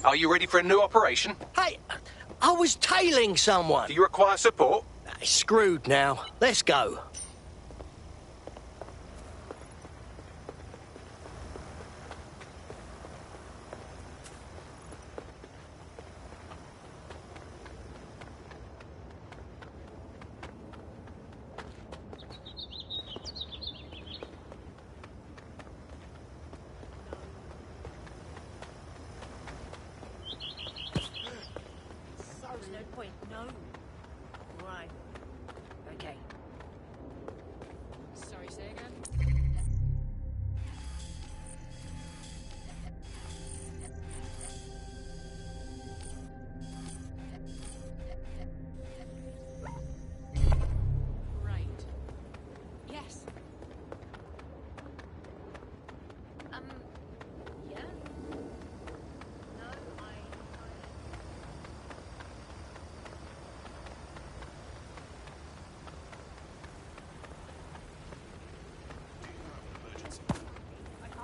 Are you ready for a new operation? Hey, I was tailing someone. Do you require support? Screwed now. Let's go. There's no point. No. Right. Okay. Sorry, say again? Right. Yes. Yeah? No,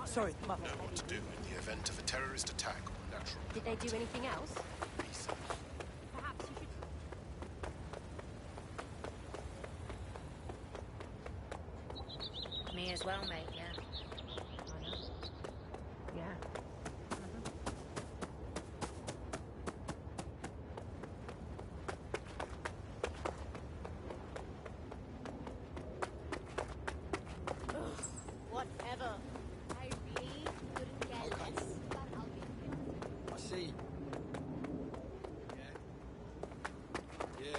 Sorry, Mother. Know what to do in the event of a terrorist attack or natural Did they do anything else? research. Perhaps you should... Me as well, mate, yeah. I know. Yeah. Whatever. I really couldn't get less, but I'll be... I see. Yeah.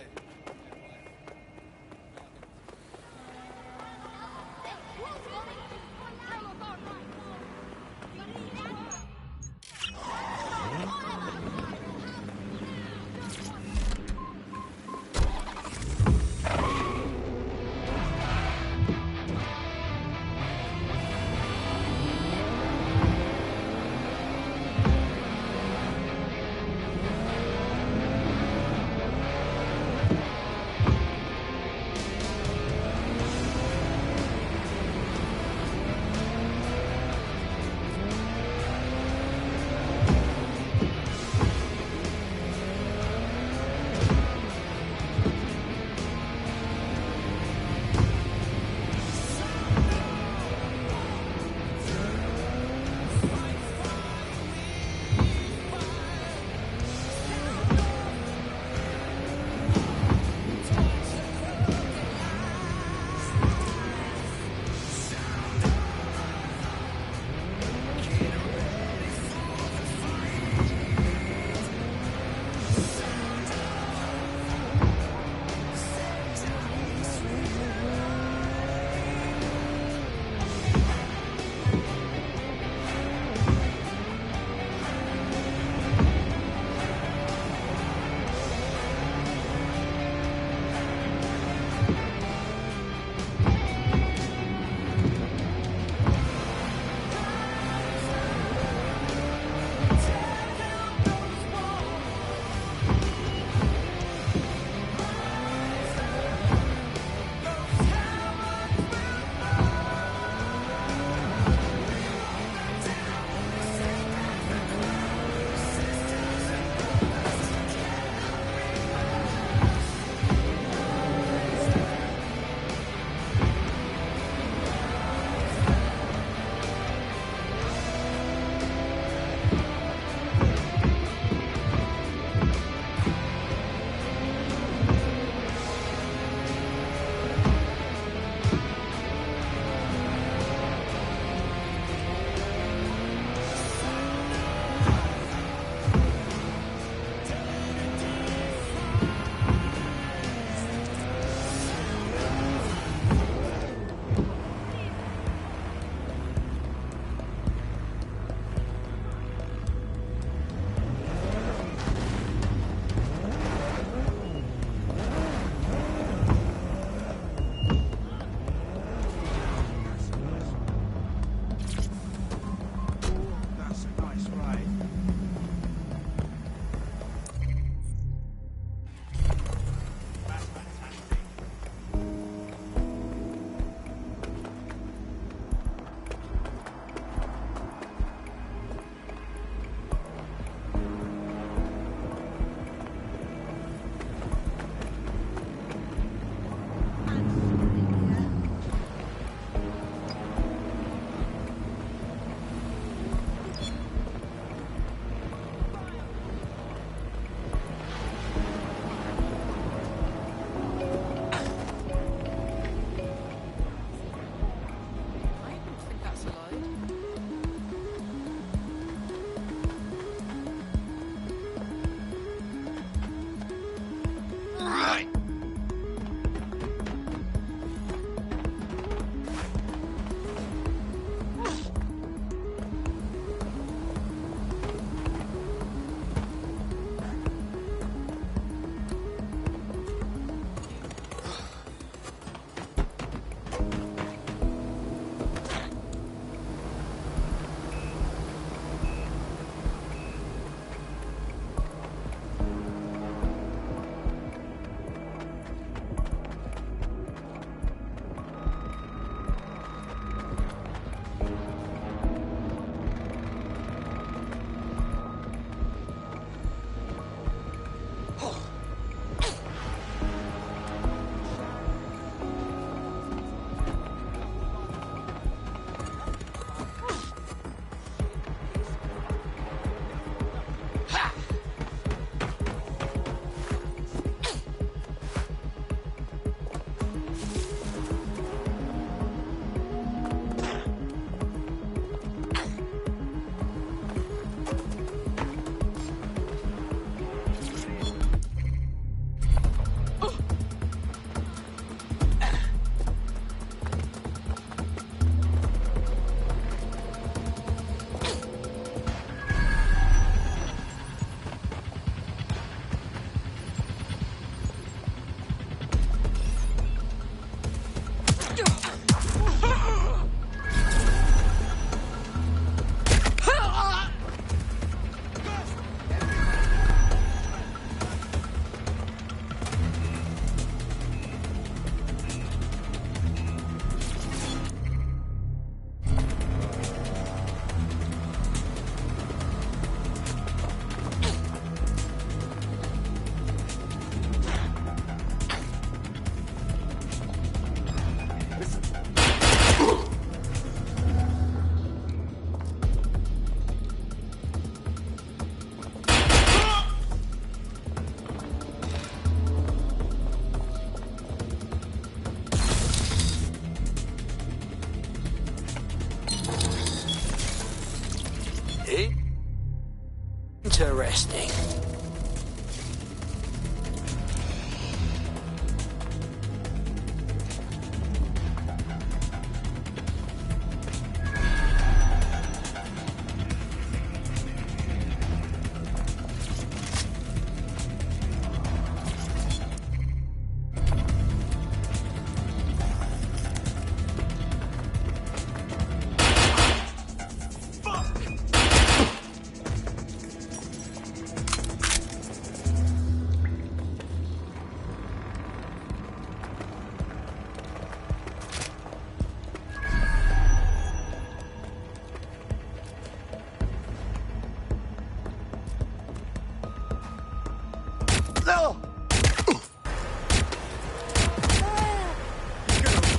Oh!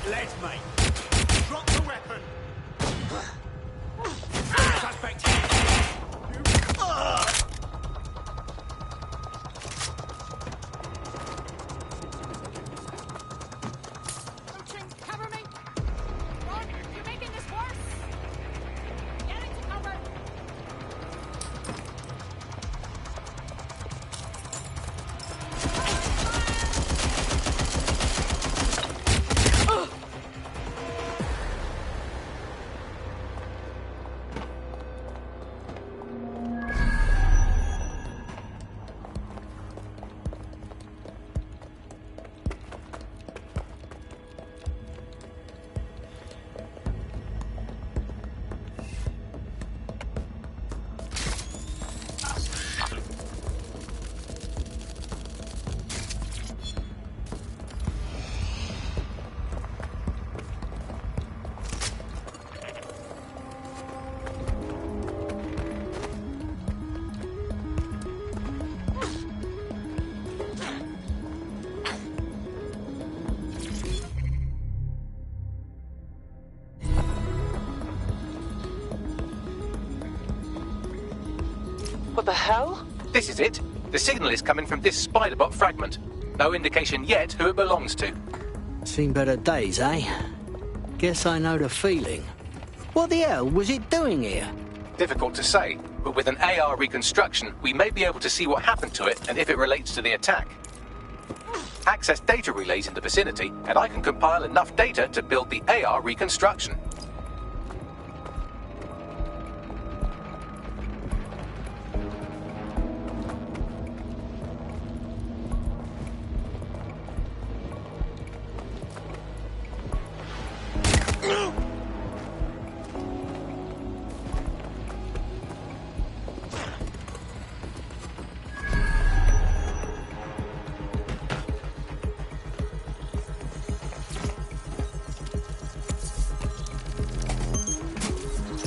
Lead, mate. Drop the weapon. Suspect here. Coaching, cover me! Ron, you're making this worse! Get into cover! What the hell? This is it. The signal is coming from this Spiderbot fragment. No indication yet who it belongs to. Seen better days, eh? Guess I know the feeling. What the hell was it doing here? Difficult to say, but with an AR reconstruction, we may be able to see what happened to it and if it relates to the attack. Access data relays in the vicinity, and I can compile enough data to build the AR reconstruction.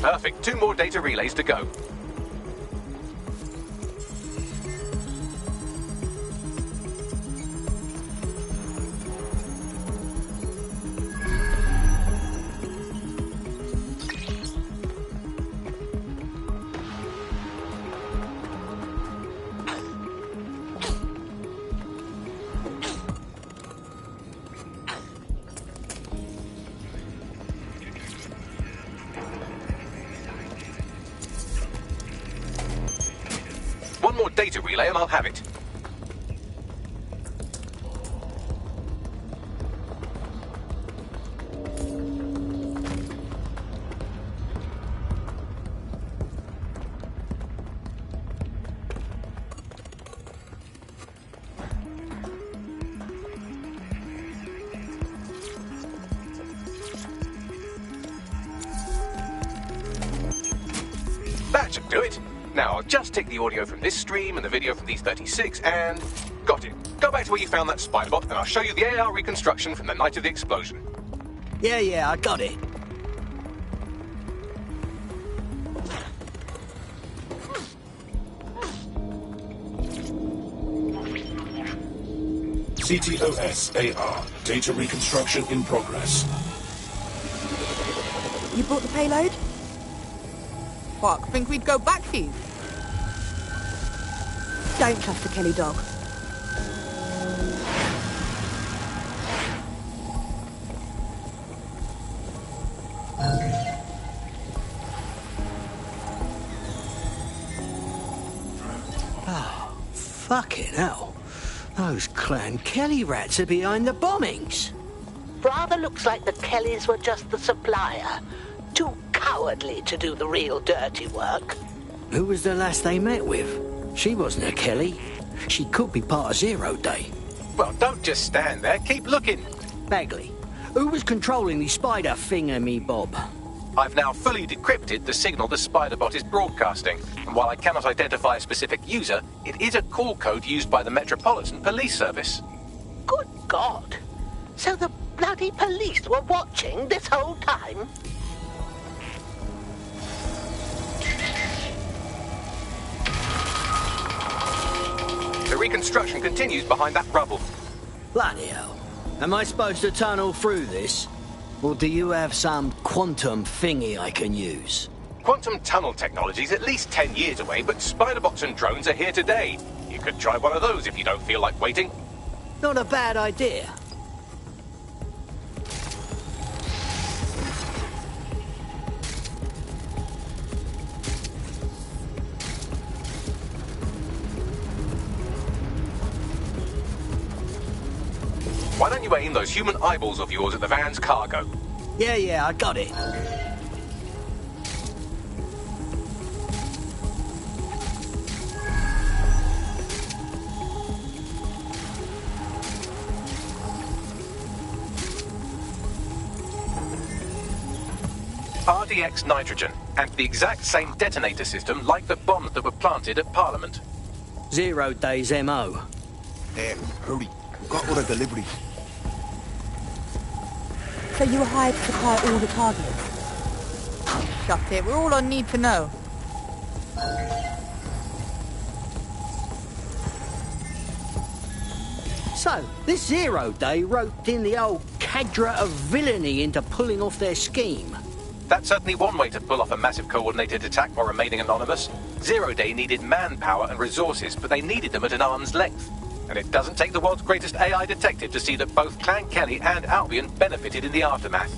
Perfect. 2 more data relays to go. One more data relay and I'll have it. That should do it. Now, I'll just take the audio from this stream and the video from these 36 and... got it. Go back to where you found that Spiderbot and I'll show you the AR reconstruction from the night of the explosion. Yeah, I got it. CTOS AR. Data reconstruction in progress. You brought the payload? Fuck, think we'd go back here? Don't trust the Kelly dog. Fucking hell. Those Clan Kelly rats are behind the bombings. Rather looks like the Kellys were just the supplier. Too cowardly to do the real dirty work. Who was the lass they met with? She wasn't a Kelly. She could be part of Zero Day. Well, don't just stand there. Keep looking. Bagley, who was controlling the spider thingamy-bob? I've now fully decrypted the signal the Spiderbot is broadcasting, and while I cannot identify a specific user, it is a call code used by the Metropolitan Police Service. Good God. So the bloody police were watching this whole time? The reconstruction continues behind that rubble. Bloody hell. Am I supposed to tunnel through this? Or do you have some quantum thingy I can use? Quantum tunnel technology's at least 10 years away, but spider-bots and drones are here today. You could try one of those if you don't feel like waiting. Not a bad idea. Why don't you aim those human eyeballs of yours at the van's cargo? Yeah, I got it. RDX nitrogen, and the exact same detonator system like the bombs that were planted at Parliament. 0 days MO. Hurry. We've got all the deliveries. So you were hired to supply all the targets? Shut it. We're all on need to know. So, this 0 day roped in the old cadre of villainy into pulling off their scheme. That's certainly one way to pull off a massive coordinated attack while remaining anonymous. 0 Day needed manpower and resources, but they needed them at an arm's length. And it doesn't take the world's greatest AI detective to see that both Clan Kelly and Albion benefited in the aftermath.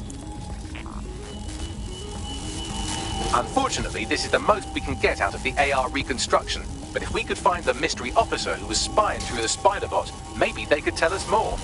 Unfortunately, this is the most we can get out of the AR reconstruction. But if we could find the mystery officer who was spying through the Spider-Bot, maybe they could tell us more.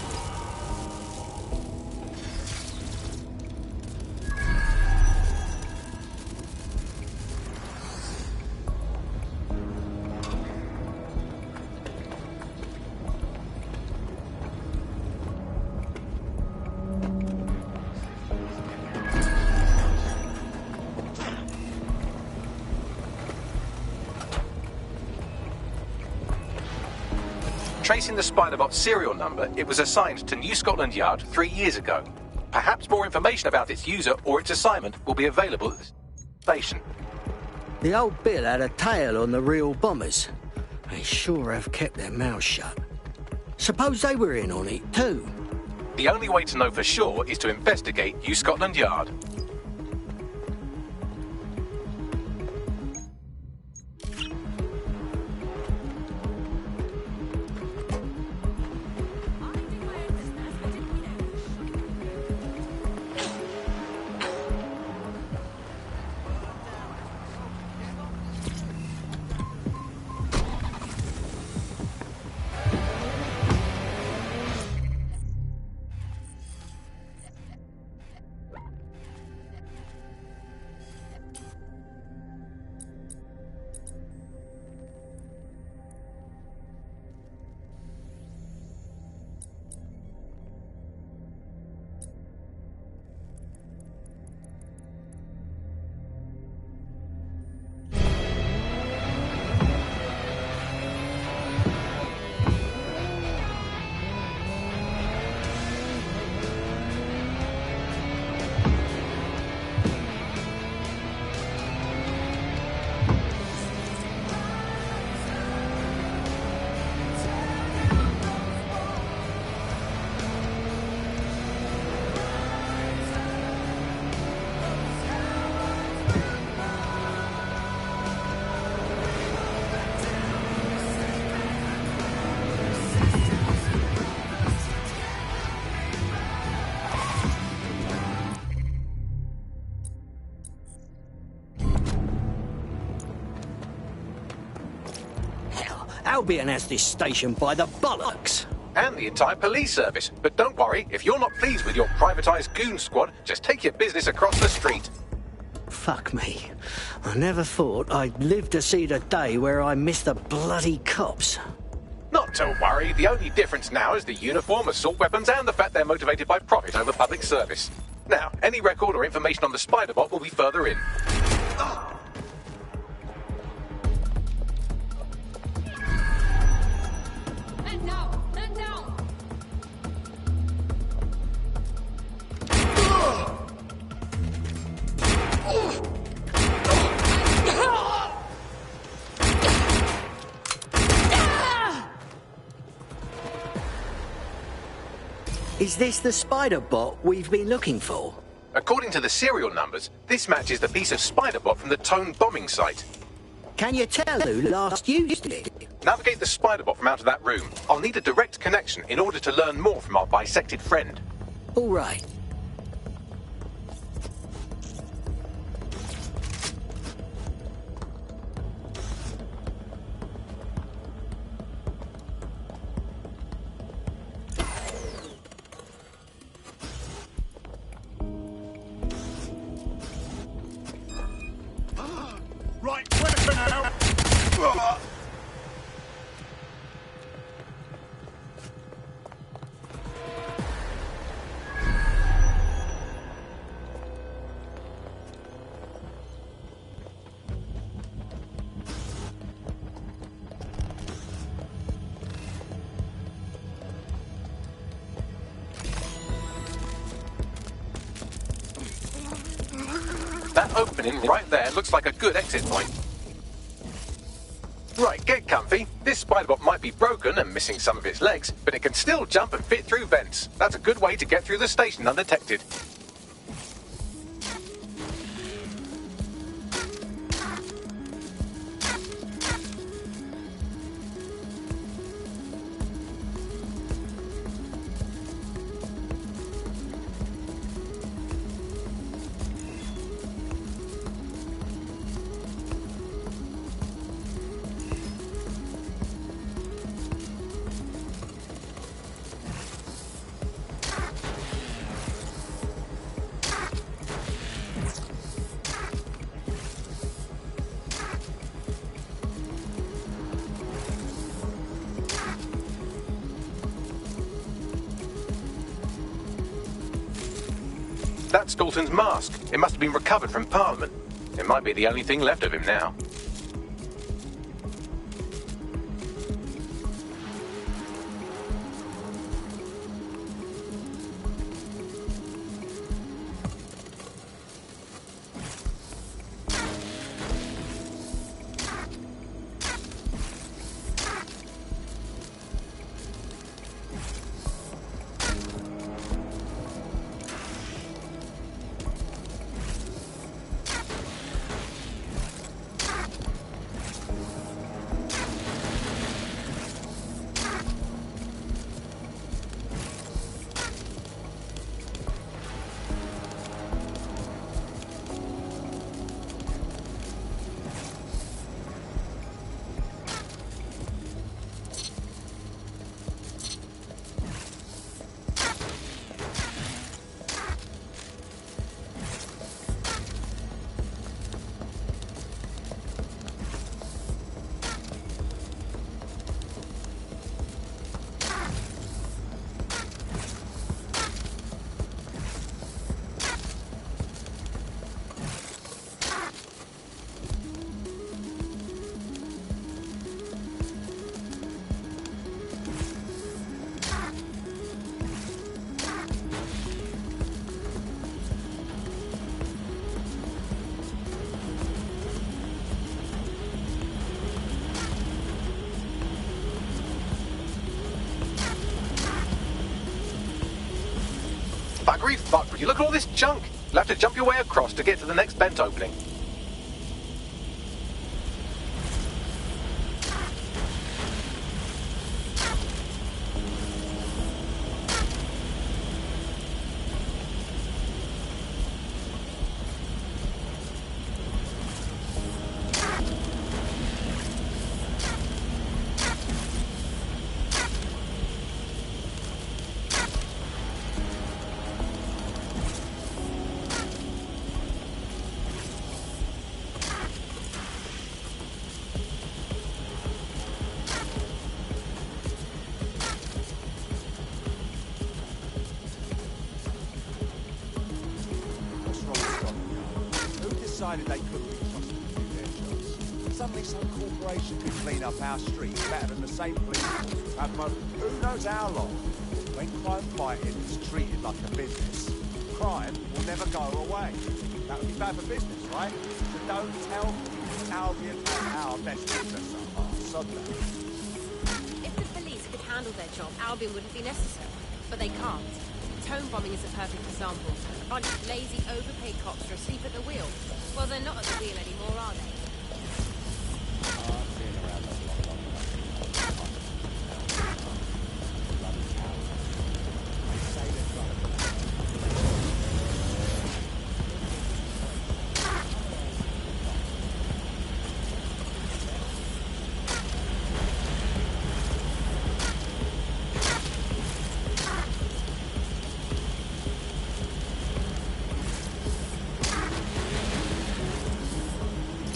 Tracing the Spider-Bot serial number, it was assigned to New Scotland Yard 3 years ago. Perhaps more information about its user or its assignment will be available at the station. The old Bill had a tail on the real bombers. They sure have kept their mouths shut. Suppose they were in on it too. The only way to know for sure is to investigate New Scotland Yard. Albion has this station by the bollocks. And the entire police service. But don't worry, if you're not pleased with your privatised goon squad, just take your business across the street. Fuck me. I never thought I'd live to see the day where I miss the bloody cops. Not to worry, the only difference now is the uniform, assault weapons, and the fact they're motivated by profit over public service. Now, any record or information on the Spider-Bot will be further in. Man down! Man down! Is this the spider bot we've been looking for? According to the serial numbers, this matches the piece of spider bot from the Tone bombing site. Can you tell who last used it? Navigate the spider bot from out of that room. I'll need a direct connection in order to learn more from our bisected friend. All right. Right, weapon out! That opening right there looks like a good exit point. Right, get comfy. This spiderbot might be broken and missing some of its legs, but it can still jump and fit through vents. That's a good way to get through the station undetected. That's Dalton's mask. It must have been recovered from Parliament. It might be the only thing left of him now. Buggery fuck, would you look at all this junk? You'll have to jump your way across to get to the next vent opening. Decided they couldn't be trusted to do their jobs. Suddenly some corporation could clean up our streets better than the same police force we've had for who knows how long. When crime fighting is treated like a business, crime will never go away. That would be bad for business, right? So don't tell me Albion has our best interests at heart. Sod that. If the police could handle their job, Albion wouldn't be necessary. But they can't. Tone bombing is a perfect example. A bunch of lazy, overpaid cops are asleep at the wheel. Well, they're not at the wheel anymore, are they?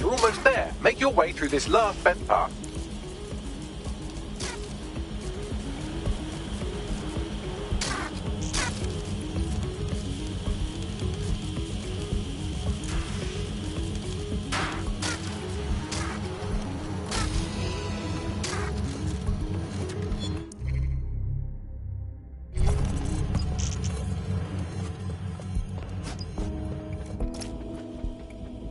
Almost there. Make your way through this last vent path.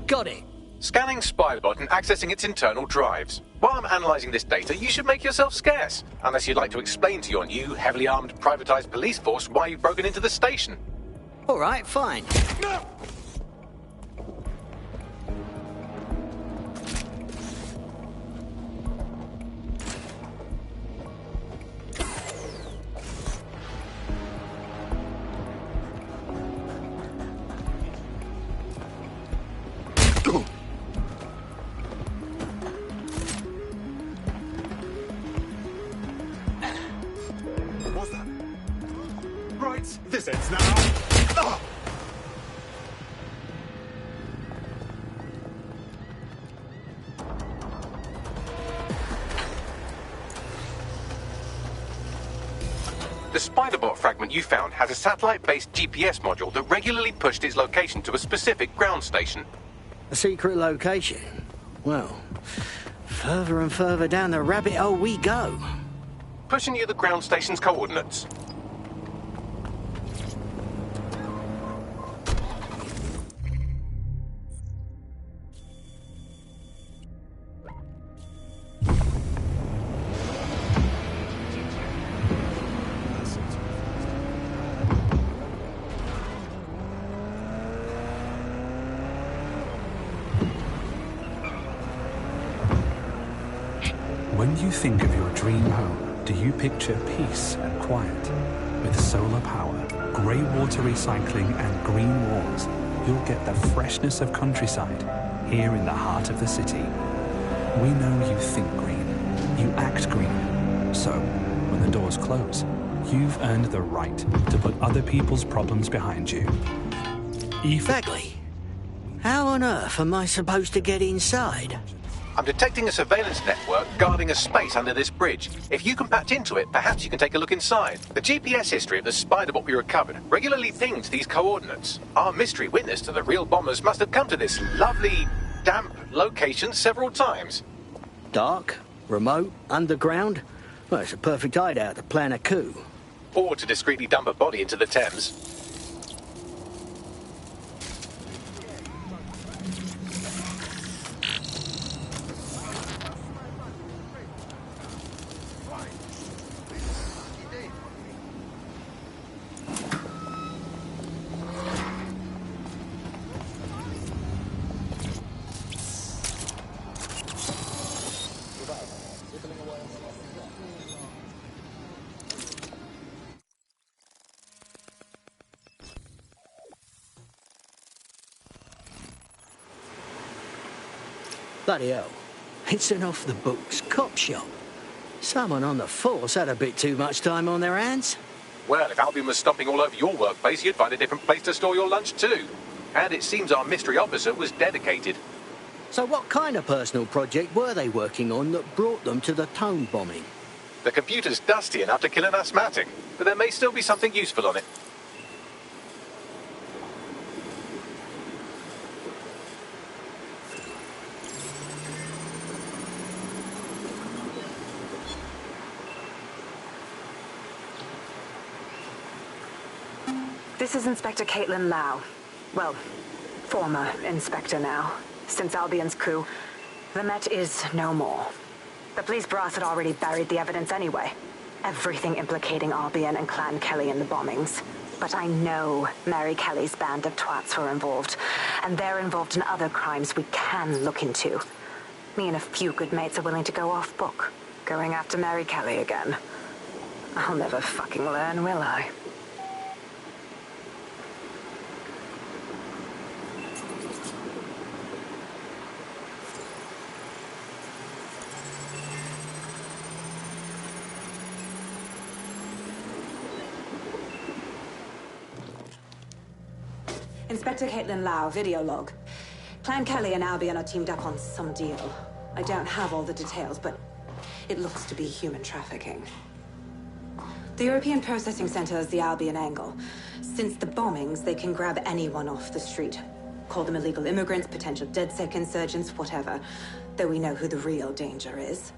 Got it. Scanning Spiderbot and accessing its internal drives. While I'm analysing this data, you should make yourself scarce. Unless you'd like to explain to your new, heavily armed, privatised police force why you've broken into the station. All right, fine. What's that? Right, this ends now. Ah! The Spiderbot fragment you found has a satellite-based GPS module that regularly pushed its location to a specific ground station. A secret location? Well, further and further down the rabbit hole we go. Pushing you the ground station's coordinates. When you think of your dream home, do you picture peace and quiet? With solar power, grey water recycling and green walls, you'll get the freshness of countryside here in the heart of the city. We know you think green, you act green. So, when the doors close, you've earned the right to put other people's problems behind you. Exactly. How on earth am I supposed to get inside? I'm detecting a surveillance network guarding a space under this bridge. If you can patch into it, perhaps you can take a look inside. The GPS history of the Spiderbot we recovered regularly pings these coordinates. Our mystery witness to the real bombers must have come to this lovely, damp location several times. Dark, remote, underground? Well, it's a perfect hideout to plan a coup. Or to discreetly dump a body into the Thames. Bloody hell. It's an off-the-books cop shop. Someone on the force had a bit too much time on their hands. Well, if Albion was stomping all over your workplace, you'd find a different place to store your lunch too. And it seems our mystery officer was dedicated. So what kind of personal project were they working on that brought them to the Tone bombing? The computer's dusty enough to kill an asthmatic, but there may still be something useful on it. This is Inspector Caitlin Lau. Well, former inspector now. Since Albion's coup, the Met is no more. The police brass had already buried the evidence anyway. Everything implicating Albion and Clan Kelly in the bombings. But I know Mary Kelly's band of twats were involved, and they're involved in other crimes we can look into. Me and a few good mates are willing to go off book, going after Mary Kelly again. I'll never fucking learn, will I? Inspector Caitlin Lau, video log. Clan Kelly and Albion are teamed up on some deal. I don't have all the details, but it looks to be human trafficking. The European Processing Center is the Albion angle. Since the bombings, they can grab anyone off the street. Call them illegal immigrants, potential DedSec insurgents, whatever. Though we know who the real danger is.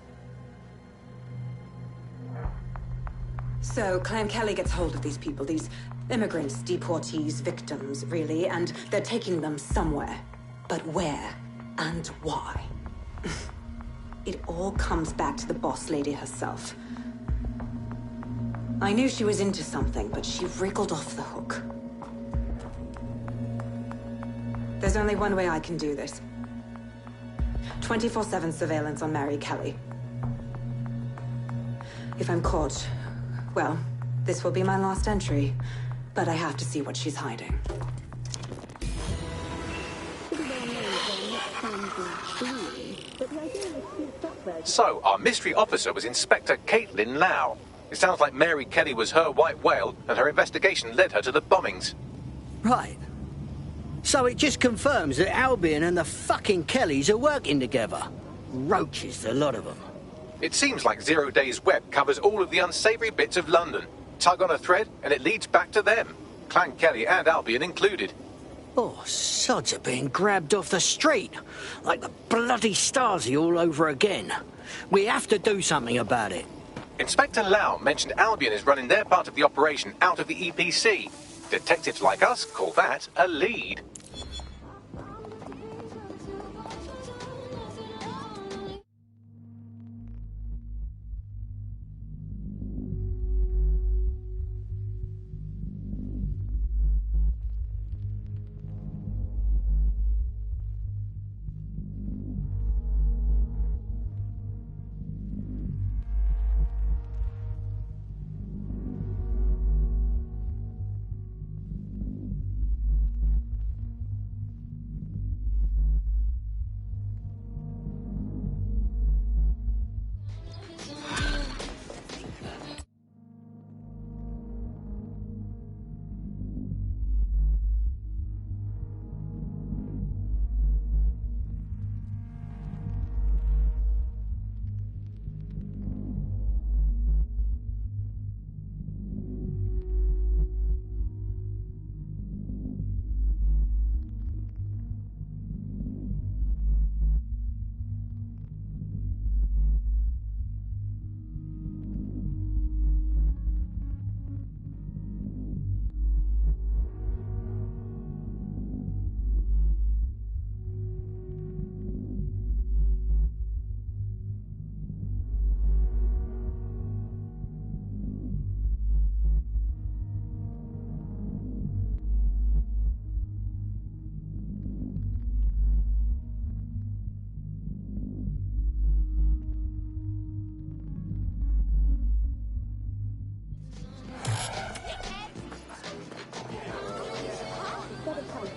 So, Clan Kelly gets hold of these people, these immigrants, deportees, victims, really, and they're taking them somewhere. But where and why? It all comes back to the boss lady herself. I knew she was into something, but she wriggled off the hook. There's only one way I can do this. 24/7 surveillance on Mary Kelly. If I'm caught, well, this will be my last entry. But I have to see what she's hiding. So, our mystery officer was Inspector Caitlin Lau. It sounds like Mary Kelly was her white whale, and her investigation led her to the bombings. Right. So it just confirms that Albion and the fucking Kellys are working together. Roaches, the lot of them. It seems like Zero Days Web covers all of the unsavory bits of London. Tug on a thread, and it leads back to them. Clan Kelly and Albion included. Oh, sods are being grabbed off the street. Like the bloody Stasi all over again. We have to do something about it. Inspector Lau mentioned Albion is running their part of the operation out of the EPC. Detectives like us call that a lead.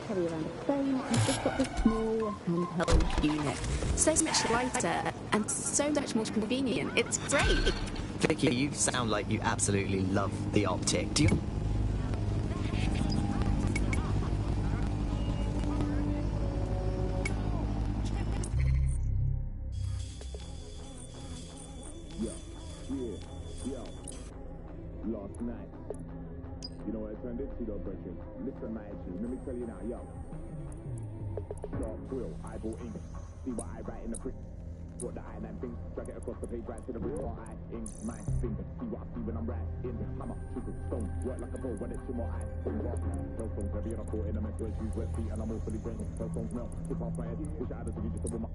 carry around a phone, and just got this small handheld unit. So much lighter and so much more convenient. It's great. Vicky, you sound like you absolutely love the optic. Do you? Last night. You know what I turned into though, brethren? Listen, my G, let me tell you now, yo. Dark quill, eyeball ink. See what I write in the print. What the eye man thinks. Drag it across the page, right to the wrist. What I ink, my finger. See what I see when I'm writing. Hammer, chisel, stone. Work like a bow when it's two more eyes. Tell songs heavy and I'm caught in a mess. Wet shoes, wet feet, and I'm awfully brain. Tell songs smell. Tip off my head. Wish I had a TV just to warm up.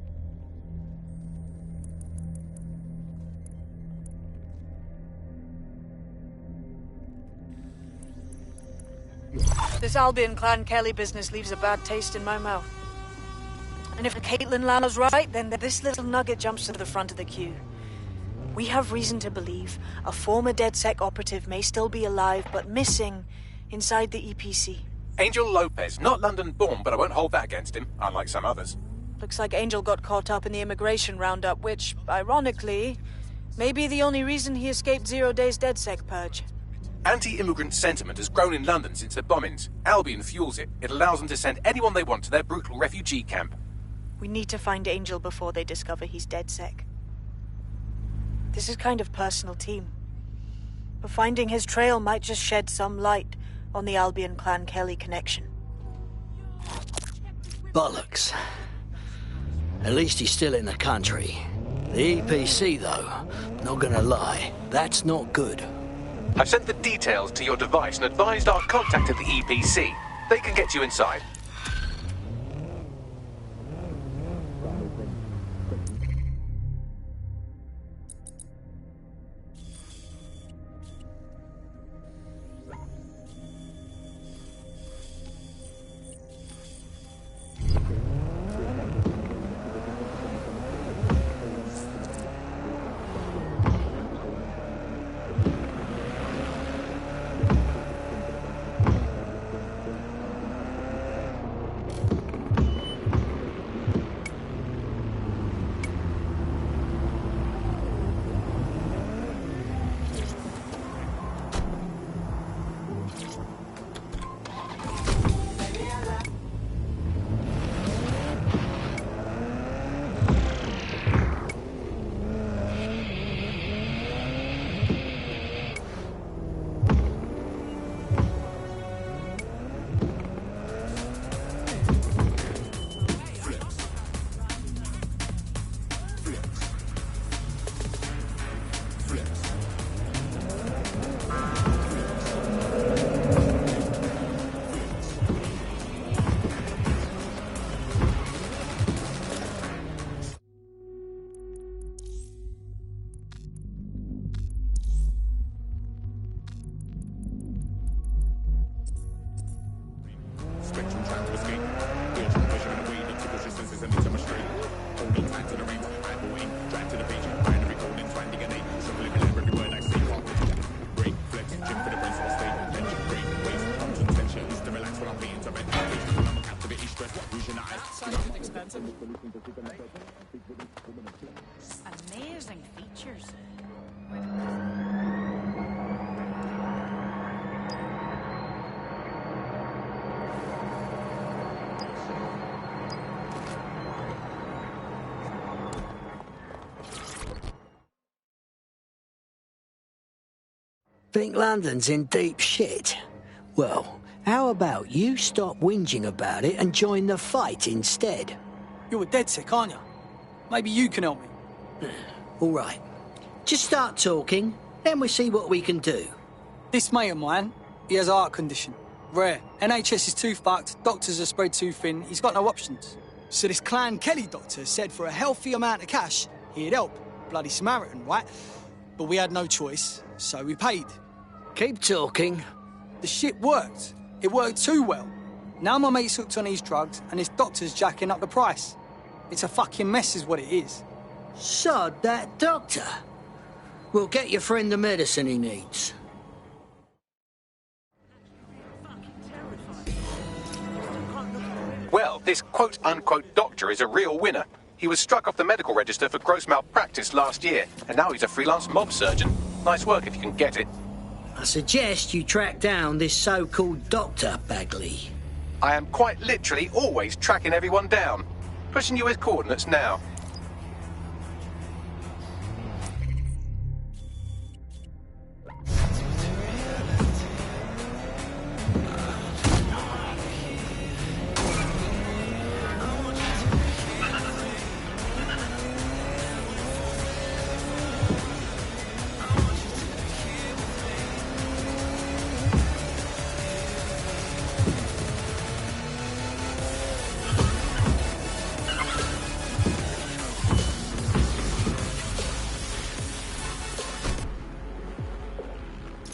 This Albion Clan Kelly business leaves a bad taste in my mouth. And if Caitlin Lana's right, then this little nugget jumps to the front of the queue. We have reason to believe a former DedSec operative may still be alive, but missing inside the EPC. Angel Lopez, not London-born, but I won't hold that against him, unlike some others. Looks like Angel got caught up in the immigration roundup, which, ironically, may be the only reason he escaped 0 Days DedSec purge. Anti-immigrant sentiment has grown in London since the bombings. Albion fuels it. It allows them to send anyone they want to their brutal refugee camp. We need to find Angel before they discover he's DedSec. This is kind of personal team. But finding his trail might just shed some light on the Albion Clan Kelly connection. Bollocks. At least he's still in the country. The EPC, though, not gonna lie, that's not good. I've sent the details to your device and advised our contact at the EPC. They can get you inside. Amazing features. Think London's in deep shit? Well, how about you stop whinging about it and join the fight instead? You're a DedSec, aren't you? Maybe you can help me. All right. Just start talking, then we'll see what we can do. This mate of mine, he has a heart condition. Rare. NHS is too fucked, doctors are spread too thin, he's got no options. So this Clan Kelly doctor said for a healthy amount of cash, he'd help. Bloody Samaritan, right? But we had no choice, so we paid. Keep talking. The shit worked. It worked too well. Now my mate's hooked on these drugs, and his doctor's jacking up the price. It's a fucking mess is what it is. Sod that doctor. We'll get your friend the medicine he needs. Well, this quote-unquote doctor is a real winner. He was struck off the medical register for gross malpractice last year, and now he's a freelance mob surgeon. Nice work if you can get it. I suggest you track down this so-called Dr. Bagley. I am quite literally always tracking everyone down. Pushing you his coordinates now.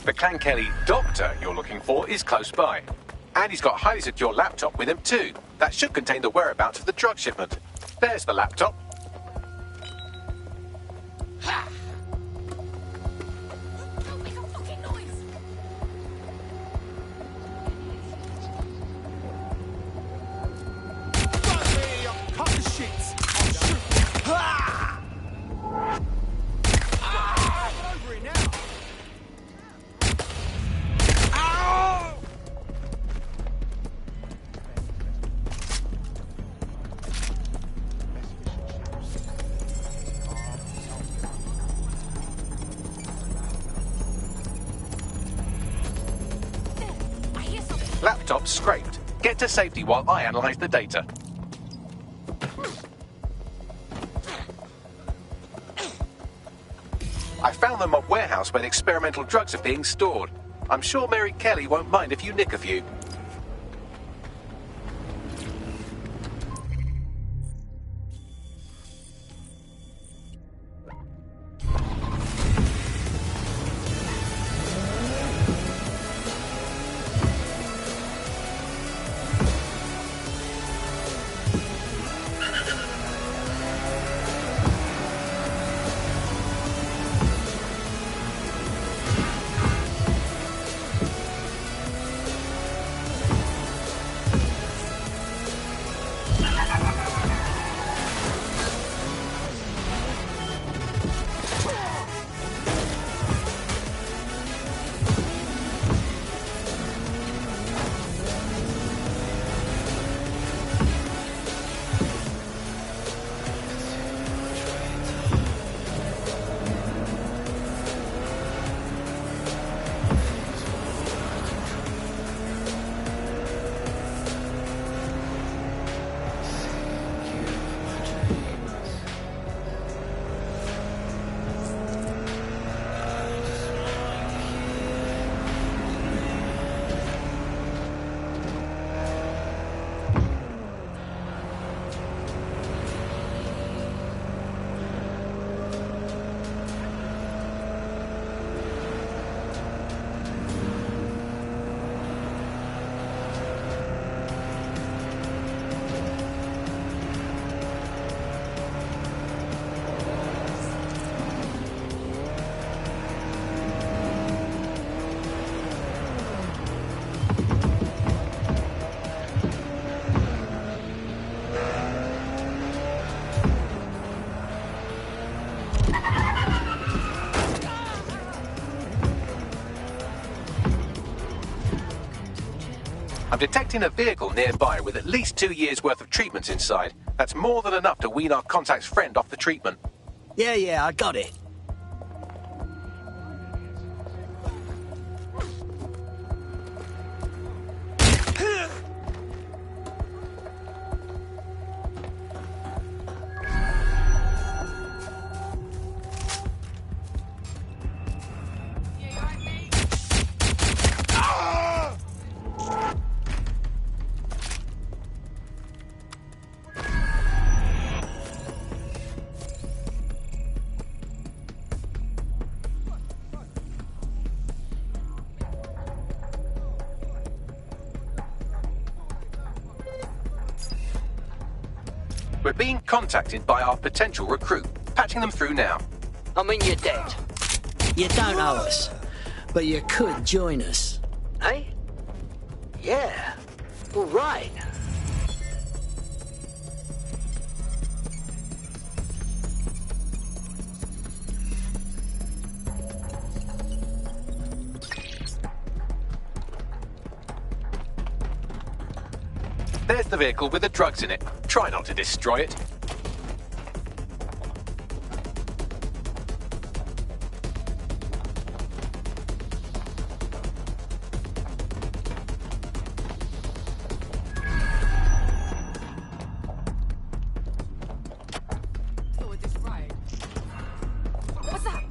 The Clan Kelly doctor you're looking for is close by. And he's got a highly secure laptop with him too. That should contain the whereabouts of the drug shipment. There's the laptop. Don't make a fucking noise! Cut the shit! I'll shoot! Ah! Ah! Over it now! Ow! Laptop scraped. Get to safety while I analyze the data. I found the mob warehouse where the experimental drugs are being stored. I'm sure Mary Kelly won't mind if you nick a few. I'm detecting a vehicle nearby with at least 2 years' worth of treatments inside. That's more than enough to wean our contact's friend off the treatment. Yeah, I got it. We're being contacted by our potential recruit. Patching them through now. I mean, you're dead. You don't owe us, but you could join us. Eh? Yeah. All right. There's the vehicle with the drugs in it. Try not to destroy it. What's that?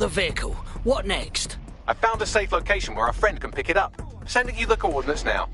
the vehicle. What next? I found a safe location where a friend can pick it up. Sending you the coordinates now.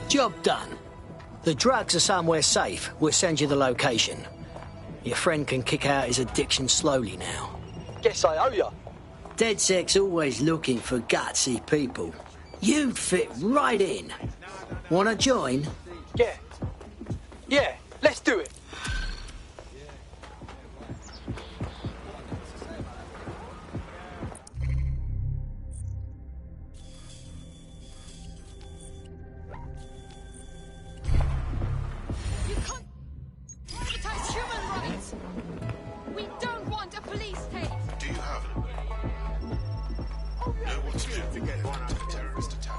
Job done. The drugs are somewhere safe. We'll send you the location. Your friend can kick out his addiction slowly now. Guess I owe ya. DedSec's always looking for gutsy people. You'd fit right in. Wanna join? Yeah, let's do it. You can't privatize human rights. We don't want a police state. Do you have it? Know what to do if you get one out of a terrorist attack?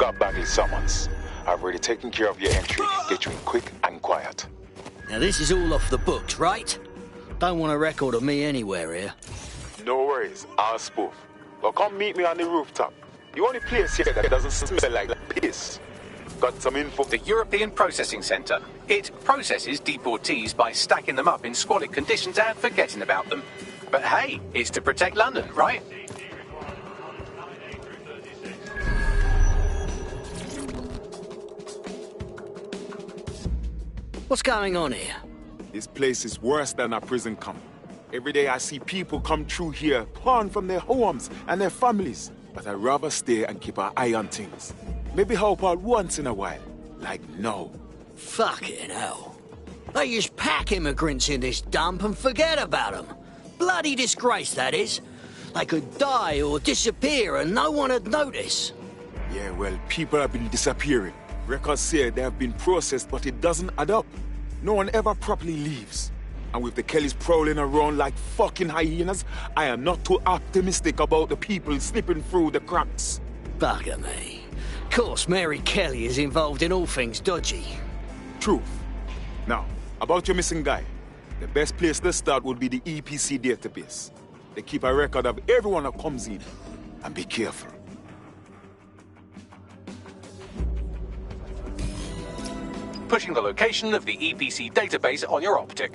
got Bagley summons. I've already taken care of your entry. Get you in quick and quiet. Now this is all off the books, right? Don't want a record of me anywhere here. No worries, I'll spoof. Well, come meet me on the rooftop. The only place here that doesn't smell like piss. Got some info? The European Processing Centre. It processes deportees by stacking them up in squalid conditions and forgetting about them. But hey, it's to protect London, right? What's going on here? This place is worse than a prison camp. Every day I see people come through here, torn from their homes and their families. But I'd rather stay and keep an eye on things. Maybe help out once in a while. Like no. Fucking hell. They just pack immigrants in this dump and forget about them. Bloody disgrace, that is. They could die or disappear and no one would notice. Yeah, well, people have been disappearing. Records say they have been processed, but it doesn't add up. No one ever properly leaves. And with the Kellys prowling around like fucking hyenas, I am not too optimistic about the people slipping through the cracks. Bugger me. Of course, Mary Kelly is involved in all things dodgy. Truth. Now, about your missing guy. The best place to start would be the EPC database. They keep a record of everyone that comes in. And be careful. Pushing the location of the EPC database on your optic.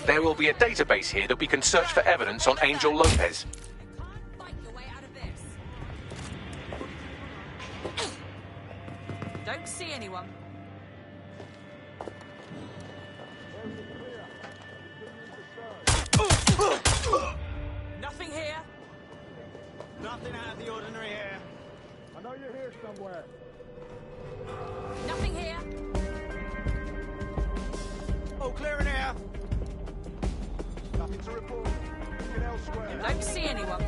There will be a database here that we can search for evidence on Angel Lopez. Don't see anyone. Nothing here. Nothing out of the ordinary here. I know you're here somewhere. Nothing here. Oh, clear in here. Nothing to report. Looking elsewhere. Don't see anyone.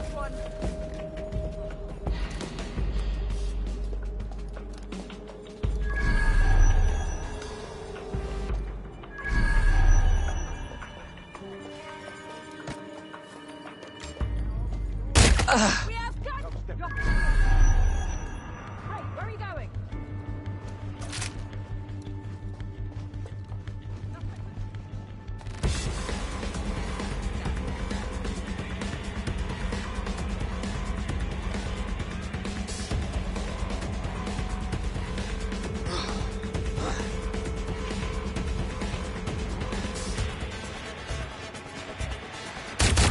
We have cut! Hey, where are you going?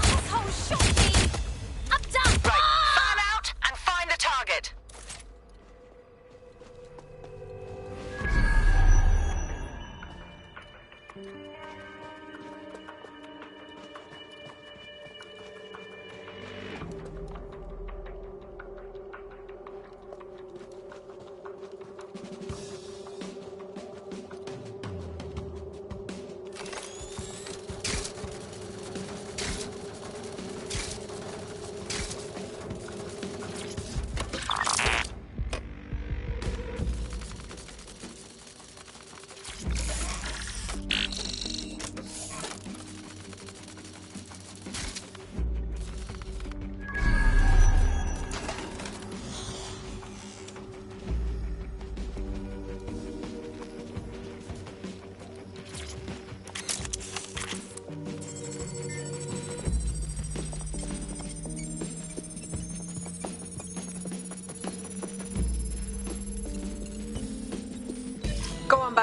Asshole shot me! Up top!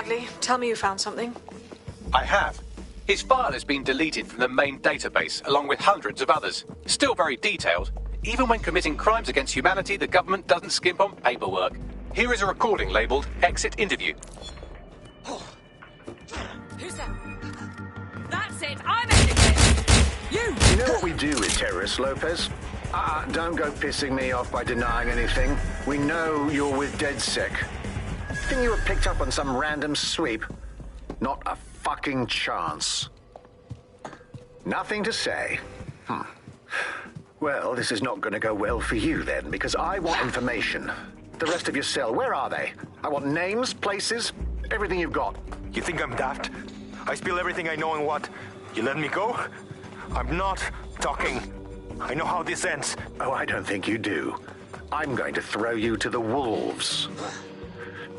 Bagley. Tell me you found something. I have. His file has been deleted from the main database, along with hundreds of others. Still very detailed. Even when committing crimes against humanity, the government doesn't skimp on paperwork. Here is a recording labelled Exit Interview. Who's that? That's it. I'm ending it. You know what we do with terrorists, Lopez? Don't go pissing me off by denying anything. We know you're with DedSec. Think you were picked up on some random sweep? Not a fucking chance. Nothing to say. Well, this is not going to go well for you then, because I want information. The rest of your cell, where are they? I want names, places, everything you've got. You think I'm daft? I spill everything I know and what? You let me go? I'm not talking. I know how this ends. Oh, I don't think you do. I'm going to throw you to the wolves.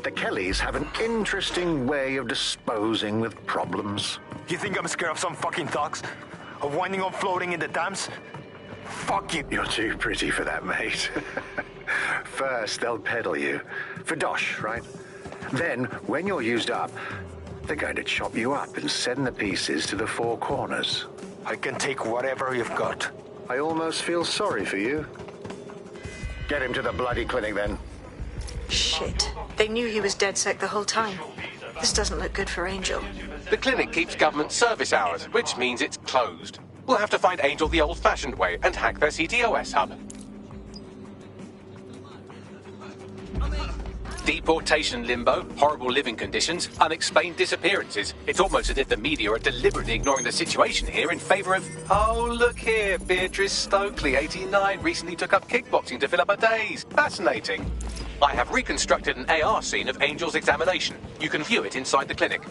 The Kellys have an interesting way of disposing with problems. You think I'm scared of some fucking thugs? Of winding up floating in the Thames? Fuck you. You're too pretty for that, mate. First, they'll peddle you. For dosh, right? Then, when you're used up, they're going to chop you up and send the pieces to the four corners. I can take whatever you've got. I almost feel sorry for you. Get him to the bloody clinic, then. Shit. They knew he was DedSec the whole time. This doesn't look good for Angel. The clinic keeps government service hours, which means it's closed. We'll have to find Angel the old-fashioned way and hack their CTOS hub. Deportation limbo, horrible living conditions, unexplained disappearances. It's almost as if the media are deliberately ignoring the situation here in favour of... Oh, look here, Beatrice Stokely, 89, recently took up kickboxing to fill up her days. Fascinating. I have reconstructed an AR scene of Angel's examination. You can view it inside the clinic.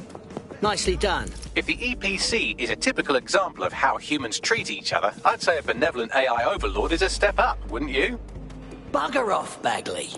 Nicely done. If the EPC is a typical example of how humans treat each other, I'd say a benevolent AI overlord is a step up, wouldn't you? Bugger off, Bagley.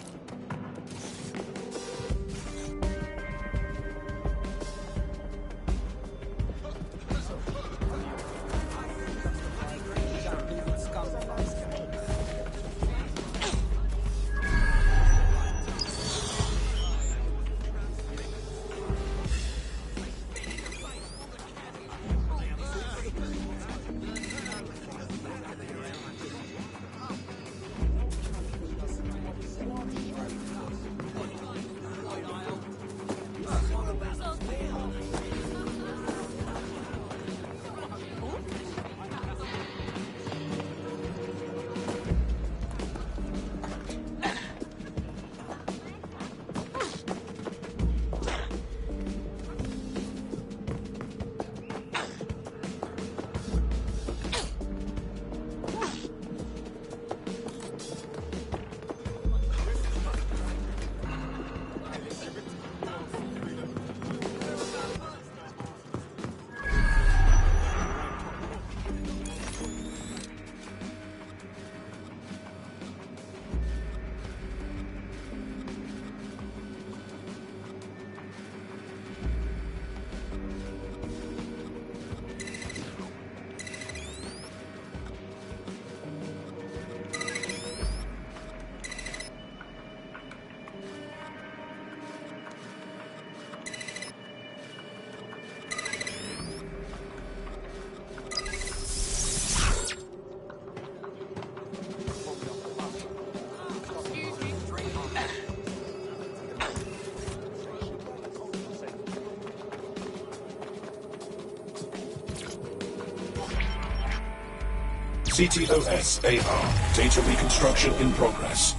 CTOS AR. Data reconstruction in progress.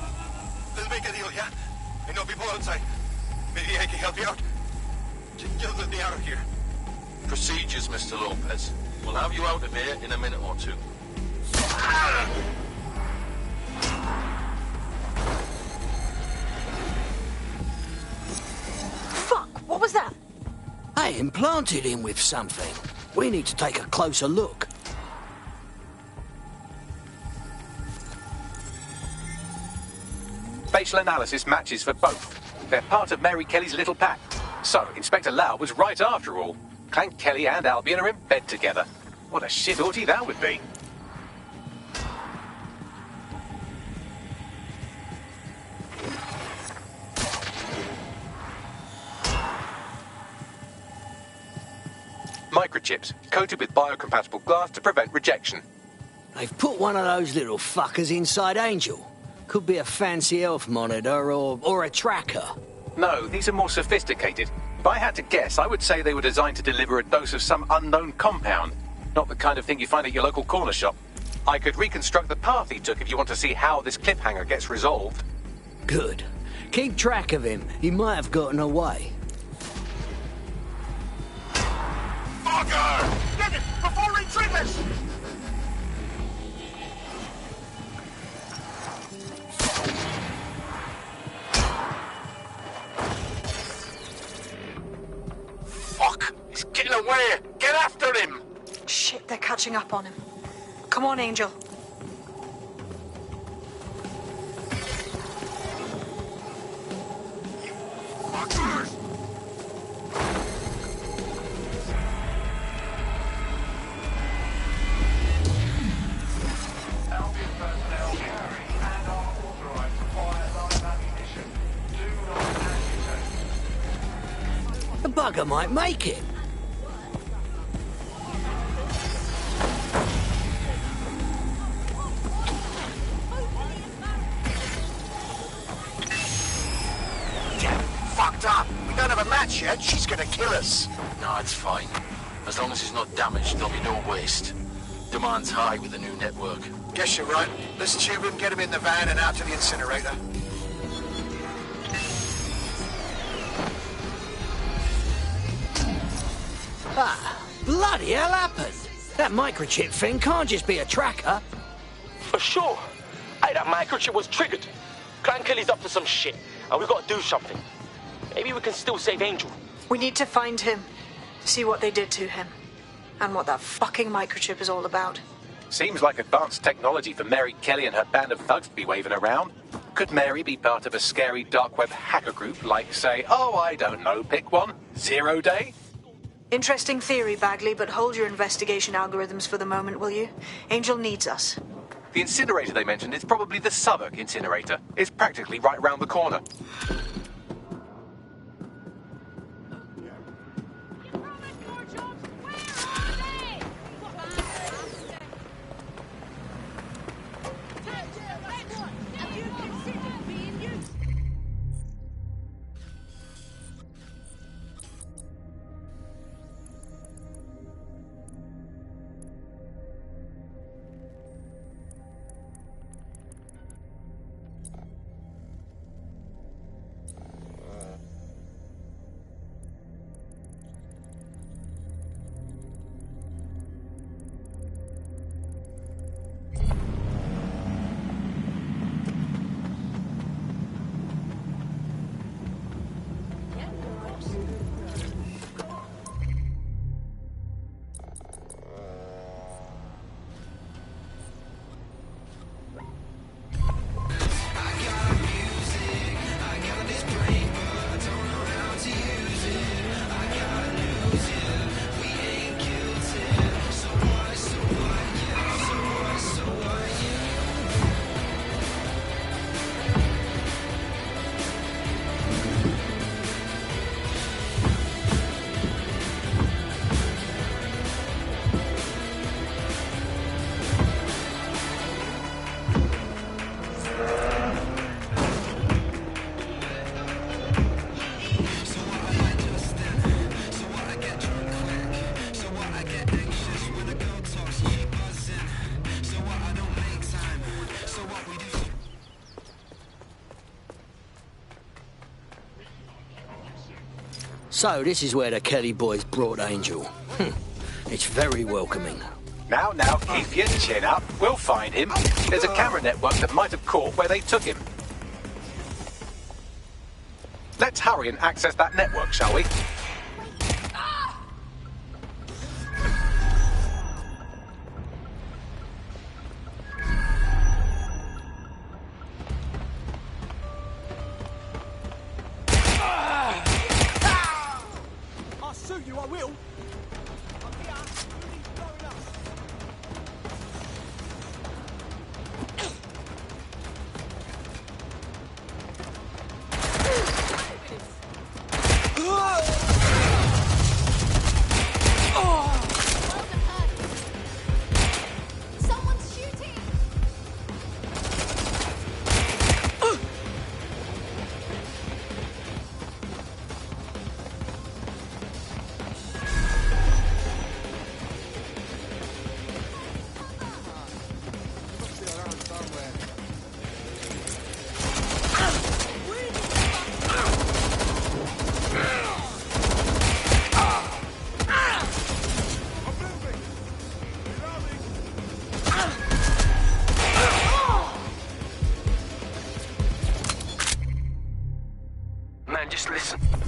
Let's make a deal, yeah? I know people outside. Maybe I can help you out. Just let me out of here. Procedures, Mr. Lopez. We'll have you out of here in a minute or two. Fuck! What was that? I implanted him with something. We need to take a closer look. Facial analysis matches for both. They're part of Mary Kelly's little pack. So, Inspector Lau was right after all. Clank Kelly and Albion are in bed together. What a shit orgy that would be. microchips, coated with biocompatible glass to prevent rejection. They've put one of those little fuckers inside Angel. Could be a fancy elf monitor or a tracker. No, these are more sophisticated. If I had to guess, I would say they were designed to deliver a dose of some unknown compound. Not the kind of thing you find at your local corner shop. I could reconstruct the path he took if you want to see how this cliffhanger gets resolved. Good. Keep track of him. He might have gotten away. Fucker! Get it! Before he triggers! Fuck! He's getting away! Get after him! Shit, they're catching up on him. Come on, Angel. Fuckers! The bugger might make it. Fucked up! We don't have a match yet. She's gonna kill us. No, it's fine. As long as he's not damaged, there'll be no waste. Demand's high with the new network. Guess you're right. Let's tube him, get him in the van and out to the incinerator. Ah, bloody hell happened? That microchip thing can't just be a tracker. For sure. Hey, that microchip was triggered. Clan Kelly's up to some shit, and we've got to do something. Maybe we can still save Angel. We need to find him, see what they did to him, and what that fucking microchip is all about. Seems like advanced technology for Mary Kelly and her band of thugs to be waving around. Could Mary be part of a scary dark web hacker group like, say, oh, I don't know, pick one, Zero Day? Interesting theory, Bagley, but hold your investigation algorithms for the moment, will you? Angel needs us. The incinerator they mentioned is probably the Southwark incinerator. It's practically right round the corner. So this is where the Kelly boys brought Angel. It's very welcoming. Now, keep your chin up. We'll find him. There's a camera network that might have caught where they took him. Let's hurry and access that network, shall we? I'll sue you, I will. this.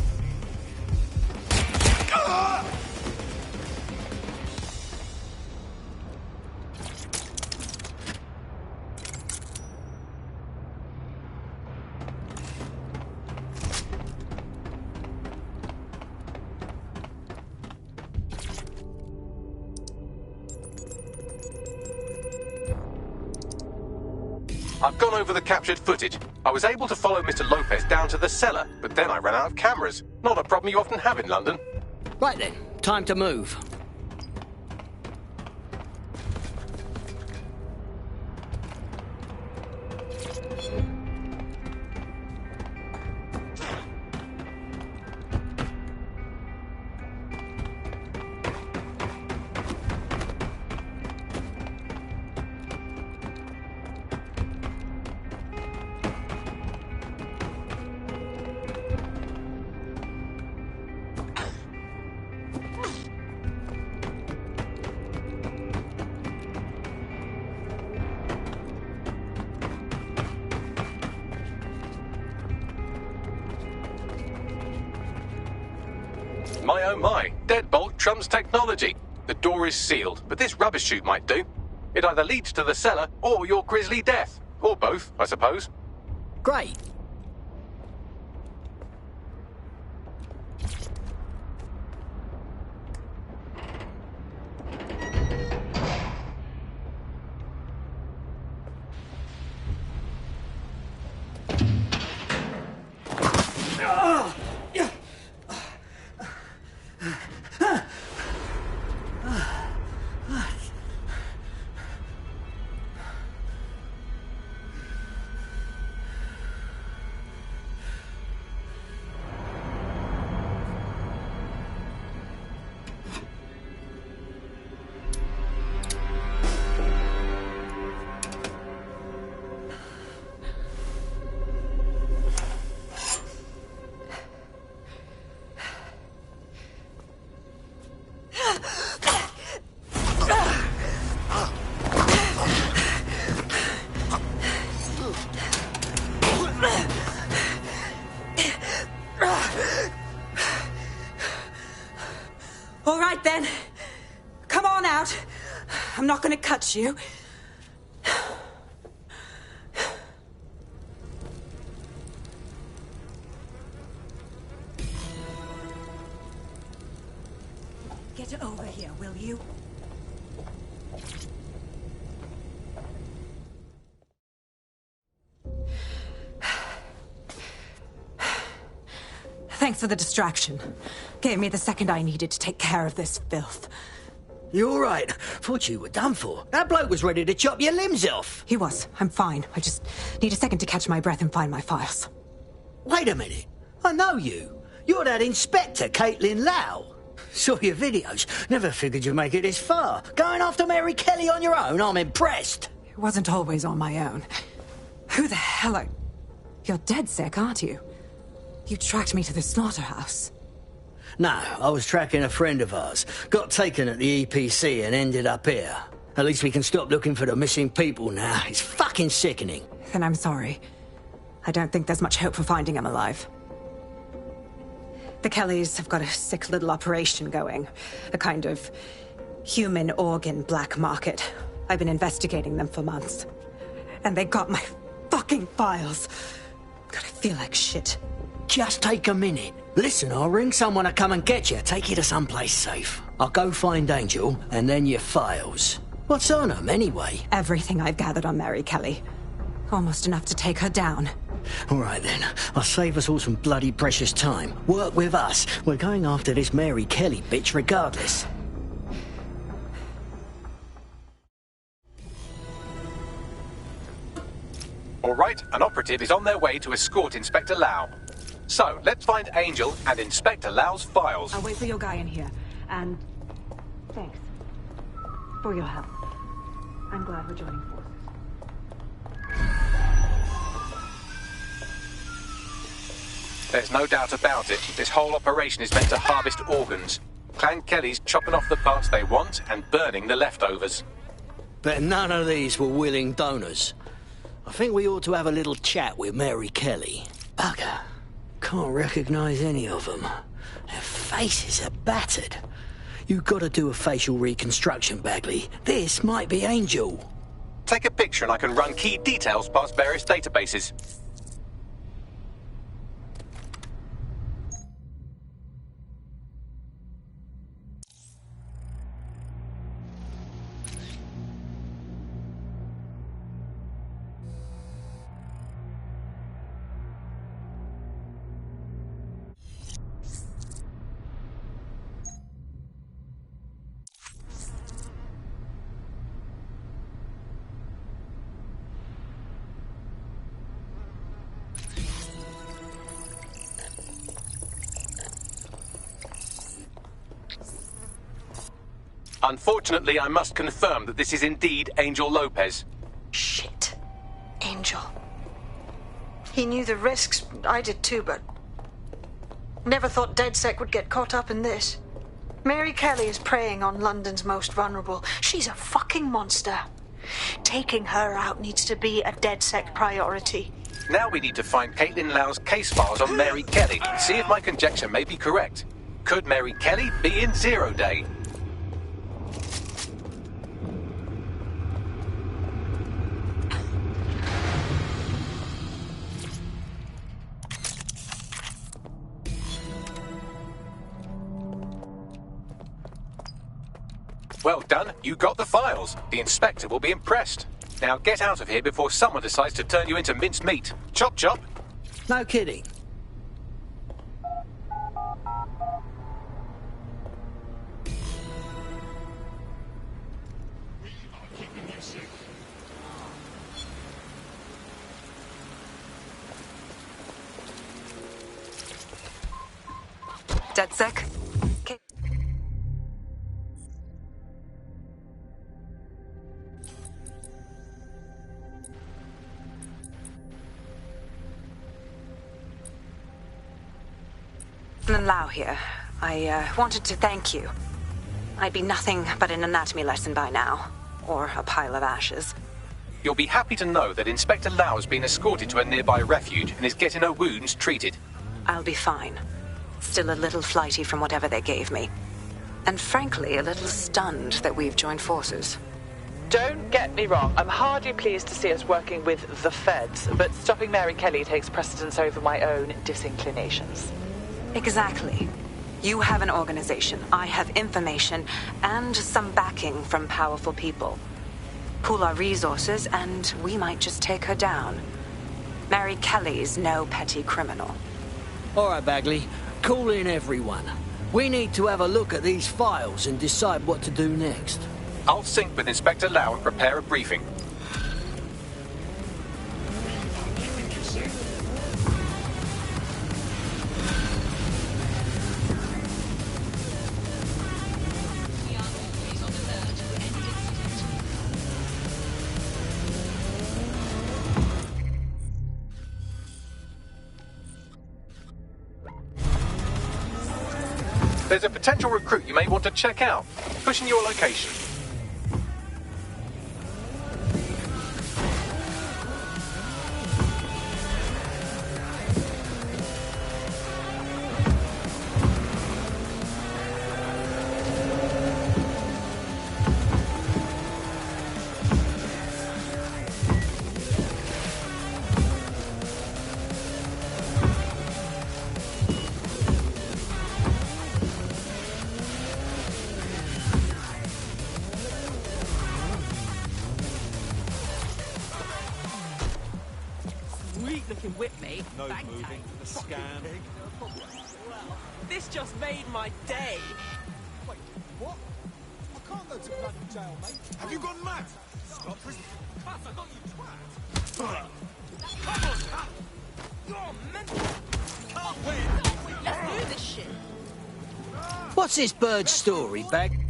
I've gone over the captured footage. I was able to follow Mr. Lopez down to the cellar, but then I ran out of cameras. Not a problem you often have in London. Right then, time to move. My oh my, deadbolt trumps technology. The door is sealed, but this rubbish chute might do. It either leads to the cellar or your grisly death. Or both, I suppose. Great. All right, then. Come on out. I'm not gonna cut you. Get over here, will you? Thanks for the distraction. Gave me the second I needed to take care of this filth. You all right? Thought you were done for. That bloke was ready to chop your limbs off. He was. I'm fine. I just need a second to catch my breath and find my files. Wait a minute. I know you. You're that Inspector Caitlin Lau. Saw your videos. Never figured you'd make it this far. Going after Mary Kelly on your own, I'm impressed. It wasn't always on my own. Who the hell are... You're dead sick, aren't you? You tracked me to the slaughterhouse. No, I was tracking a friend of ours. Got taken at the EPC and ended up here. At least we can stop looking for the missing people now. It's fucking sickening. Then I'm sorry. I don't think there's much hope for finding him alive. The Kellys have got a sick little operation going. A kind of human organ black market. I've been investigating them for months. And they got my fucking files. God, I feel like shit. Just take a minute. Listen, I'll ring someone to come and get you. Take you to someplace safe. I'll go find Angel, and then your files. What's on them, anyway? Everything I've gathered on Mary Kelly. Almost enough to take her down. All right, then. I'll save us all some bloody precious time. Work with us. We're going after this Mary Kelly bitch regardless. All right, an operative is on their way to escort Inspector Lau. So, let's find Angel and Inspector Lau's files. I'll wait for your guy in here. And... thanks. For your help. I'm glad we're joining forces. There's no doubt about it. This whole operation is meant to harvest organs. Clan Kelly's chopping off the parts they want and burning the leftovers. But none of these were willing donors. I think we ought to have a little chat with Mary Kelly. Bugger. can't recognize any of them. Their faces are battered. You've got to do a facial reconstruction, Bagley. This might be Angel. Take a picture and I can run key details past various databases. Unfortunately, I must confirm that this is indeed Angel Lopez. Shit. Angel. He knew the risks. I did too, but... never thought DedSec would get caught up in this. Mary Kelly is preying on London's most vulnerable. She's a fucking monster. Taking her out needs to be a DedSec priority. Now we need to find Caitlin Lau's case files on Mary Kelly and see if my conjecture may be correct. Could Mary Kelly be in Zero Day? Well done, you got the files. The inspector will be impressed. Now get out of here before someone decides to turn you into minced meat. Chop chop. No kidding. DedSec? Lau here. I wanted to thank you. I'd be nothing but an anatomy lesson by now. Or a pile of ashes. You'll be happy to know that Inspector Lau has been escorted to a nearby refuge and is getting her wounds treated. I'll be fine. Still a little flighty from whatever they gave me. And frankly, a little stunned that we've joined forces. Don't get me wrong, I'm hardly pleased to see us working with the feds, but stopping Mary Kelly takes precedence over my own disinclinations. Exactly. You have an organization, I have information, and some backing from powerful people. Pool our resources, and we might just take her down. Mary Kelly's no petty criminal. All right, Bagley. Call in everyone. We need to have a look at these files and decide what to do next. I'll sync with Inspector Lau and prepare a briefing. There's a potential recruit you may want to check out. Pushing your location. Looking whip me. No moving for the scam. This just made my day. Wait, what? I can't go to bloody jail, mate. Have you gone mad? Stop prison. Cuss, I got you twat. Come on, you're mental. Can't win. Let's do this shit. What's this bird's story, Bag?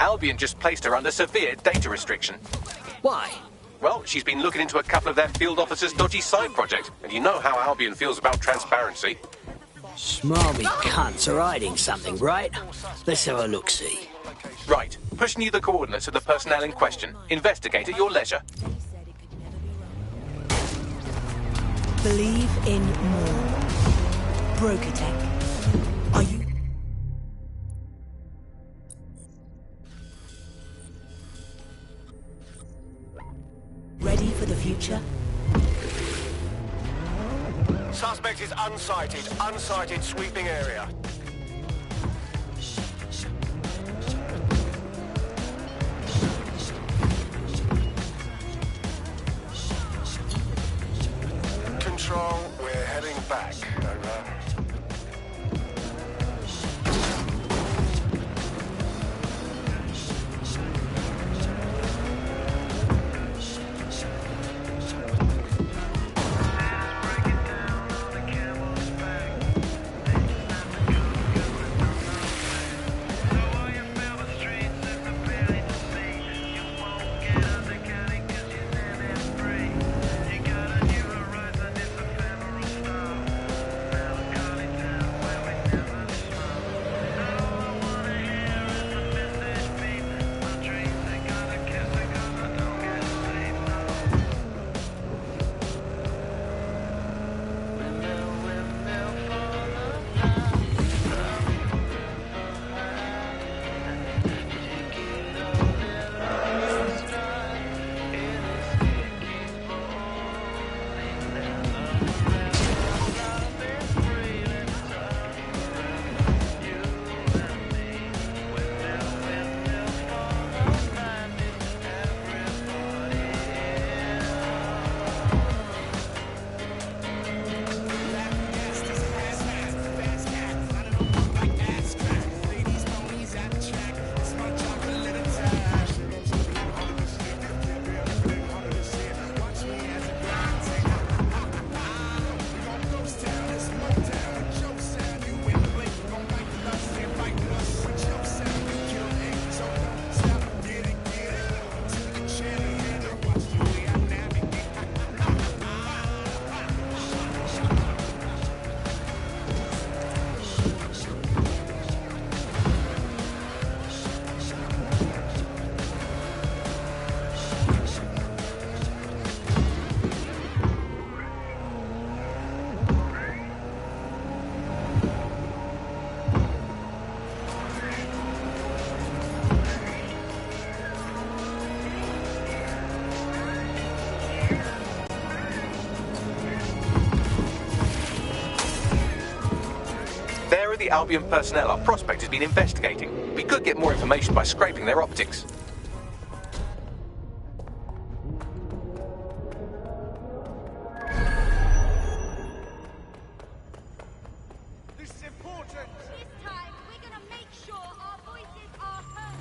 Albion just placed her under severe data restriction. Why? Well, she's been looking into a couple of their field officers' dodgy side project, and you know how Albion feels about transparency. Smarmy cunts are hiding something, right? Let's have a look-see. Right. Pushing you the coordinates of the personnel in question. Investigate at your leisure. Believe in more. Brokotech. Are you... ready for the future? Suspect is unsighted. Unsighted sweeping area. Control, we're heading back. Over. The Albion personnel our prospect has been investigating. We could get more information by scraping their optics. This is important! This time, we're gonna make sure our voices are heard.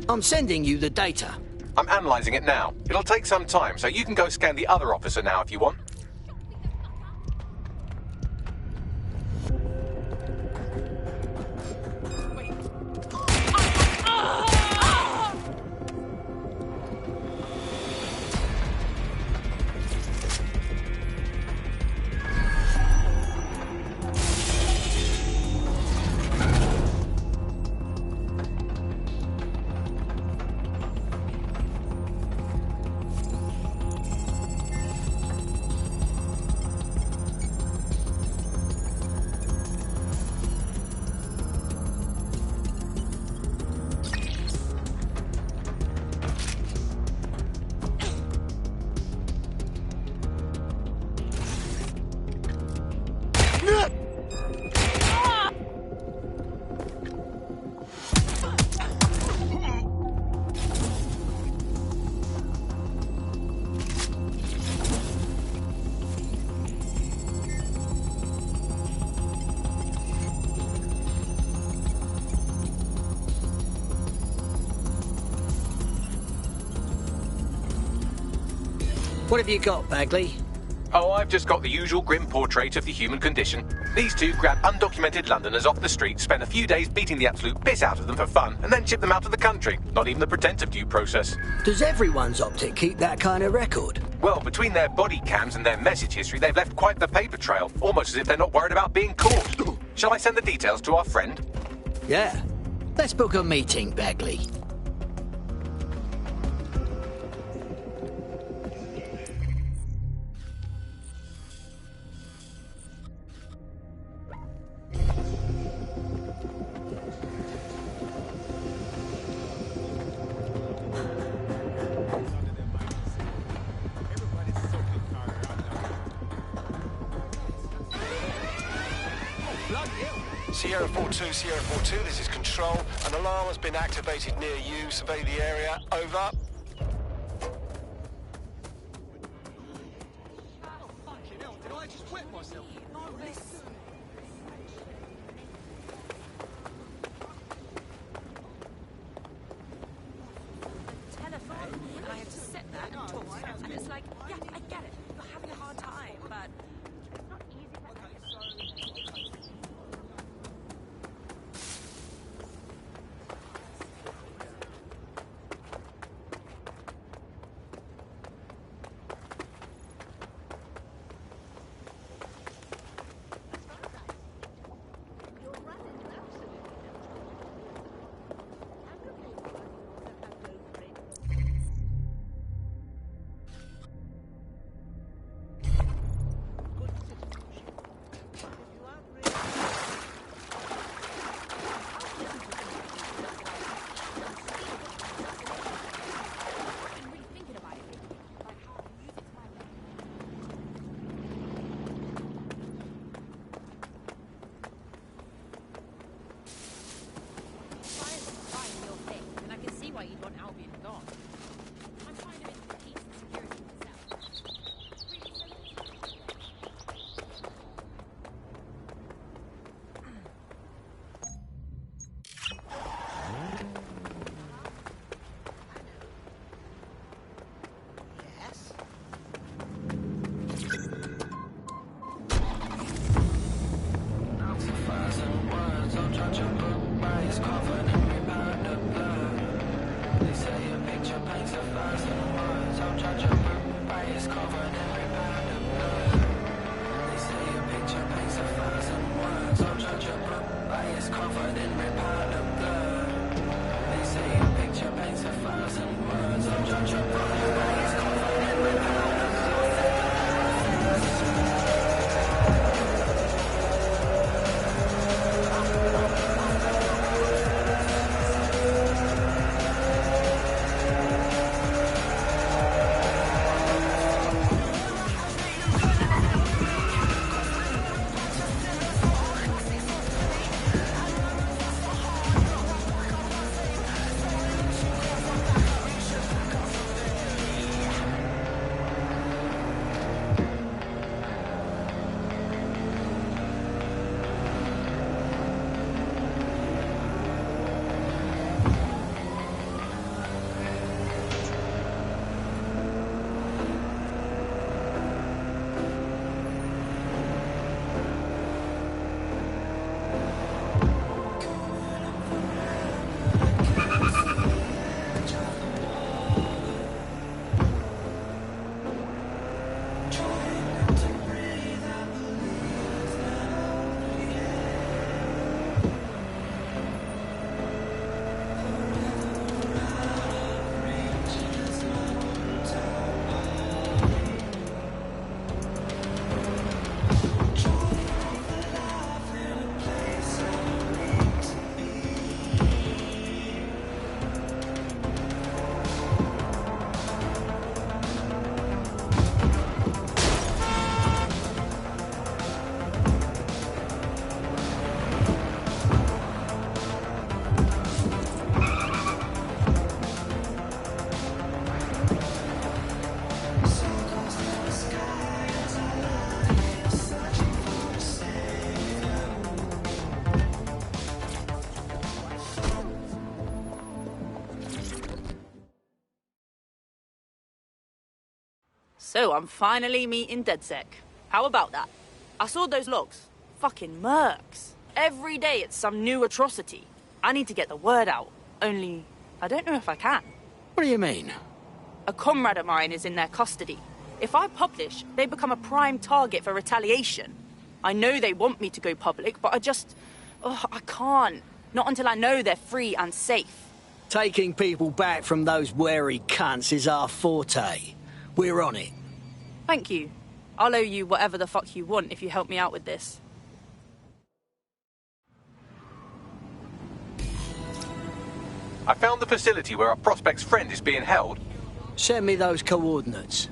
I'm sending you the data. I'm analysing it now. It'll take some time, so you can go scan the other officer now if you want. What have you got, Bagley? Oh, I've just got the usual grim portrait of the human condition. These two grab undocumented Londoners off the street, spend a few days beating the absolute piss out of them for fun, and then ship them out of the country. Not even the pretense of due process. Does everyone's optic keep that kind of record? Well, between their body cams and their message history, they've left quite the paper trail, almost as if they're not worried about being caught. Shall I send the details to our friend? Yeah. Let's book a meeting, Bagley. Sierra 4-2, Sierra 4-2, this is Control. An alarm has been activated near you. Survey the area. Over. Telephone, and I have to sit there and talk. And it's like, yeah, I get it. You're having a hard time, but it's not easy for So I'm finally meeting DedSec. How about that? I saw those logs. Fucking mercs. Every day it's some new atrocity. I need to get the word out. Only, I don't know if I can. What do you mean? A comrade of mine is in their custody. If I publish, they become a prime target for retaliation. I know they want me to go public, but I can't. Not until I know they're free and safe. Taking people back from those wary cunts is our forte. We're on it. Thank you. I'll owe you whatever the fuck you want if you help me out with this. I found the facility where our prospect's friend is being held. Send me those coordinates.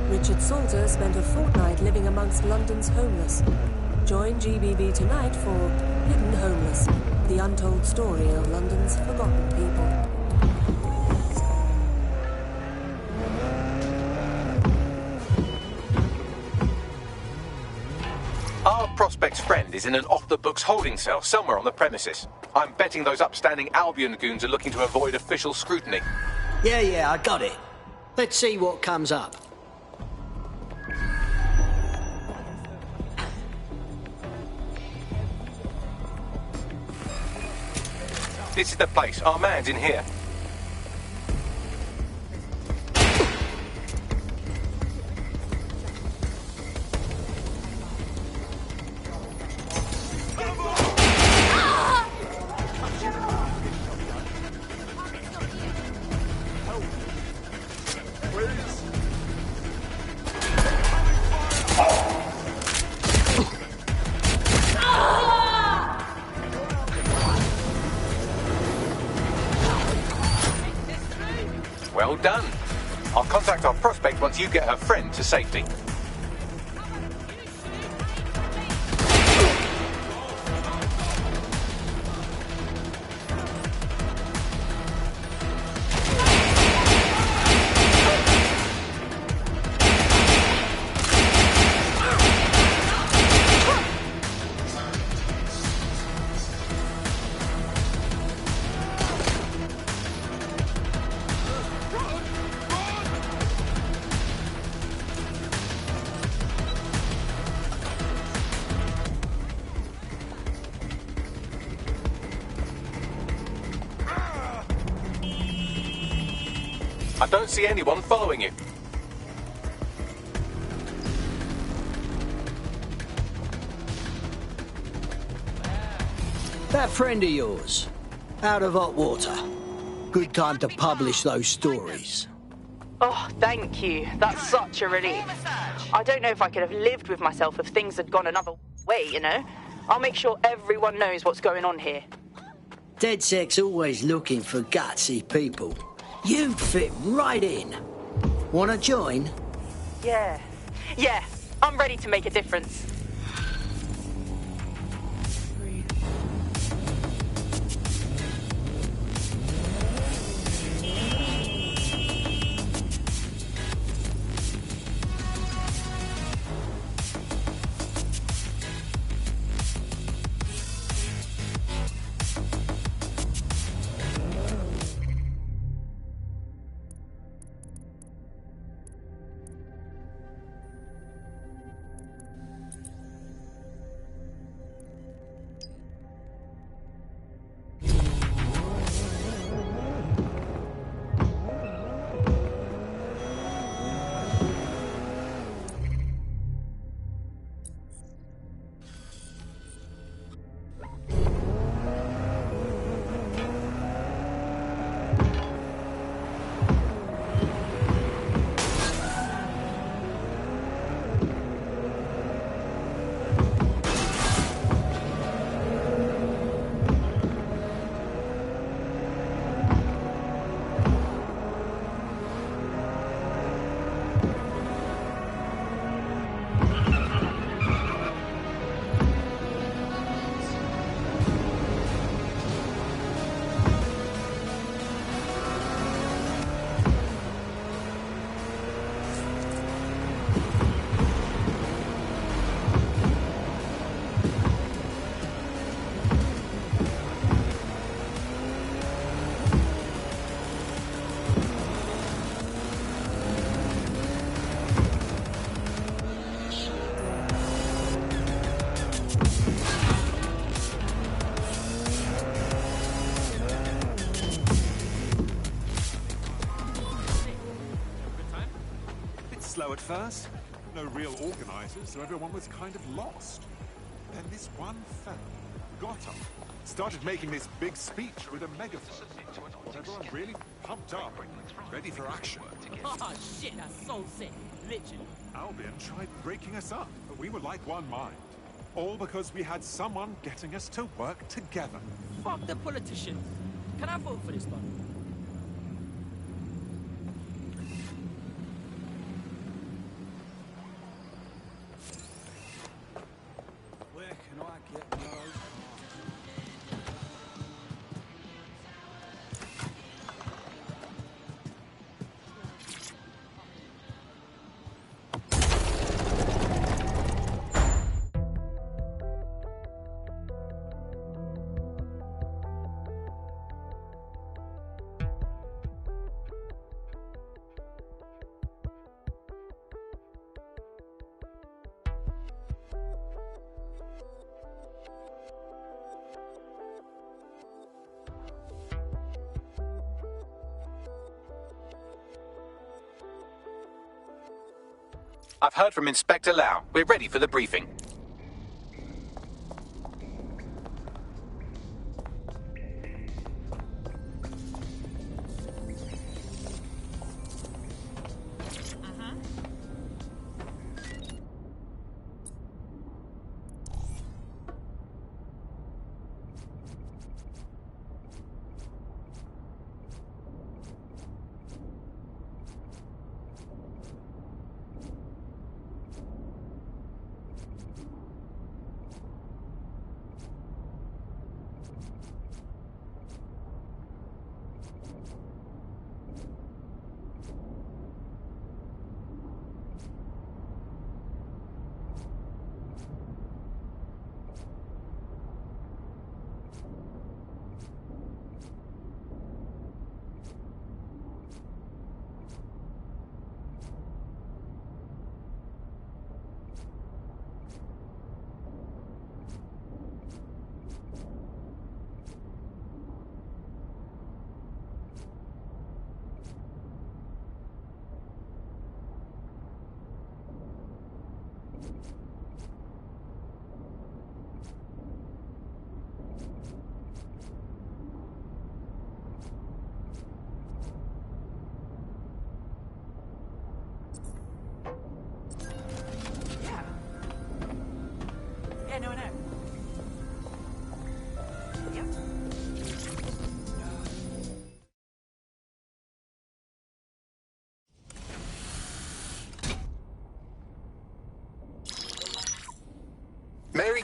Richard Salter spent a fortnight living amongst London's homeless. Join GBB tonight for Hidden Homeless, the untold story of London's forgotten people. Our prospect's friend is in an off-the-books holding cell somewhere on the premises. I'm betting those upstanding Albion goons are looking to avoid official scrutiny. Yeah, I got it. Let's see what comes up. This is the place. Our man's in here. Well done. I'll contact our prospect once you get her friend to safety. I don't see anyone following you. That friend of yours, out of hot water. Good time to publish those stories. Oh, thank you. That's such a relief. I don't know if I could have lived with myself if things had gone another way, you know? I'll make sure everyone knows what's going on here. DedSec's always looking for gutsy people. You'd fit right in. Wanna join? Yeah. Yeah, I'm ready to make a difference. Slow at first, no real organizers, so everyone was kind of lost. Then this one fella got up, started making this big speech with a megaphone. Got everyone really pumped up, ready for action. Oh shit, that's so sick. Literally. Albion tried breaking us up, but we were like one mind. All because we had someone getting us to work together. Fuck the politicians. Can I vote for this one? Where can I get those? I've heard from Inspector Lau. We're ready for the briefing.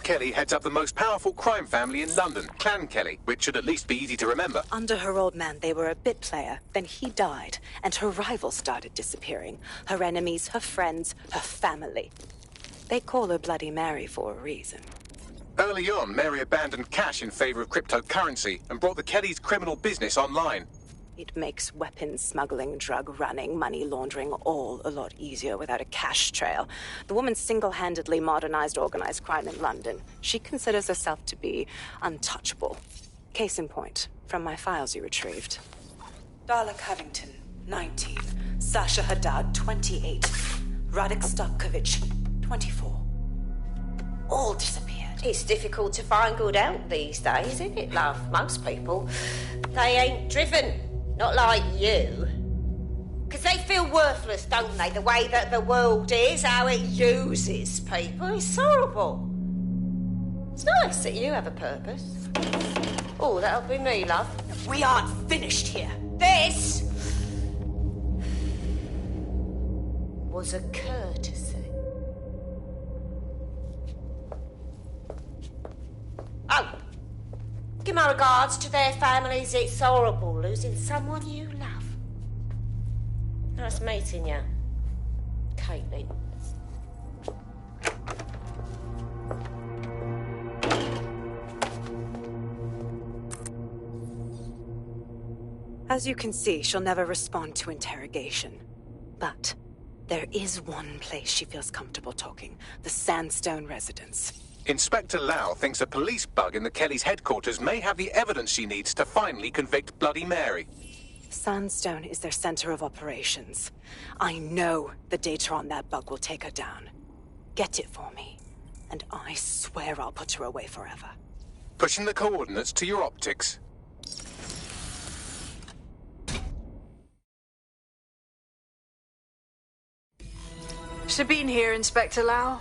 Steve Kelly heads up the most powerful crime family in London, Clan Kelly, which should at least be easy to remember. Under her old man, they were a bit player. Then he died, and her rivals started disappearing. Her enemies, her friends, her family. They call her Bloody Mary for a reason. Early on, Mary abandoned cash in favor of cryptocurrency and brought the Kellys' criminal business online. It makes weapons smuggling, drug running, money laundering all a lot easier without a cash trail. The woman single-handedly modernized organized crime in London. She considers herself to be untouchable. Case in point, from my files you retrieved. Darla Covington, 19. Sasha Haddad, 28. Radek Stavkovich, 24. All disappeared. It's difficult to find good help these days, isn't it, love? Most people, they ain't driven. Not like you. Because they feel worthless, don't they? The way that the world is, how it uses people. It's horrible. It's nice that you have a purpose. Oh, that'll be me, love. We aren't finished here. This was a courtesy. Oh, give my regards to their families. It's horrible losing someone you love. Nice meeting you, Caitlin. As you can see, she'll never respond to interrogation. But there is one place she feels comfortable talking. The Sandstone residence. Inspector Lau thinks a police bug in the Kellys' headquarters may have the evidence she needs to finally convict Bloody Mary. Sandstone is their center of operations. I know the data on that bug will take her down. Get it for me, and I swear I'll put her away forever. Pushing the coordinates to your optics. Sabine here, Inspector Lau.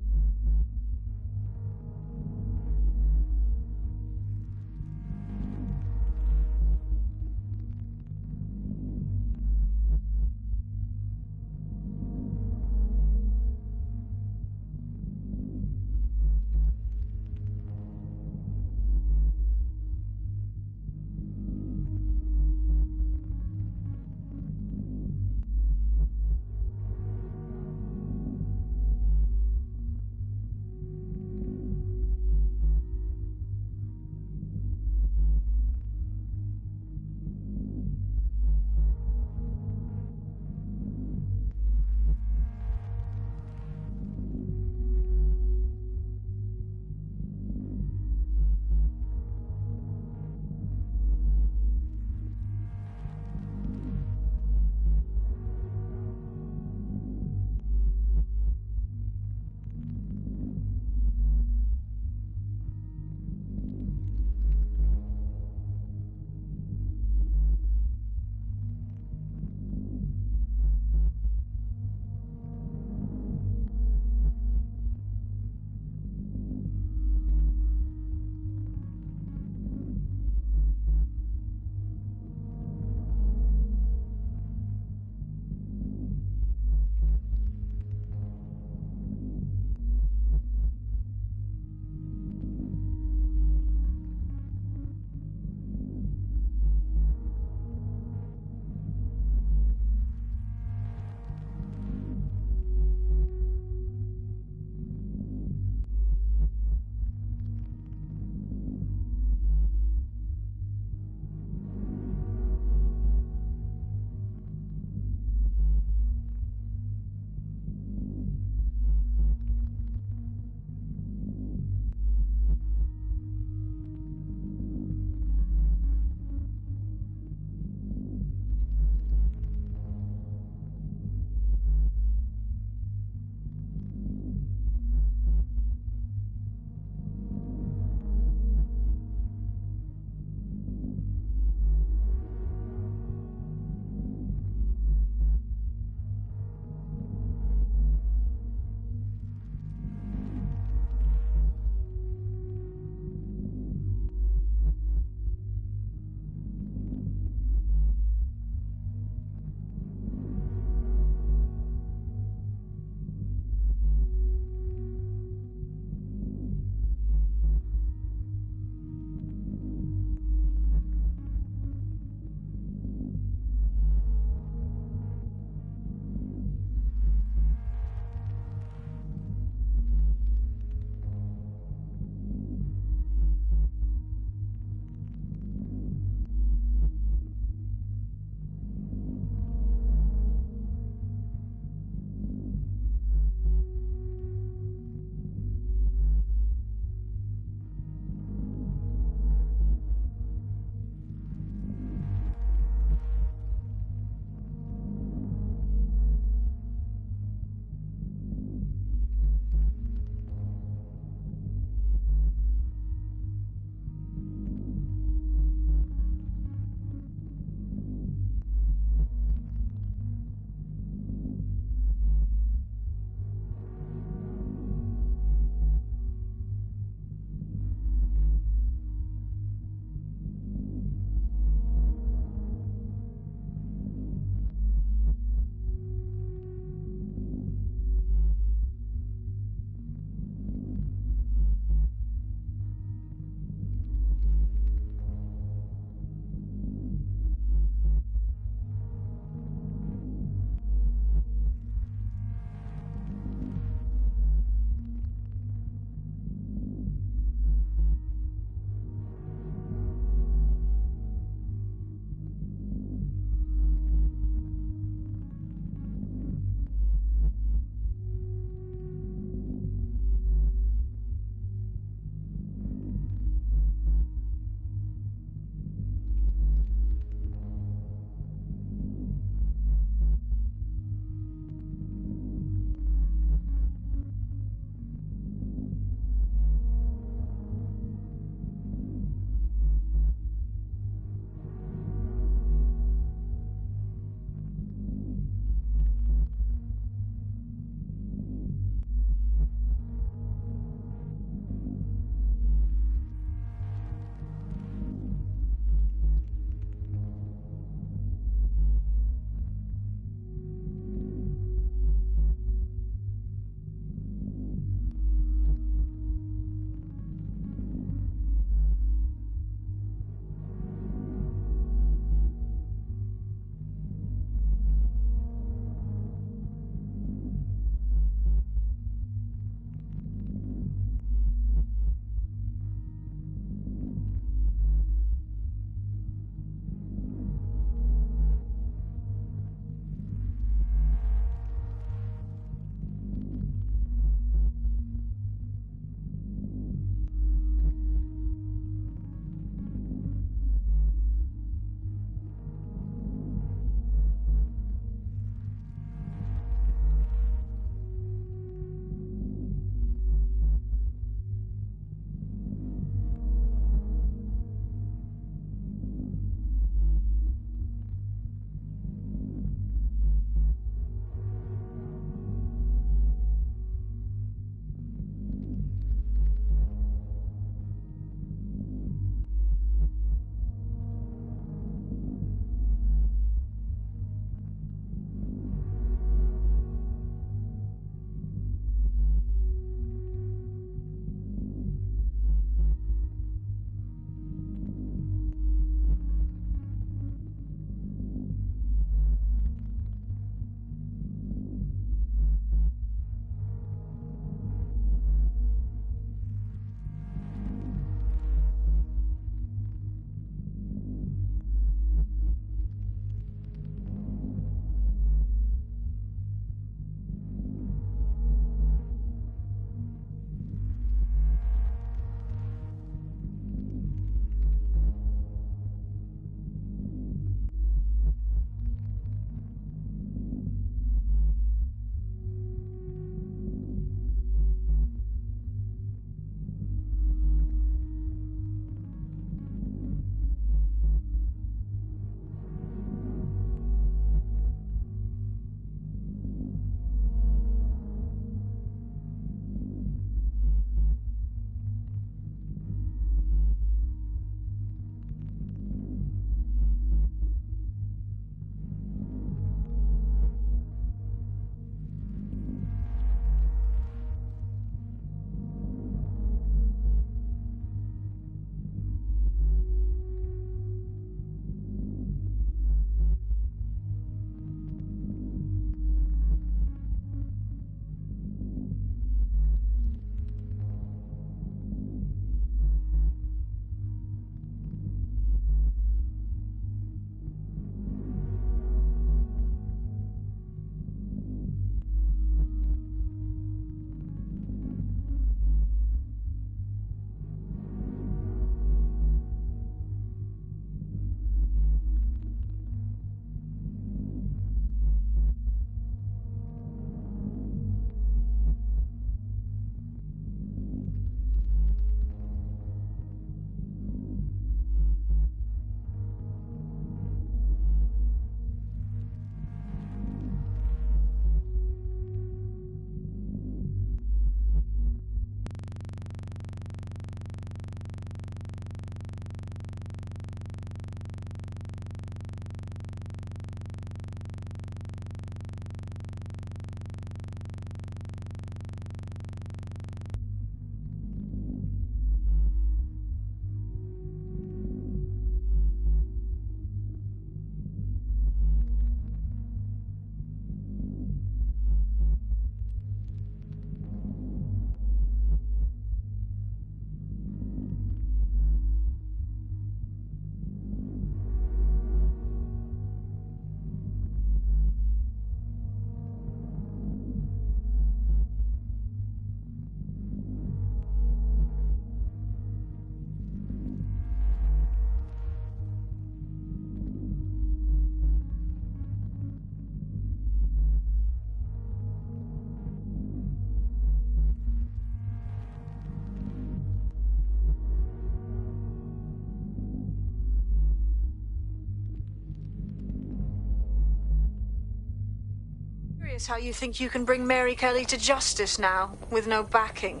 curious how you think you can bring Mary Kelly to justice now, with no backing.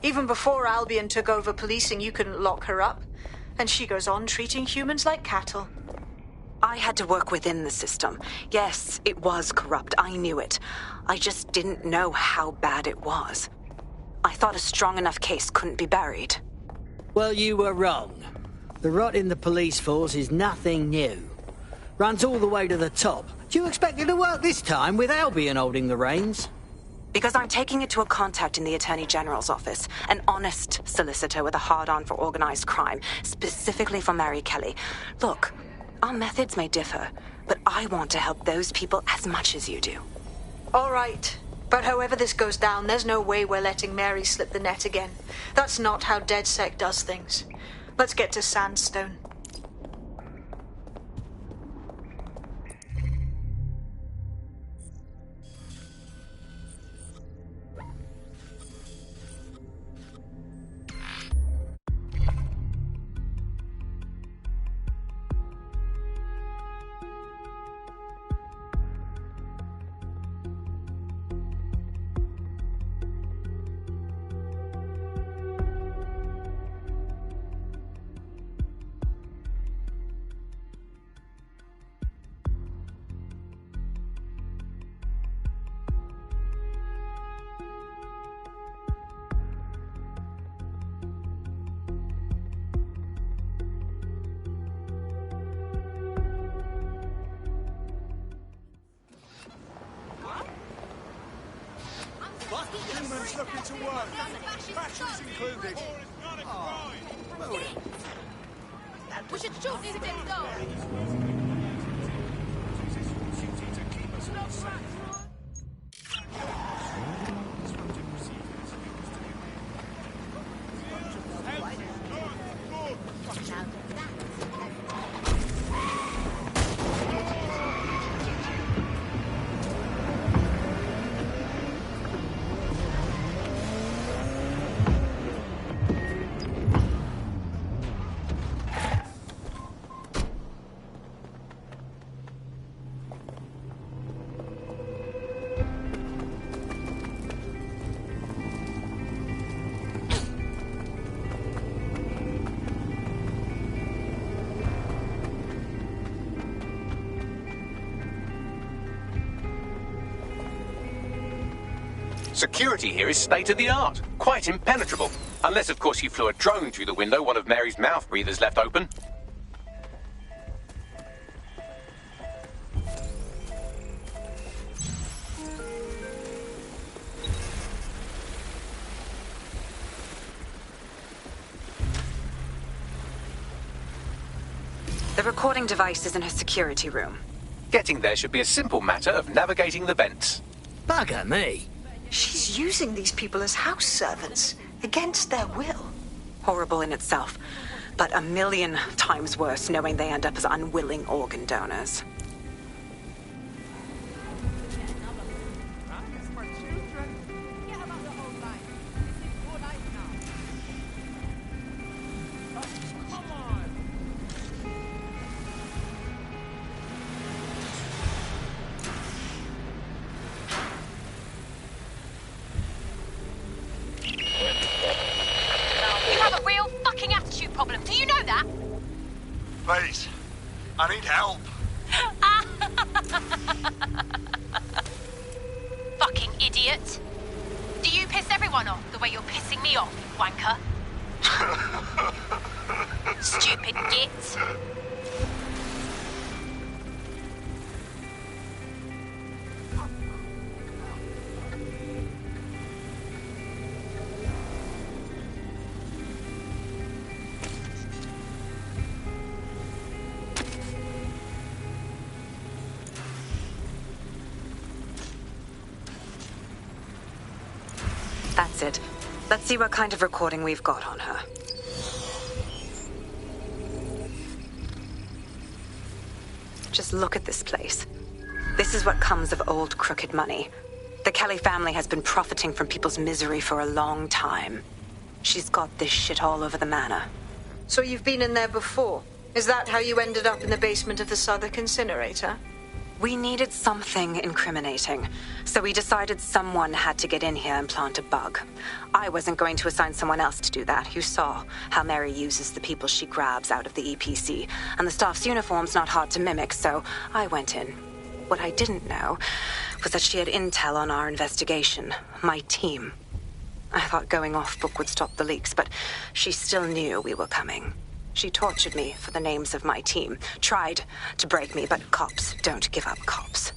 Even before Albion took over policing, you couldn't lock her up. And she goes on treating humans like cattle. I had to work within the system. Yes, it was corrupt. I knew it. I just didn't know how bad it was. I thought a strong enough case couldn't be buried. Well, you were wrong. The rot in the police force is nothing new. Runs all the way to the top. Do you expect it to work this time with Albion holding the reins? Because I'm taking it to a contact in the Attorney General's office, an honest solicitor with a hard-on for organized crime, specifically for Mary Kelly. Look, our methods may differ, but I want to help those people as much as you do. All right. But however this goes down, there's no way we're letting Mary slip the net again. That's not how DedSec does things. Let's get to Sandstone. Humans looking to work. Batteries included. We should shoot these things though. Security here is state-of-the-art, quite impenetrable. Unless, of course, you flew a drone through the window one of Mary's mouth breathers left open. The recording device is in her security room. Getting there should be a simple matter of navigating the vents. Bugger me. She's using these people as house servants, against their will. Horrible in itself, but a million times worse knowing they end up as unwilling organ donors. Please, I need help. Fucking idiot. Do you piss everyone off the way you're pissing me off, you wanker? Stupid git. That's it. Let's see what kind of recording we've got on her. Just look at this place. This is what comes of old crooked money. The Kelly family has been profiting from people's misery for a long time. She's got this shit all over the manor. So you've been in there before? Is that how you ended up in the basement of the Southwark incinerator? We needed something incriminating, so we decided someone had to get in here and plant a bug. I wasn't going to assign someone else to do that. You saw how Mary uses the people she grabs out of the EPC, and the staff's uniform's not hard to mimic, so I went in. What I didn't know was that she had intel on our investigation, my team. I thought going off-book would stop the leaks, but she still knew we were coming. She tortured me for the names of my team, tried to break me, but cops don't give up cops.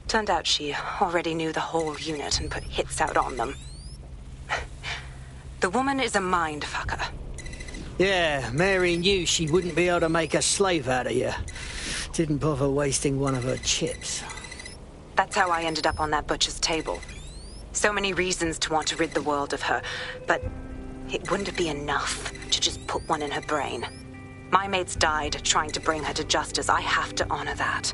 Turned out she already knew the whole unit and put hits out on them. The woman is a mind-fucker. Yeah, Mary knew she wouldn't be able to make a slave out of you. Didn't bother wasting one of her chips. That's how I ended up on that butcher's table. So many reasons to want to rid the world of her, but it wouldn't be enough to just put one in her brain. My mates died trying to bring her to justice. I have to honor that.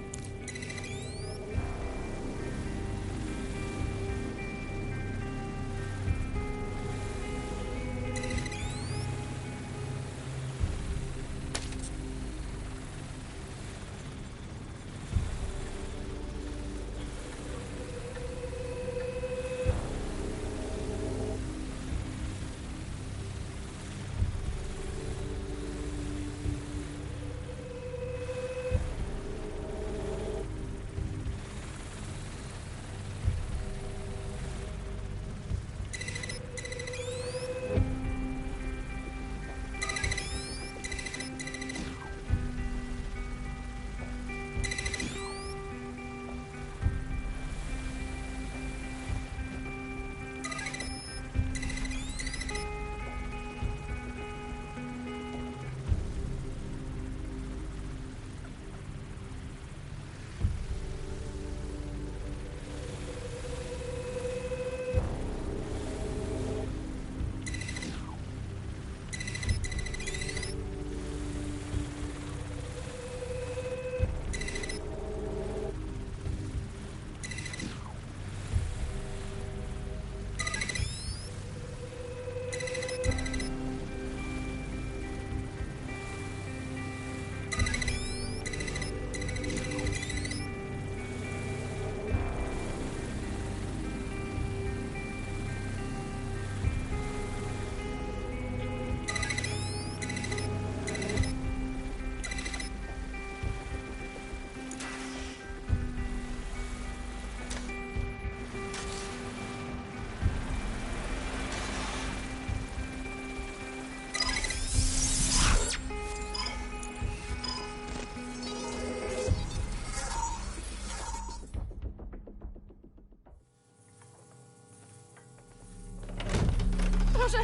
Proszę!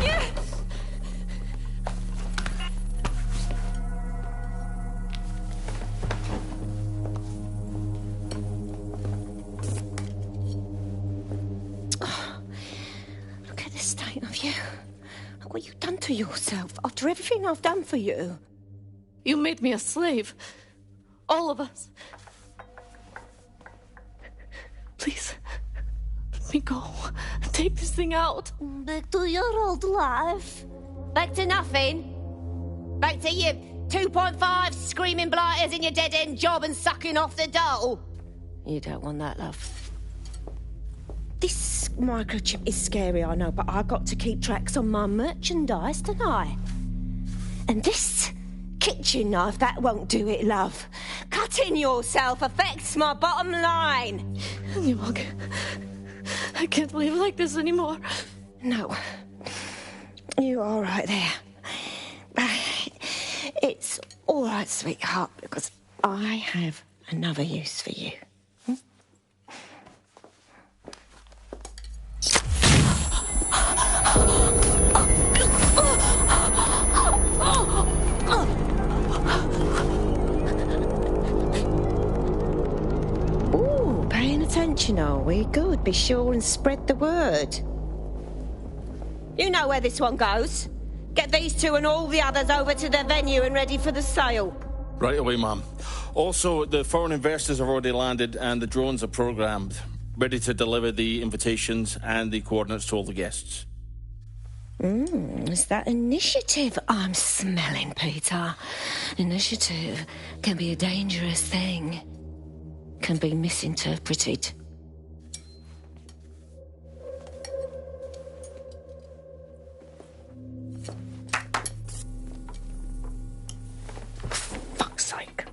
Nie! Look at the state of you. Look what you've done to yourself after everything I've done for you. You made me a slave. All of us. Please, let me go. Take this thing out. Back to your old life. Back to nothing. Back to you 2.5 screaming blighters in your dead-end job and sucking off the dough. You don't want that, love. This microchip is scary, I know, but I've got to keep tracks on my merchandise, don't I? And this kitchen knife, that won't do it, love. Cutting yourself affects my bottom line. I can't live like this anymore. No. You're all right there. It's all right, sweetheart, because I have another use for you. Ooh, paying attention, are we? Good. Be sure and spread the word. You know where this one goes. Get these two and all the others over to the venue and ready for the sale. Right away, Ma'am. Also, the foreign investors have already landed and the drones are programmed, ready to deliver the invitations and the coordinates to all the guests. Is that initiative I'm smelling, Peter? Initiative can be a dangerous thing. can be misinterpreted. Fuck's sake.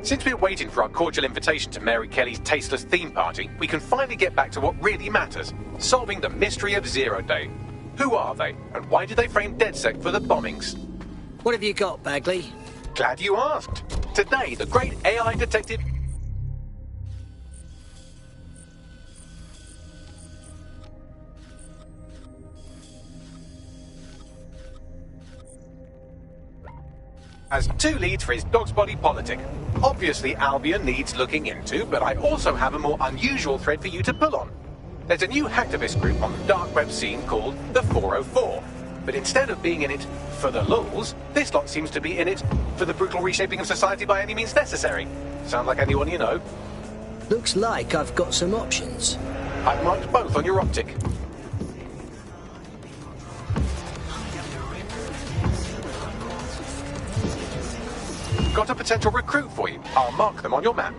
Since we're waiting for our cordial invitation to Mary Kelly's tasteless theme party, we can finally get back to what really matters, solving the mystery of Zero Day. Who are they, and why did they frame DedSec for the bombings? What have you got, Bagley? Glad you asked. Today, the great AI detective... has 2 leads for his dog's body politic. Obviously, Albion needs looking into, but I also have a more unusual thread for you to pull on. There's a new hacktivist group on the dark web scene called the 404. But instead of being in it for the lulz, this lot seems to be in it for the brutal reshaping of society by any means necessary. Sound like anyone you know? Looks like I've got some options. I've marked both on your optic. Got a potential recruit for you. I'll mark them on your map.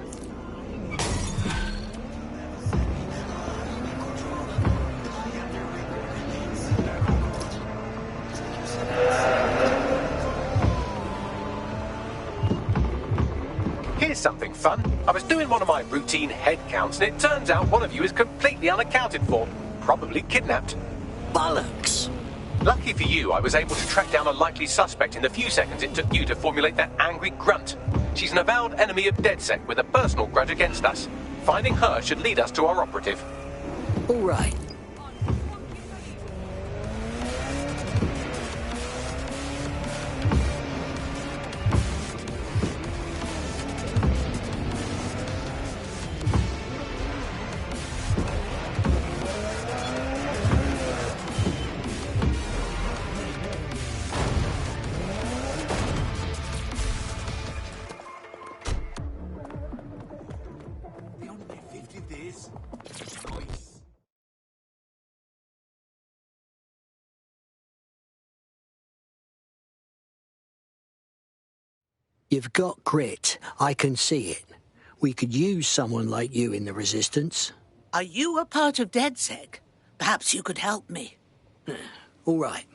Here's something fun. I was doing one of my routine head counts, and it turns out one of you is completely unaccounted for. Probably kidnapped. Bollocks. Lucky for you, I was able to track down a likely suspect in the few seconds it took you to formulate that angry grunt. She's an avowed enemy of DedSec with a personal grudge against us. Finding her should lead us to our operative. All right. You've got grit. I can see it. We could use someone like you in the Resistance. Are you a part of DedSec? Perhaps you could help me. All right.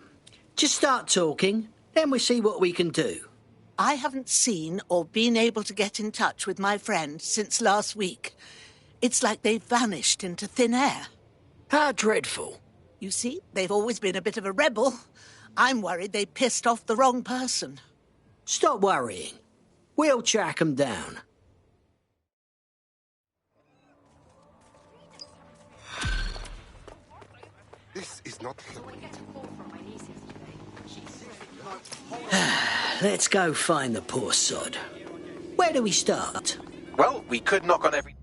Just start talking, then we'll see what we can do. I haven't seen or been able to get in touch with my friend since last week. It's like they've vanished into thin air. How dreadful. You see, they've always been a bit of a rebel. I'm worried they pissed off the wrong person. Stop worrying. We'll track them down. This is not Let's go find the poor sod. Where do we start? Well, we could knock on every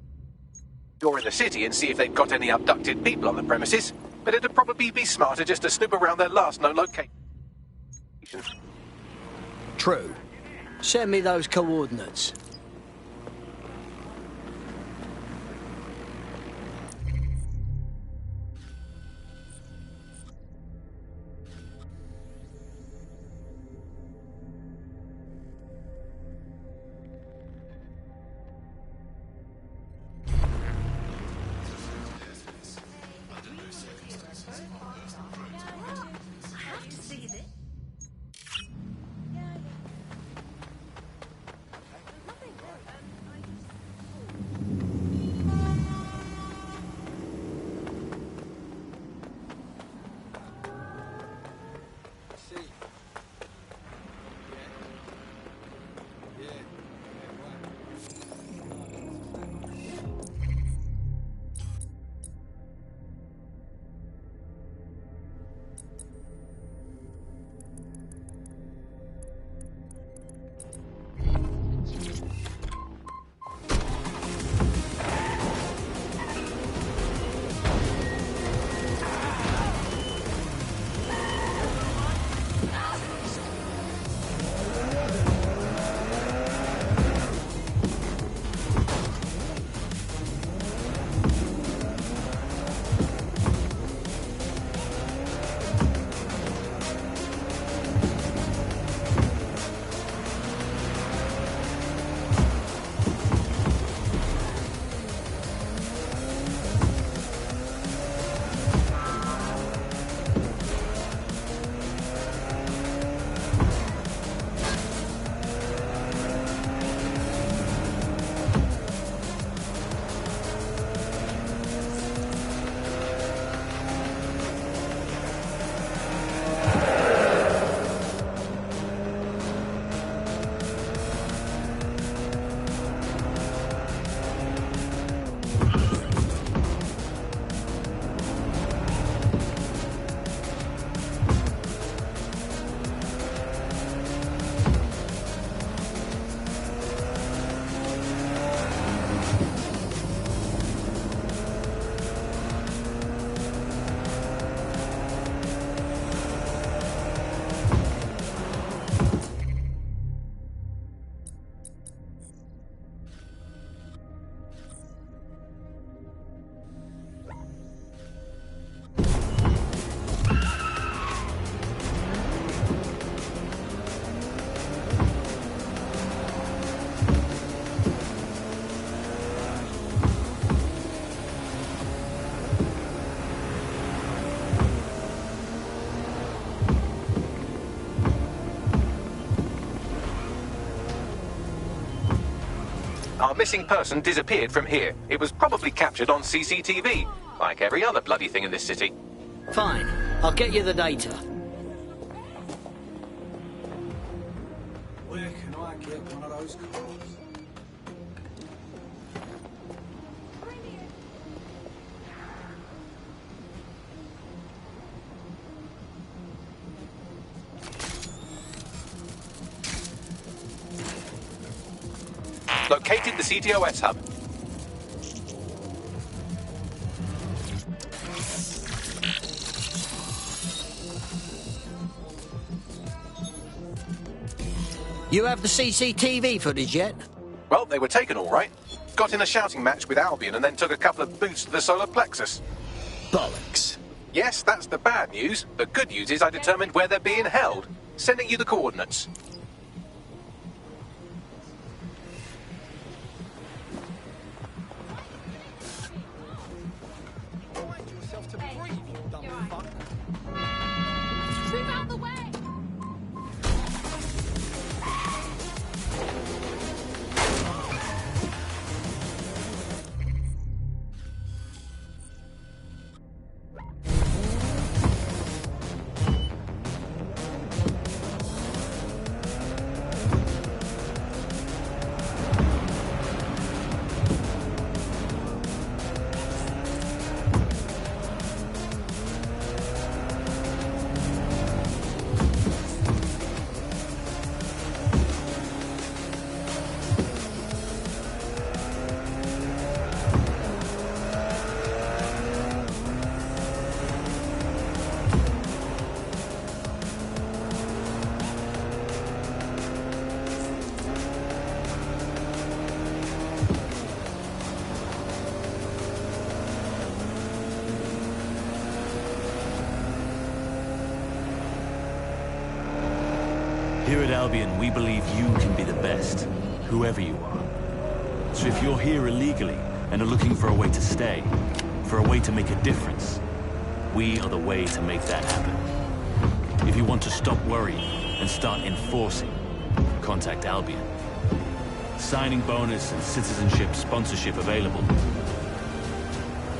door in the city and see if they've got any abducted people on the premises, but it'd probably be smarter just to snoop around their last known location. True. Send me those coordinates. Our missing person disappeared from here. It was probably captured on CCTV, like every other bloody thing in this city. Fine. I'll get you the data. Where can I get one of those cars? Located the CTOS hub. You have the CCTV footage yet? Well, they were taken all right. Got in a shouting match with Albion and then took a couple of boots to the solar plexus. Bollocks. Yes, that's the bad news. The good news is I determined where they're being held. Sending you the coordinates. Move out the way! Here at Albion, we believe you can be the best, whoever you are. So if you're here illegally and are looking for a way to stay, for a way to make a difference, we are the way to make that happen. If you want to stop worrying and start enforcing, contact Albion. Signing bonus and citizenship sponsorship available.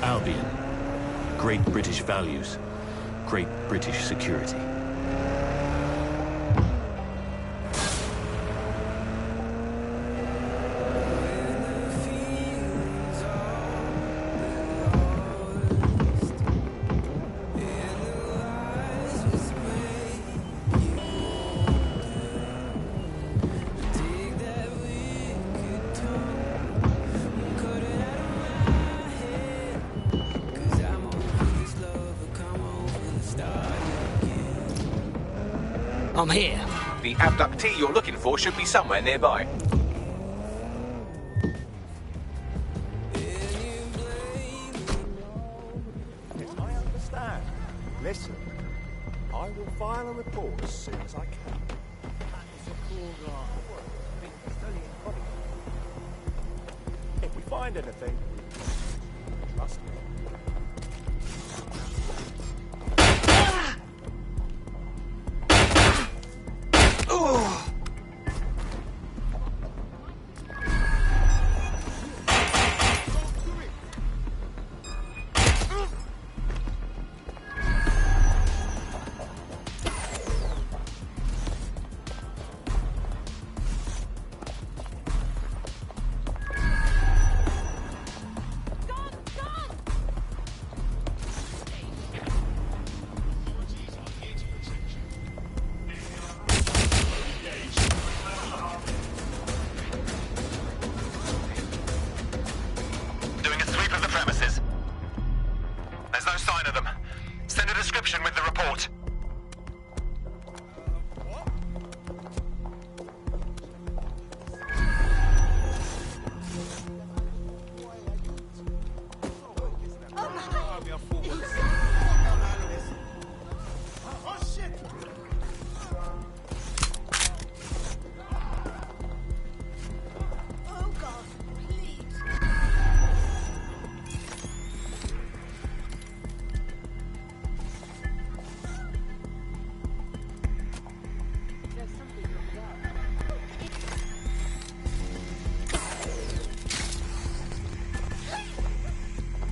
Albion. Great British values. Great British security. I'm here. The abductee you're looking for should be somewhere nearby. Yes, I understand. Listen, I will file a report as soon as I can. If we find anything, trust me.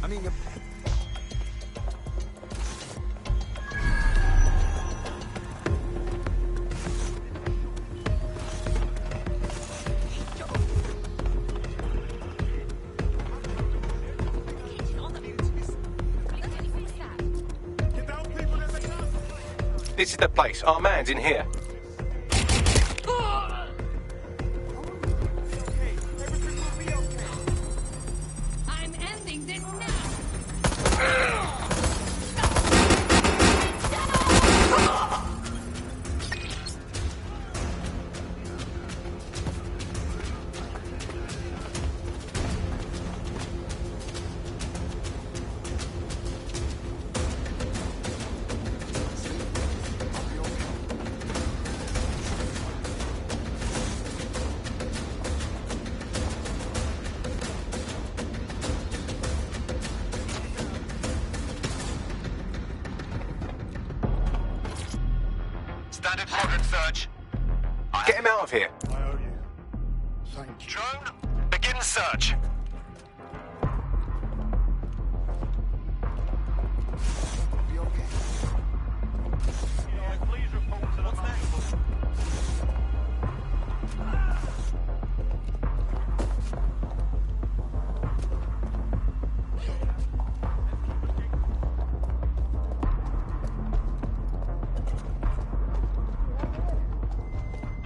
I mean, This is the place. Our man's in here. I'm ending this now. Standard quadrant search. Get him out of here. I owe you. Thank you. Drone, begin search.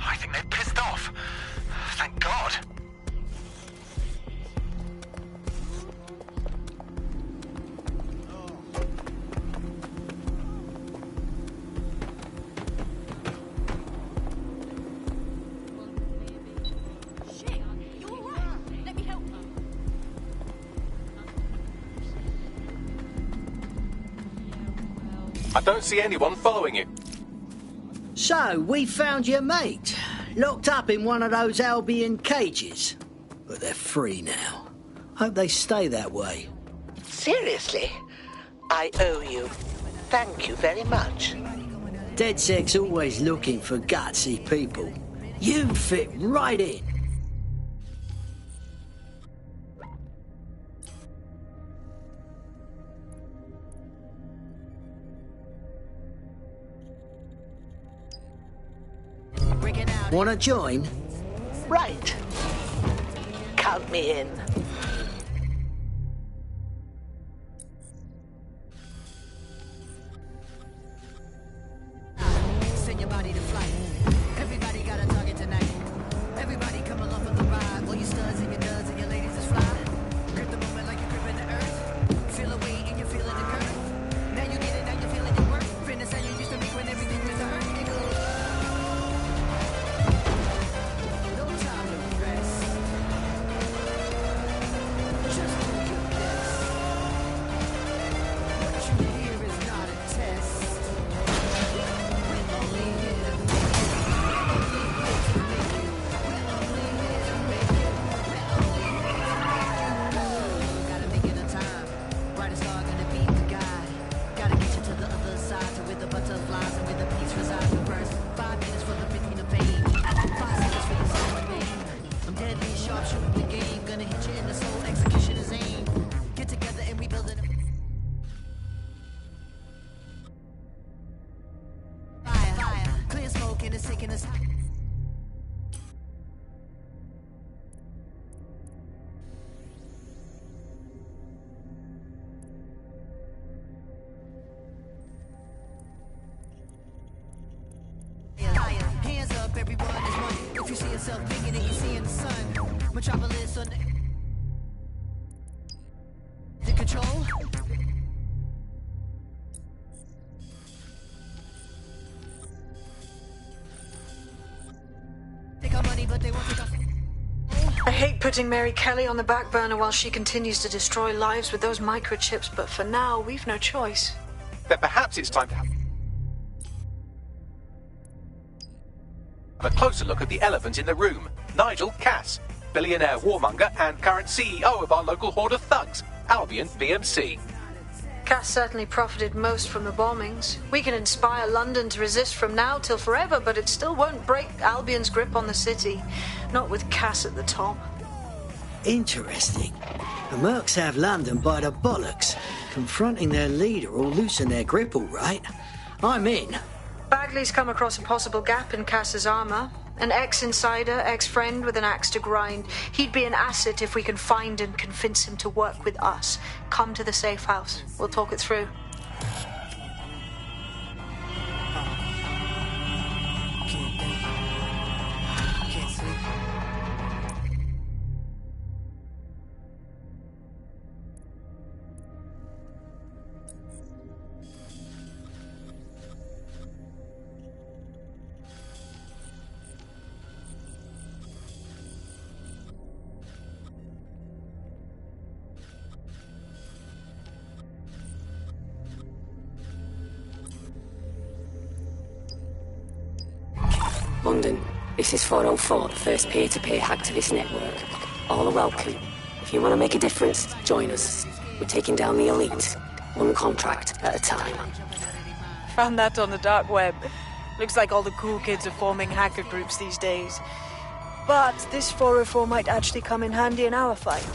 I think they're pissed off. Thank God. Shit, you alright? Let me help you. I don't see anyone following you. So, we found your mate. Locked up in one of those Albion cages. But they're free now. Hope they stay that way. Seriously? I owe you. Thank you very much. DedSec's always looking for gutsy people. You fit right in. Wanna join? Right. Count me in. Send your body to flight. Everybody got a target tonight. Everybody come along for the ride. All you studs and your duds and your ladies is fly. Grip the moment like you're gripping the earth. Feel a weight and you're feeling the curve. Now you get it, now you're feeling your worth. Fitness how you used to make when everything was a hurt. No time to rest. Just do your best. What you hear is not a test. We're only here to make it. We're only here to make it. We're only here to make it. We're only here to make it. Gotta make it a time. Brightest star gonna be the guide. Gotta get you to the other side, to where the butterflies and where the peace resides. First 5 minutes for the 15 of fame. 5 seconds for the soul of pain. I'm deadly sharp, shooting the game. Gonna hit you in the soul, execution is aim. Get together and we build it. Fire, clear smoke and it's taking us. Hands up, everyone is one. If you see yourself making it, you see in the sun. Metropolis on the control. Take our money, but they won't take our. I hate putting Mary Kelly on the back burner while she continues to destroy lives with those microchips, but for now, we've no choice. Then perhaps it's time to have a closer look at the elephant in the room. Nigel Cass, billionaire warmonger and current CEO of our local horde of thugs, Albion BMC. Cass certainly profited most from the bombings. We can inspire London to resist from now till forever, but it still won't break Albion's grip on the city. Not with Cass at the top. Interesting. The Mercs have London by the bollocks. Confronting their leader will loosen their grip, all right. I'm in. Bagley's come across a possible gap in Cass's armor. An ex-insider, ex-friend with an axe to grind. He'd be an asset if we can find and convince him to work with us. Come to the safe house. We'll talk it through. London, this is 404, the first peer-to-peer hacktivist network. All are welcome. If you want to make a difference, join us. We're taking down the elite, one contract at a time. Found that on the dark web. Looks like all the cool kids are forming hacker groups these days. But this 404 might actually come in handy in our fight.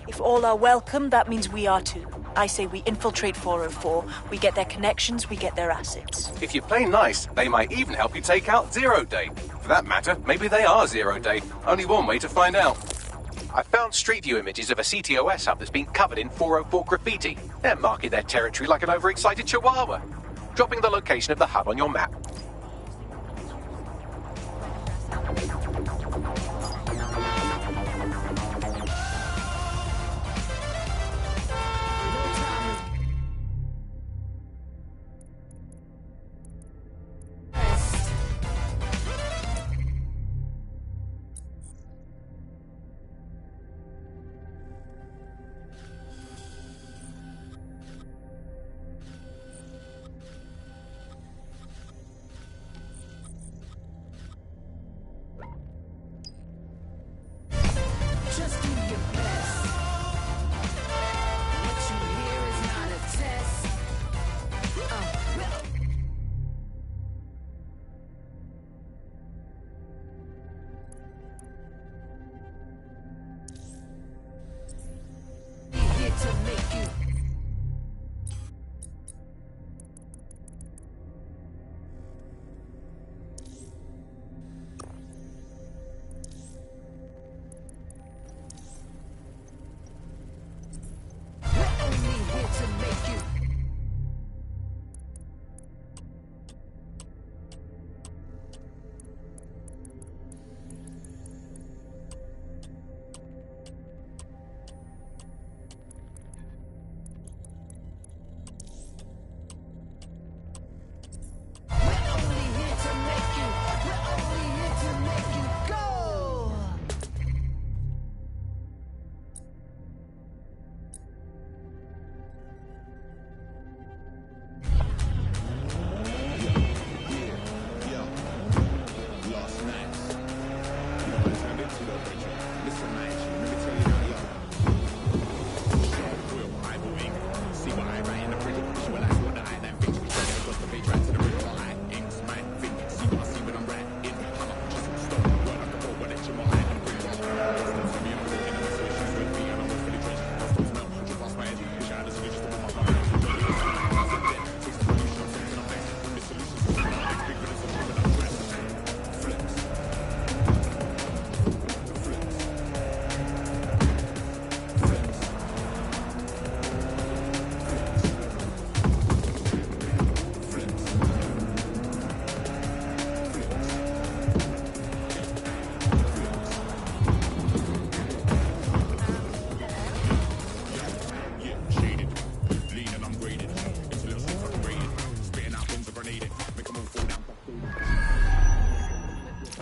If all are welcome, that means we are too. I say we infiltrate 404, we get their connections, we get their assets. If you play nice, they might even help you take out Zero Day. For that matter, maybe they are Zero Day. Only one way to find out. I found Street View images of a CTOS hub that's been covered in 404 graffiti. They're marking their territory like an overexcited chihuahua. Dropping the location of the hub on your map.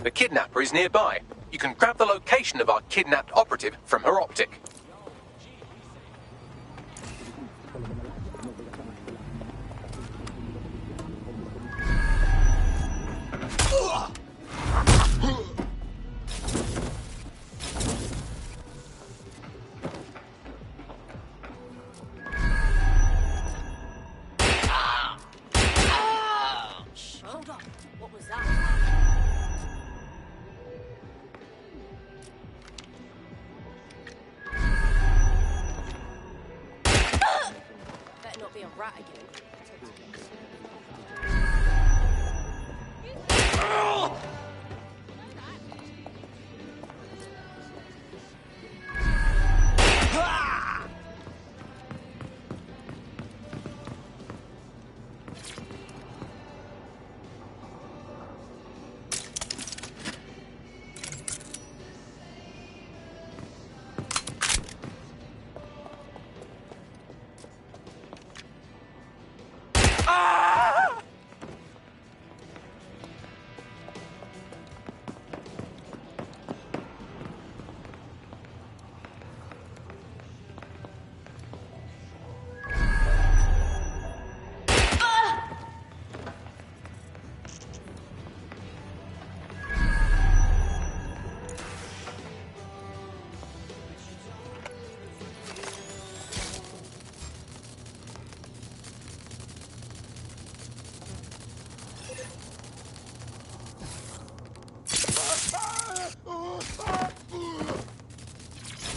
The kidnapper is nearby. You can grab the location of our kidnapped operative from her optic. Hold on. What was that? rat again.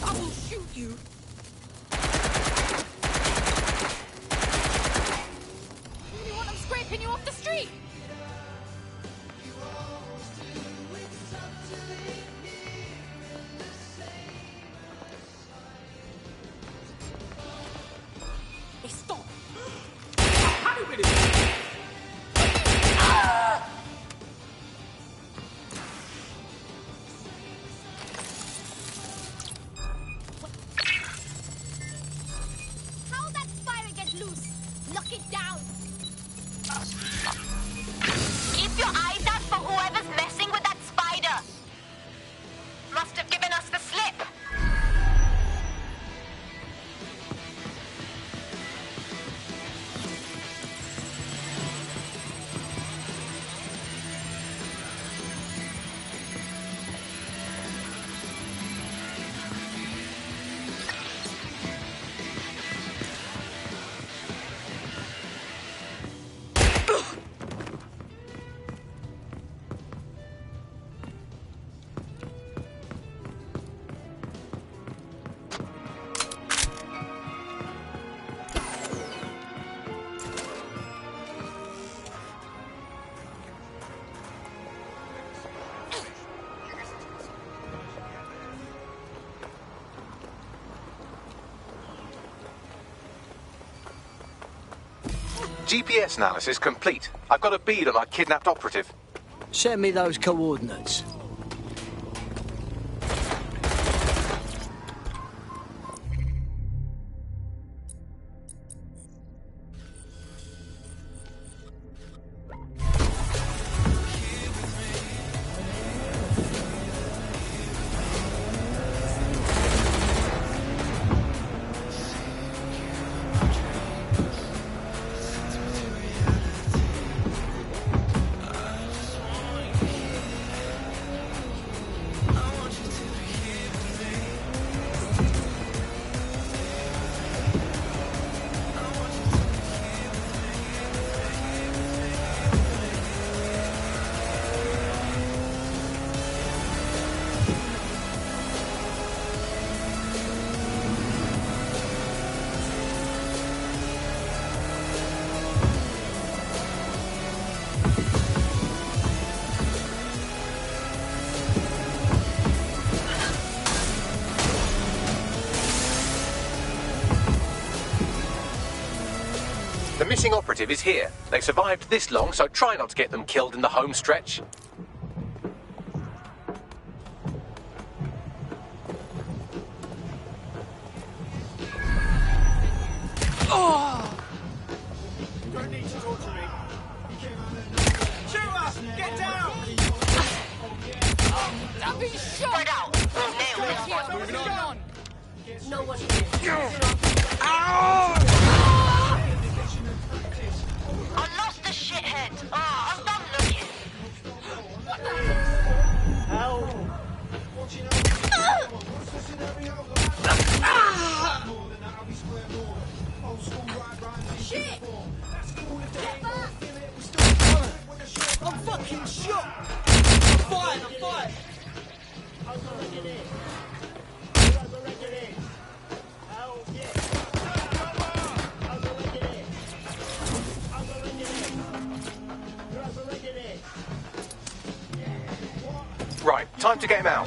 I will shoot you. You want them scraping you off the street? Hey, stop. Hurry with it. How'd that spider get loose? Knock it down. Keep your eyes out for whoever's messing with that spider. Must have given us the slip. GPS analysis complete. I've got a bead on our kidnapped operative. Send me those coordinates. The missing operative is here. They survived this long, so try not to get them killed in the home stretch. Oh! Don't need to torture me. Shooter! Get down! I've been shot! Spread out! We'll nail this one. Moving on! No one. Ow! I lost the shithead. Oh, I'm done looking. Shit! I'm fucking shot! I'm fired! Time to get him out.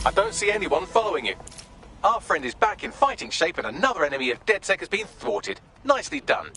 I don't see anyone following you. Our friend is back in fighting shape and another enemy of DedSec has been thwarted. Nicely done.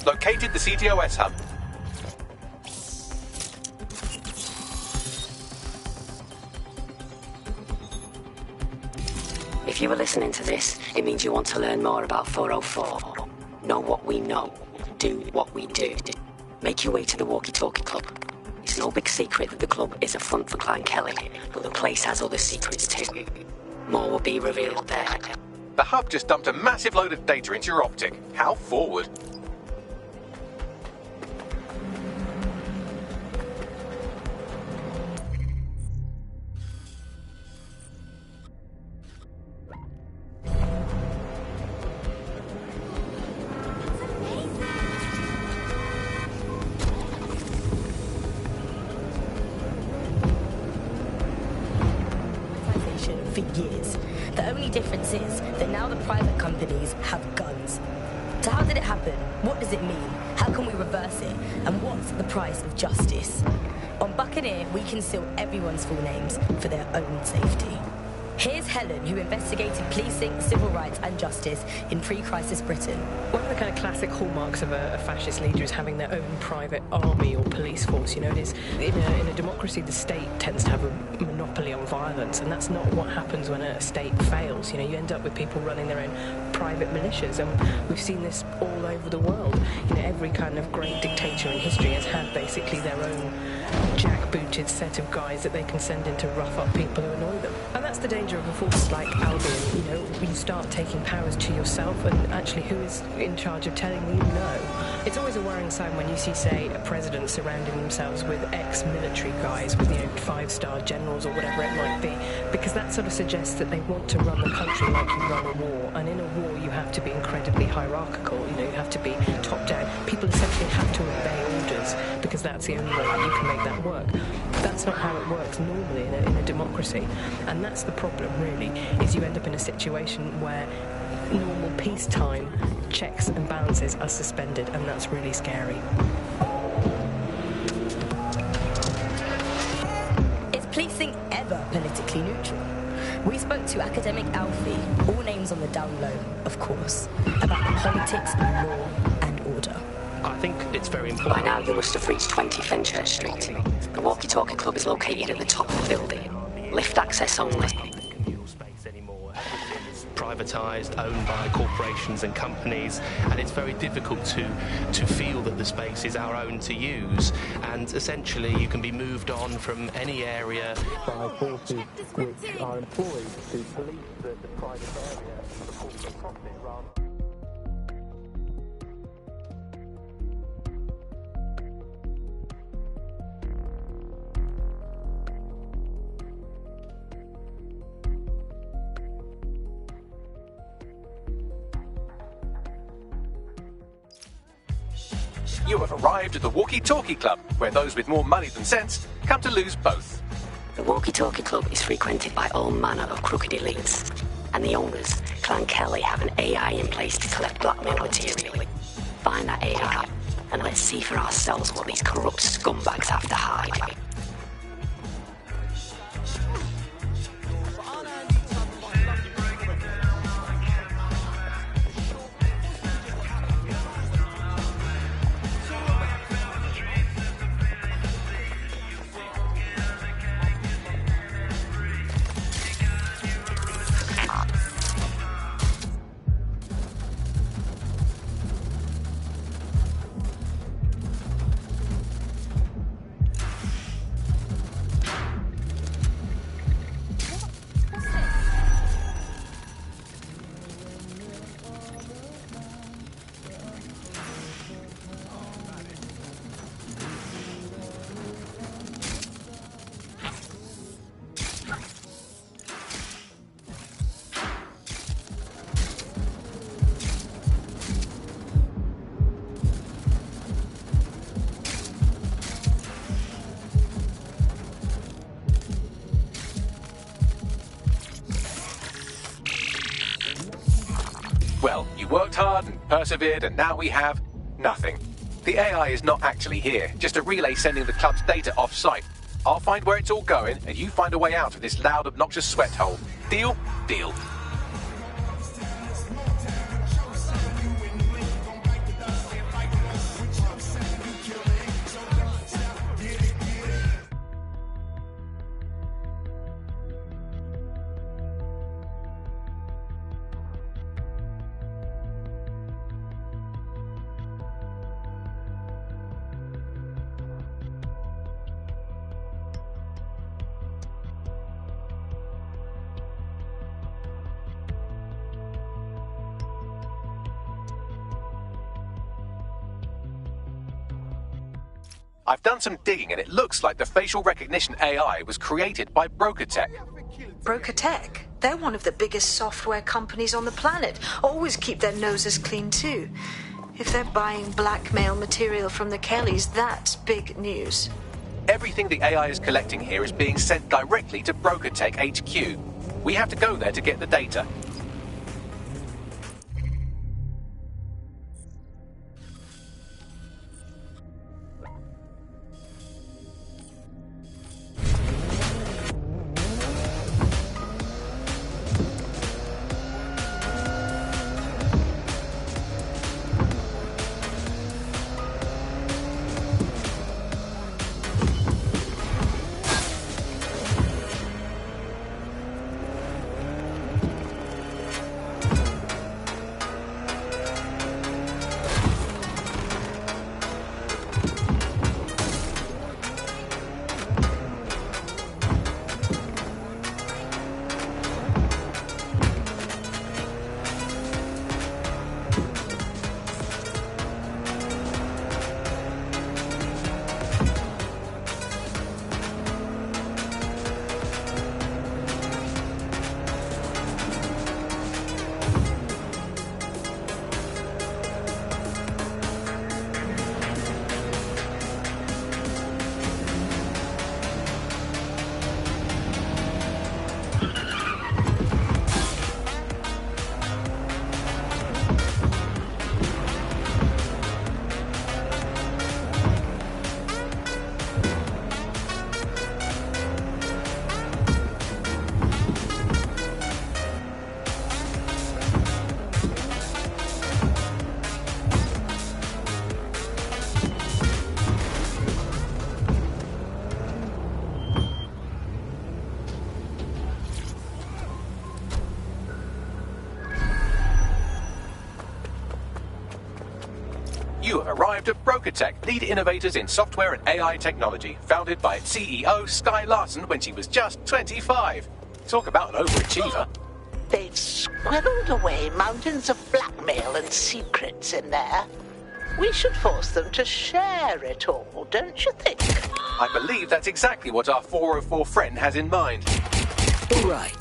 Located the CTOS hub. If you were listening to this, it means you want to learn more about 404. Know what we know. Do what we do. Make your way to the Walkie Talkie Club. It's no big secret that the club is a front for Clan Kelly, but the place has other secrets too. More will be revealed there. The hub just dumped a massive load of data into your optic. How forward? for years. The only difference is that now the private companies have guns. So how did it happen? What does it mean? How can we reverse it? And what's the price of justice? On Buccaneer, we conceal everyone's full names for their own safety. Here's Helen, who investigated policing, civil rights and justice in pre-crisis Britain. One of the kind of classic hallmarks of a fascist leader is having their own private army or police force. You know, it is in a democracy, the state tends to have a monopoly on violence, and that's not what happens when a state fails. You know, you end up with people running their own private militias, and we've seen this all over the world. You know, every kind of great dictator in history has had basically their own jackbooted set of guys that they can send in to rough up people who annoy them. And that's the danger of a force like Albion. You know, you start taking powers to yourself, and actually who is in charge of telling you no? It's always a worrying sign when you see, say, a president surrounding themselves with ex-military guys, with, you know, 5-star generals or whatever it might be, because that sort of suggests that they want to run the country like you run a war. And in a war, you have to be incredibly hierarchical. You know, you have to be top-down. People essentially have to obey orders, because that's the only way that you can make that work. That's not how it works normally in a democracy. And that's the problem, really, is you end up in a situation where normal peacetime checks and balances are suspended, and that's really scary. Is policing ever politically neutral? We spoke to academic Alfie, all names on the down low, of course, about the politics of law and order. I think it's very important. By now you must have reached 20 Fenchurch Street. The Walkie Talkie Club is located at the top of the building. Lift access only. Privatised, owned by corporations and companies, and it's very difficult to feel that the space is our own to use. And essentially, you can be moved on from any area by forces which are employed to police the private area for corporate profit rather. You have arrived at the Walkie Talkie Club, where those with more money than sense come to lose both. The Walkie Talkie Club is frequented by all manner of crooked elites, and the owners, Clan Kelly, have an AI in place to collect blackmail material. Find that AI, and let's see for ourselves what these corrupt scumbags have to hide. Well, you worked hard and persevered, and now we have nothing. The AI is not actually here, just a relay sending the club's data off-site. I'll find where it's all going, and you find a way out of this loud, obnoxious sweat hole. Deal? Deal. I've done some digging, and it looks like the facial recognition AI was created by BrokerTech. BrokerTech? They're one of the biggest software companies on the planet. Always keep their noses clean, too. If they're buying blackmail material from the Kellys, that's big news. Everything the AI is collecting here is being sent directly to BrokerTech HQ. We have to go there to get the data. You have arrived at BrokerTech, lead innovators in software and AI technology, founded by its CEO, Sky Larson, when she was just 25. Talk about an overachiever. They've squirreled away mountains of blackmail and secrets in there. We should force them to share it all, don't you think? I believe that's exactly what our 404 friend has in mind. All right.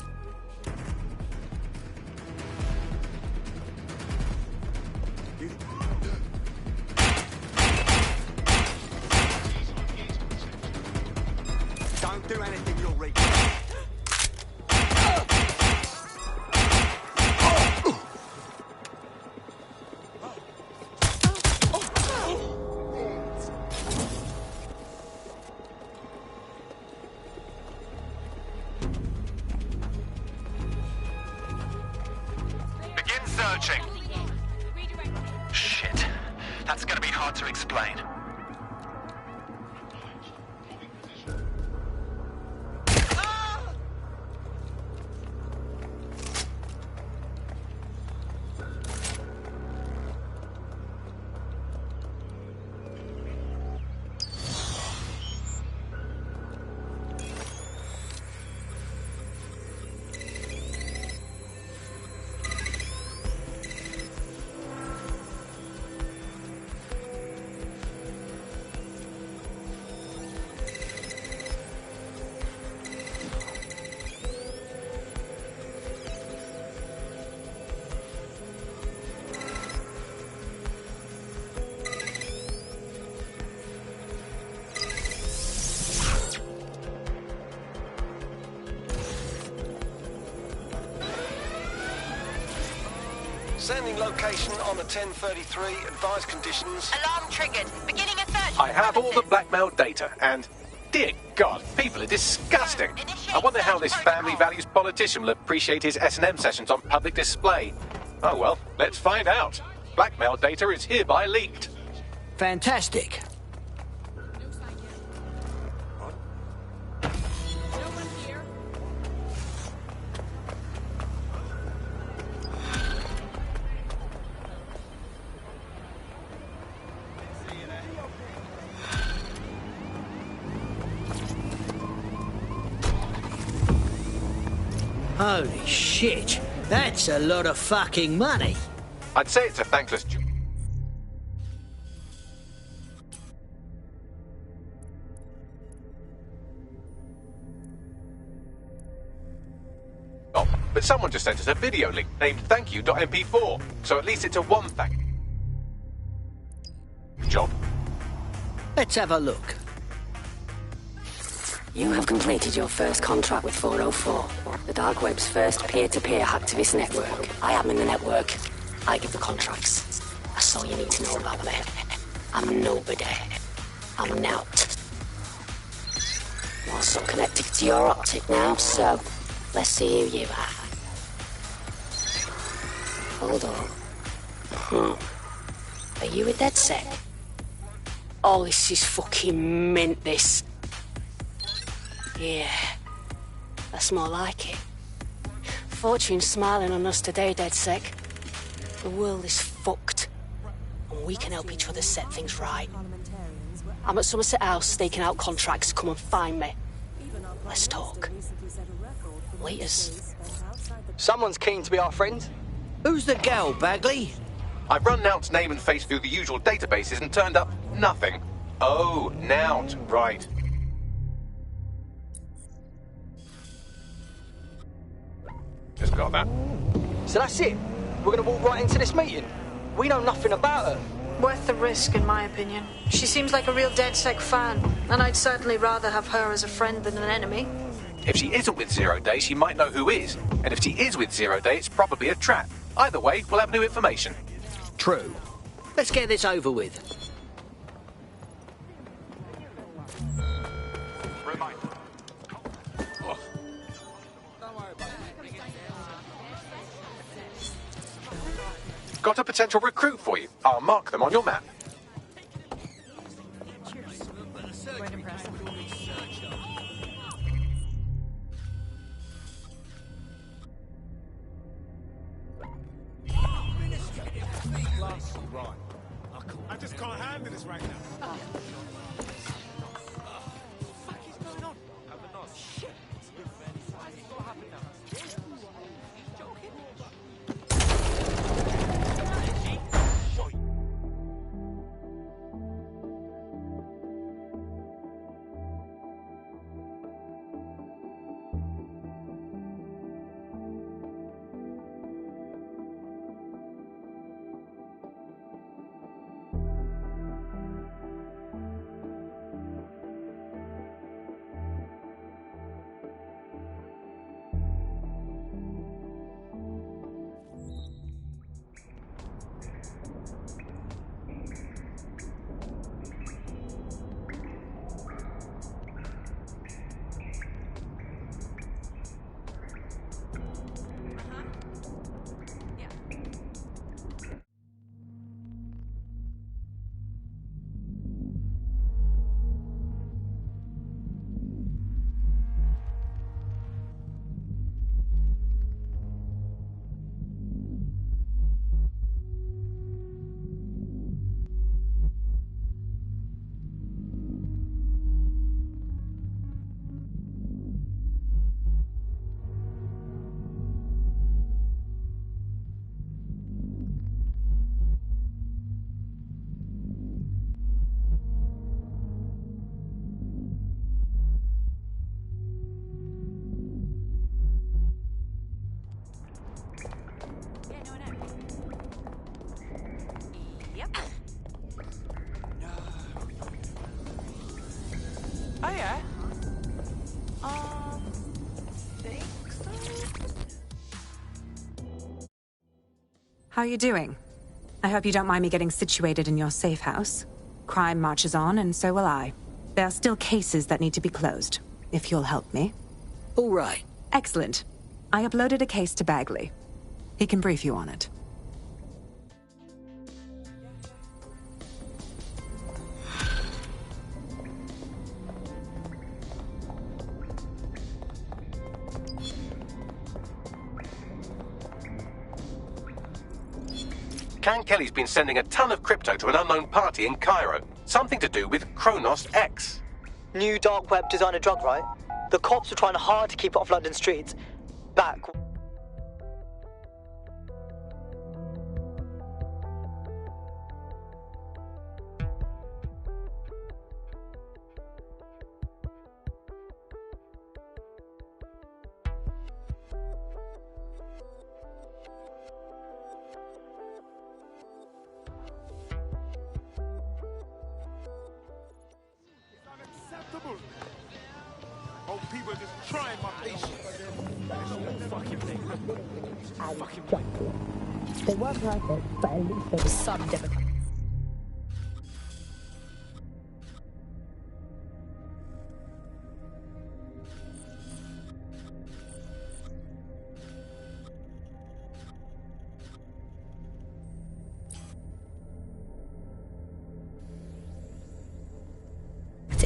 Don't do anything, you'll reach. Begin searching. Shit. That's gonna be hard to explain. Sending location on a 1033. Advised conditions. Alarm triggered. Beginning a search. I have all the blackmail data, and dear God, people are disgusting. I wonder how this family values politician will appreciate his S&M sessions on public display. Oh well, let's find out. Blackmail data is hereby leaked. Fantastic. Holy shit, that's a lot of fucking money. I'd say it's a thankless job. But someone just sent us a video link named thankyou.mp4, so at least it's a one thank job. Let's have a look. You have completed your first contract with 404, the dark web's first peer-to-peer hacktivist network. I am in the network. I give the contracts. That's all you need to know about me. I'm nobody. I'm an out. I'm also connected to your optic now, so let's see who you are. Hold on. Are you a DedSec? Oh, this is fucking mint, this. Yeah, that's more like it. Fortune's smiling on us today, DedSec. The world is fucked, and we can help each other set things right. I'm at Somerset House staking out contracts. Come and find me. Let's talk. Laters. Someone's keen to be our friend. Who's the gal, Bagley? I've run Nout's name and face through the usual databases and turned up nothing. Oh, Nout, right. Just got that. So that's it? We're gonna walk right into this meeting? We know nothing about her. Worth the risk, in my opinion. She seems like a real DedSec fan, and I'd certainly rather have her as a friend than an enemy. If she isn't with Zero Day, she might know who is. And if she is with Zero Day, it's probably a trap. Either way, we'll have new information. True. Let's get this over with. Got a potential recruit for you. I'll mark them on your map. I just can't handle this right now. Oh yeah? Think so? How are you doing? I hope you don't mind me getting situated in your safe house. Crime marches on, and so will I. There are still cases that need to be closed, if you'll help me. All right. Excellent. I uploaded a case to Bagley. He can brief you on it. Can Kelly's been sending a ton of crypto to an unknown party in Cairo. Something to do with Kronos X. New dark web designer drug, right? The cops were trying hard to keep it off London streets. Back. people are just trying my patience. It's all fucking thing. Fucking They weren't perfect, but at least there was some democracy.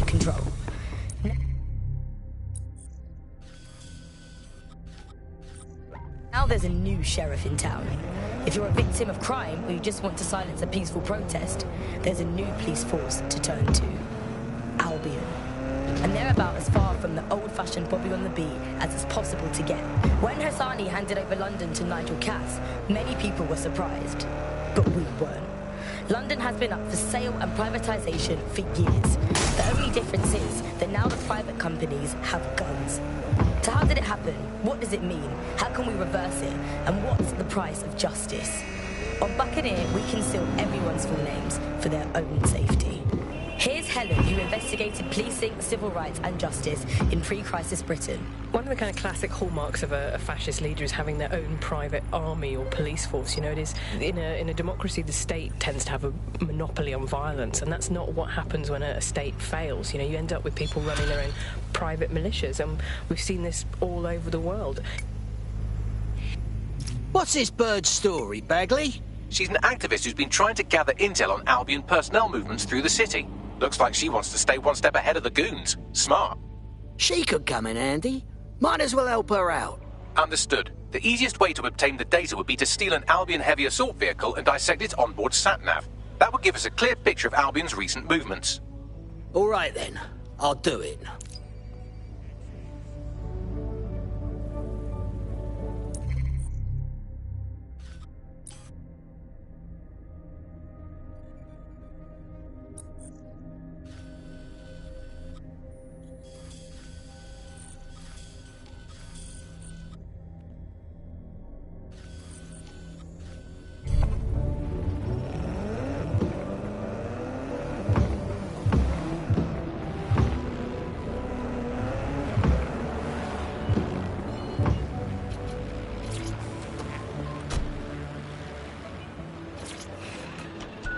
Control. Now there's a new sheriff in town. If you're a victim of crime or you just want to silence a peaceful protest, there's a new police force to turn to. Albion. And they're about as far from the old-fashioned Bobby on the beat as it's possible to get. When Hassani handed over London to Nigel Cass, many people were surprised. But we weren't. London has been up for sale and privatisation for years. The only difference is that now the private companies have guns. So how did it happen? What does it mean? How can we reverse it? And what's the price of justice? On Buccaneer, we conceal everyone's full names for their own safety. Here's Helen, who investigated policing, civil rights and justice in pre-crisis Britain. One of the kind of classic hallmarks of a fascist leader is having their own private army or police force. You know, it is in a democracy, the state tends to have a monopoly on violence, and that's not what happens when a state fails. You know, you end up with people running their own private militias, and we've seen this all over the world. What's this bird's story, Bagley? She's an activist who's been trying to gather intel on Albion personnel movements through the city. Looks like she wants to stay one step ahead of the goons. Smart. She could come in handy. Might as well help her out. Understood. The easiest way to obtain the data would be to steal an Albion heavy assault vehicle and dissect its onboard sat-nav. That would give us a clear picture of Albion's recent movements. All right then. I'll do it.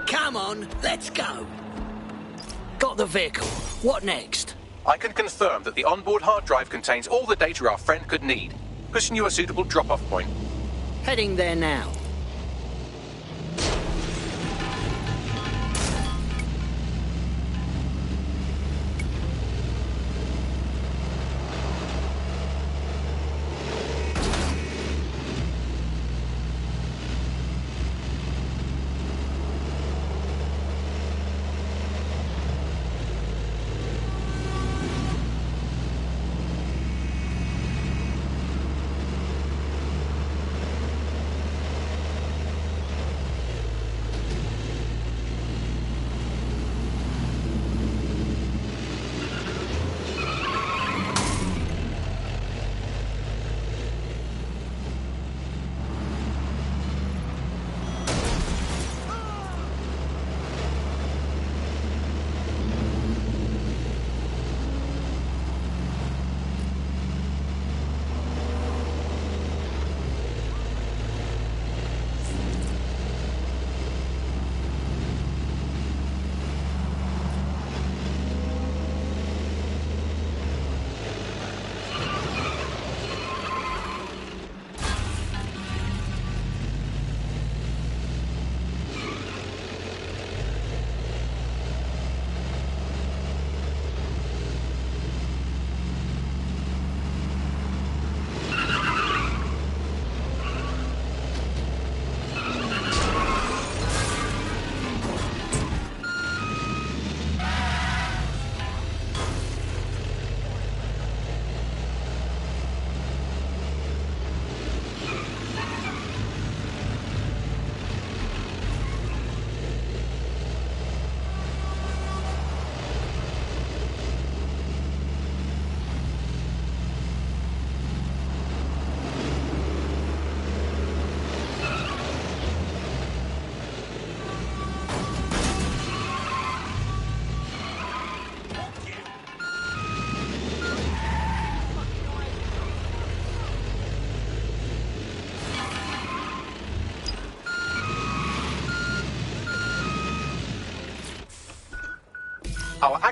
Come on, let's go. Got the vehicle. What next? I can confirm that the onboard hard drive contains all the data our friend could need. Pushing you a suitable drop-off point. Heading there now.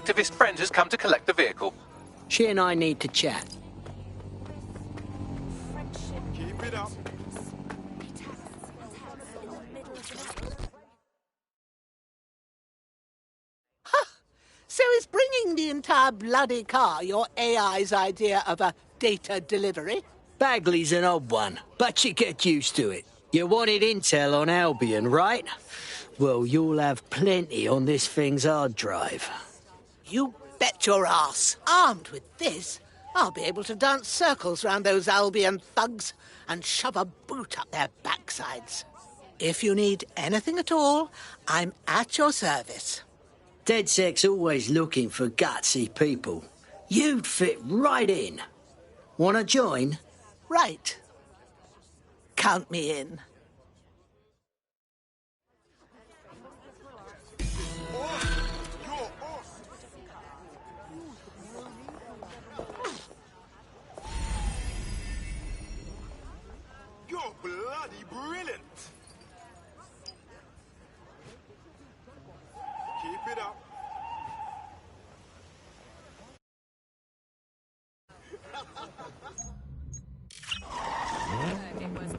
activist friend has come to collect the vehicle. She and I need to chat. Keep it up. So is bringing the entire bloody car your AI's idea of a data delivery? Bagley's an odd one, but you get used to it. You wanted intel on Albion, right? Well, you'll have plenty on this thing's hard drive. You bet your ass. Armed with this, I'll be able to dance circles round those Albion thugs and shove a boot up their backsides. If you need anything at all, I'm at your service. DedSec's always looking for gutsy people. You'd fit right in. Wanna join? Right. Count me in. You're bloody brilliant. Keep it up. It was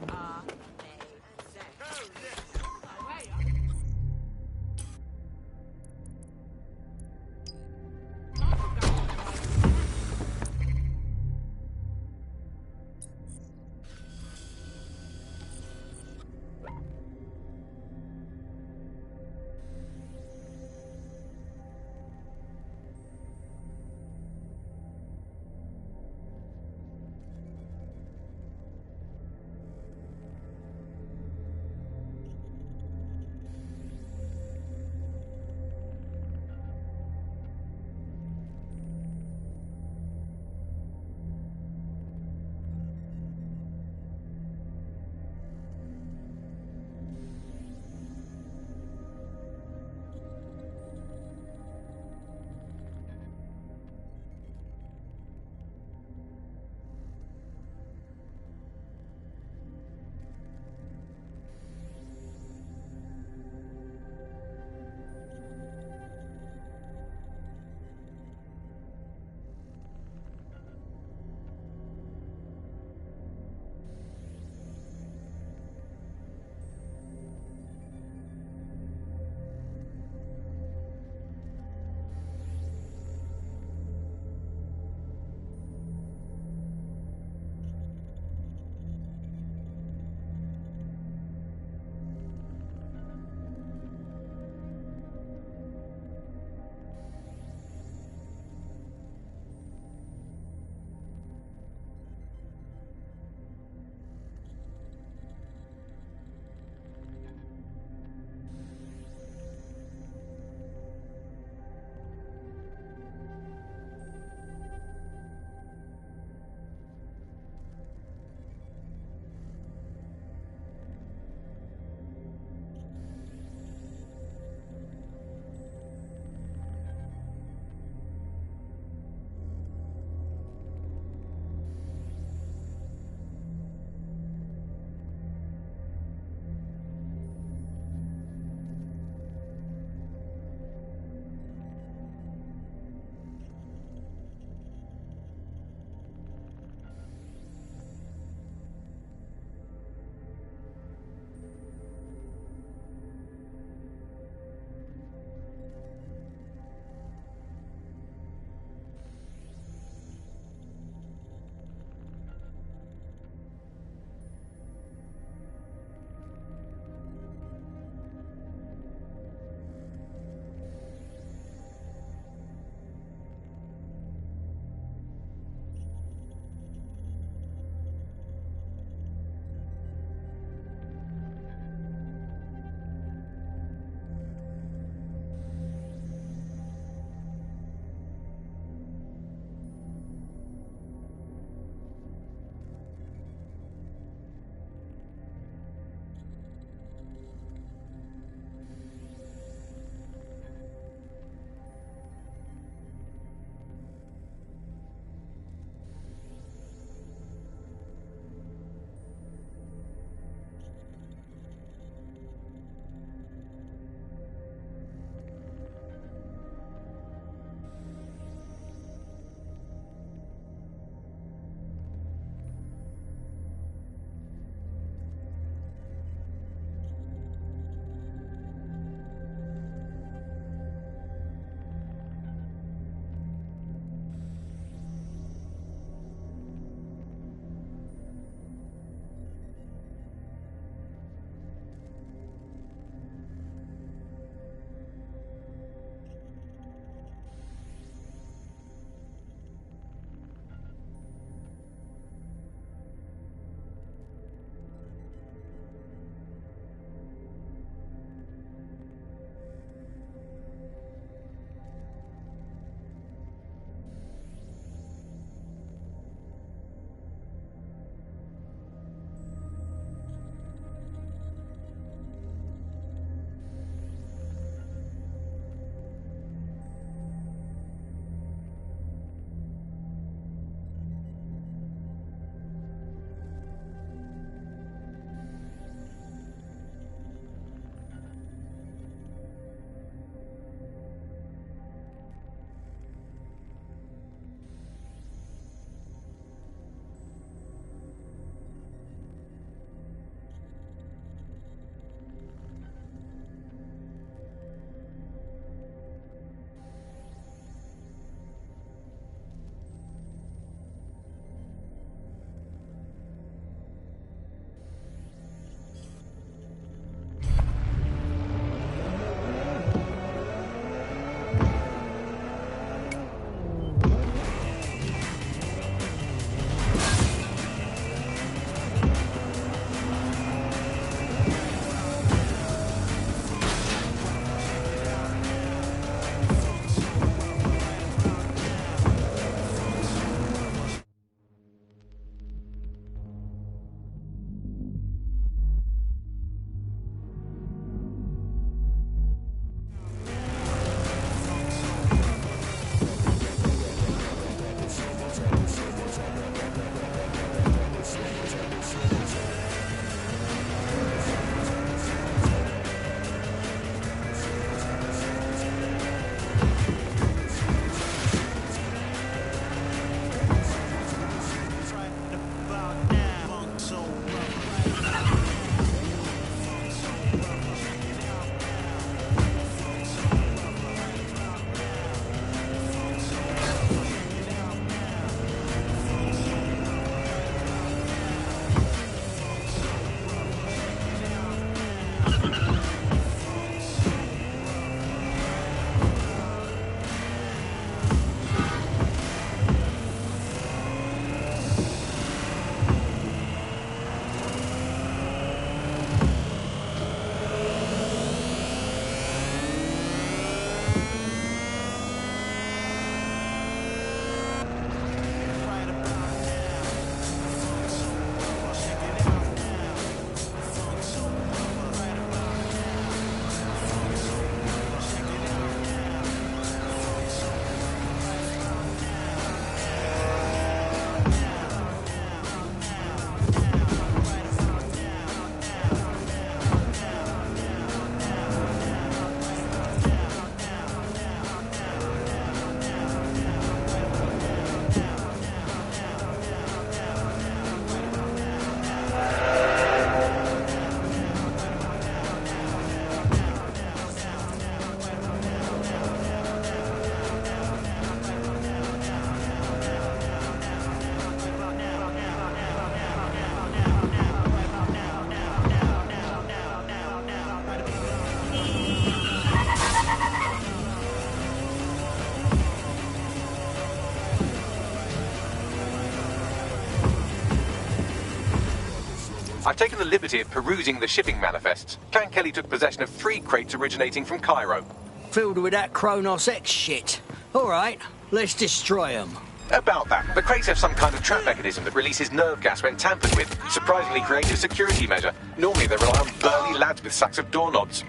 I've taken the liberty of perusing the shipping manifests. Clan Kelly took possession of 3 crates originating from Cairo. Filled with that Kronos X shit. All right, let's destroy them. About that. The crates have some kind of trap mechanism that releases nerve gas when tampered with. Surprisingly creative security measure. Normally they rely on burly lads with sacks of doorknobs.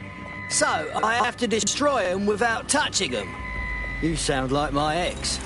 So, I have to destroy them without touching them. You sound like my ex.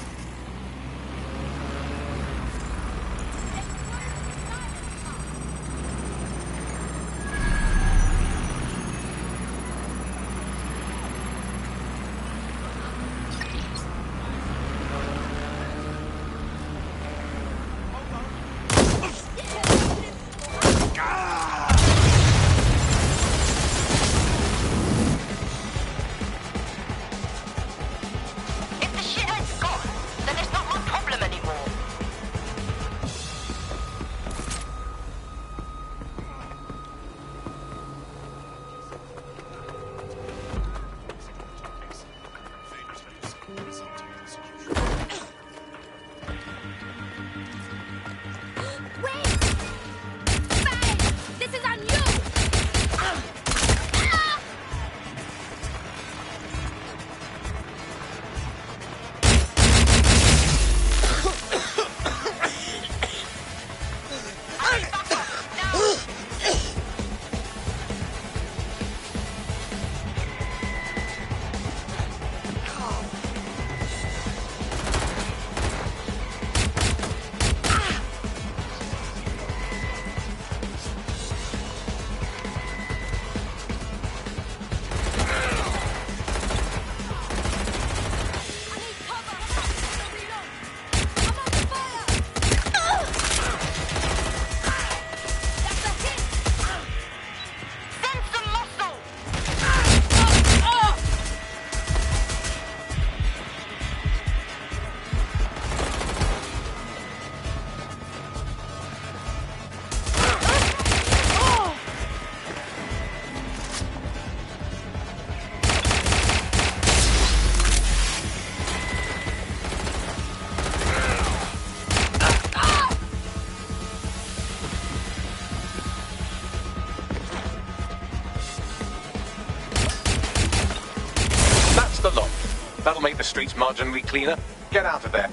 That'll make the streets marginally cleaner. Get out of there.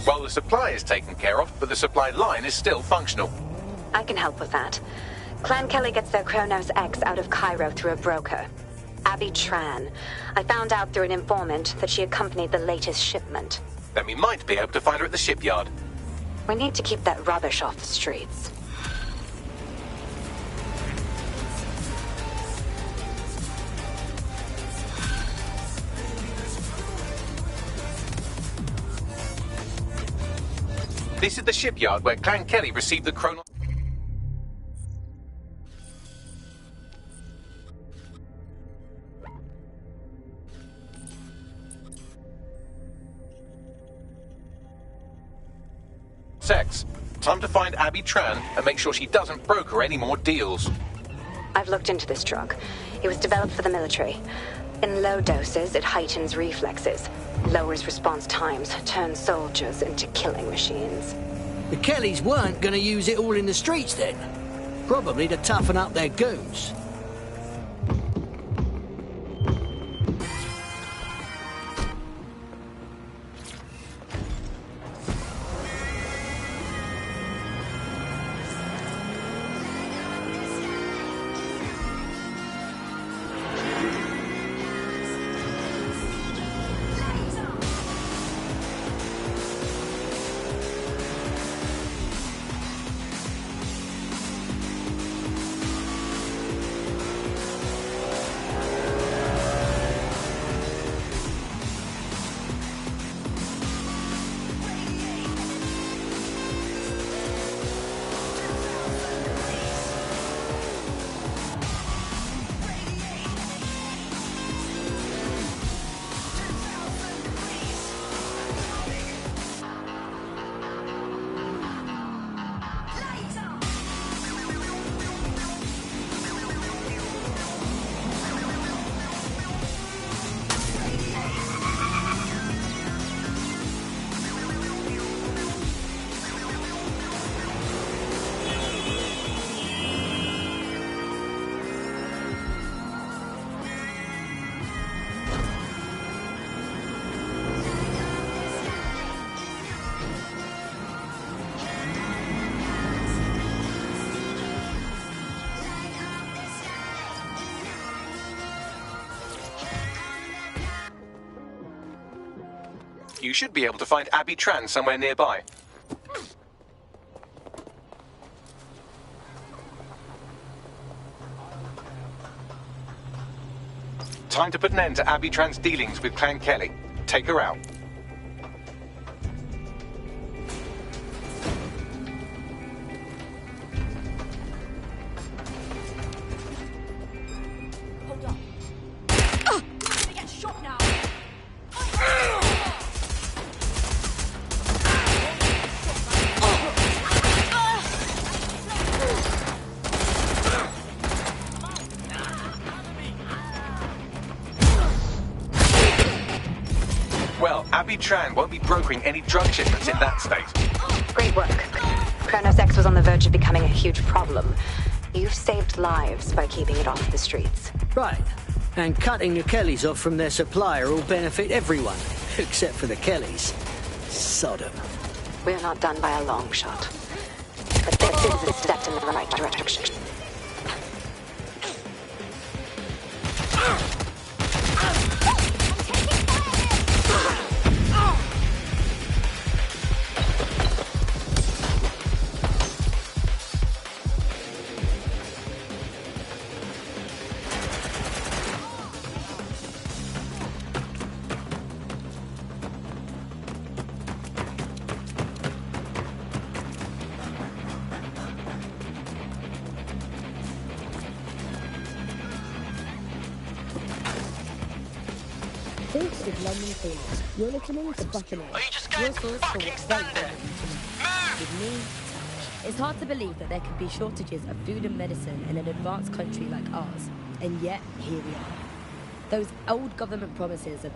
Well, the supply is taken care of, but the supply line is still functional. I can help with that. Clan Kelly gets their Kronos X out of Cairo through a broker. Abby Tran. I found out through an informant that she accompanied the latest shipment. Then we might be able to find her at the shipyard. We need to keep that rubbish off the streets. This is the shipyard where Clan Kelly received the Kronos. Sex. Time to find Abby Tran and make sure she doesn't broker any more deals. I've looked into this drug. It was developed for the military. In low doses, it heightens reflexes, lowers response times, turns soldiers into killing machines. The Kellys weren't going to use it all in the streets then. Probably to toughen up their goons. You should be able to find Abby Tran somewhere nearby. Time to put an end to Abby Tran's dealings with Clan Kelly. Take her out. Hold on. I'm gonna get shot now. Well, Abby Tran won't be brokering any drug shipments in that state. Great work. Kronos X was on the verge of becoming a huge problem. You've saved lives by keeping it off the streets. Right. And cutting the Kellys off from their supplier will benefit everyone, except for the Kellys. Sodom. We're not done by a long shot. But this is a step in the right direction. This is London Calling. You're listening to Buckingham. Are you just going to fucking stand there? With me, it's hard to believe that there could be shortages of food and medicine in an advanced country like ours. And yet, here we are. Those old government promises of...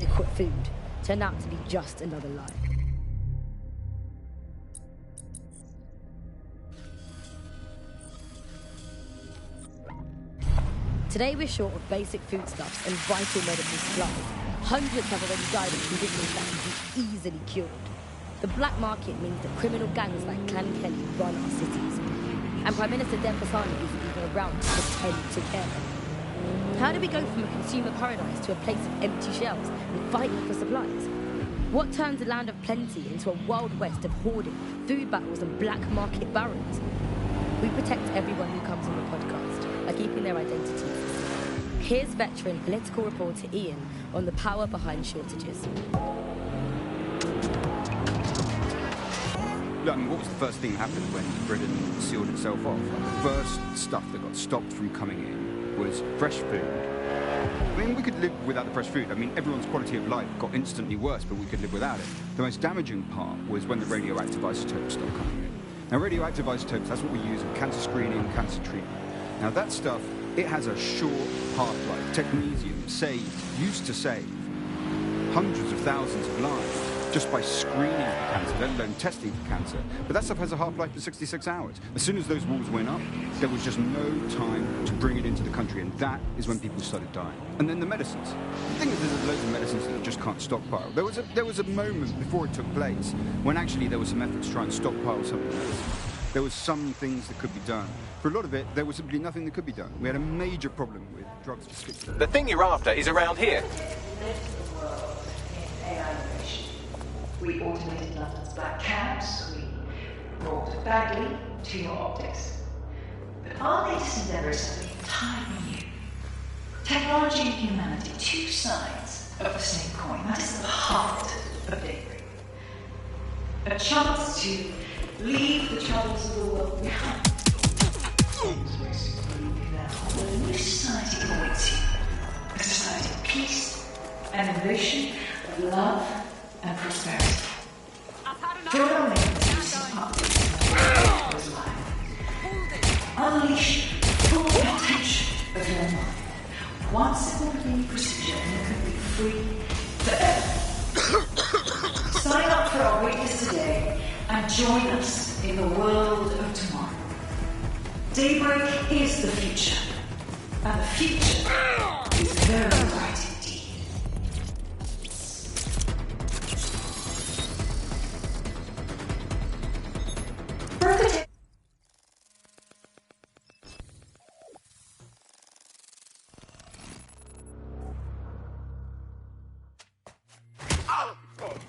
adequate food turned out to be just another lie. Today we're short of basic foodstuffs and vital medical supplies. Hundreds have already died of conditions that can be easily cured. The black market means that criminal gangs like Clan Kelly run our cities. And Prime Minister Dev Hasani isn't even around to pretend to care. How do we go from a consumer paradise to a place of empty shelves and fighting for supplies? What turns a land of plenty into a wild west of hoarding, food battles and black market barons? We protect everyone who comes on the podcast by keeping their identities. Here's veteran political reporter Ian on the power behind shortages. Look, I mean, what was the first thing that happened when Britain sealed itself off? The first stuff that got stopped from coming in was fresh food. I mean, we could live without the fresh food. I mean, everyone's quality of life got instantly worse, but we could live without it. The most damaging part was when the radioactive isotopes stopped coming in. Now, radioactive isotopes, that's what we use in cancer screening, cancer treatment. Now, that stuff, it has a short half-life. Technetium used to save hundreds of thousands of lives just by screening for cancer, let alone testing for cancer. But that stuff has a half-life of 66 hours. As soon as those walls went up, there was just no time to bring it into the country, and that is when people started dying. And then the medicines. The thing is, there's loads of medicines that you just can't stockpile. There was a moment before it took place when actually there was some effort to try and stockpile some of the medicines. There was some things that could be done. For a lot of it, there was simply nothing that could be done. We had a major problem with drugs for schizophrenia. The thing you're after is around here. We automated London's black cabs, we brought Bagley to your optics. But our latest endeavour is something entirely new. Technology and humanity, two sides of the same coin. That is the heart of Daybreak. A chance to leave the troubles of the world behind. A new society awaits you. A society of peace and emotion, of love and prosperity. For a moment, you see part of his life. join us in the world of tomorrow. Daybreak is the future, and the future is very bright indeed.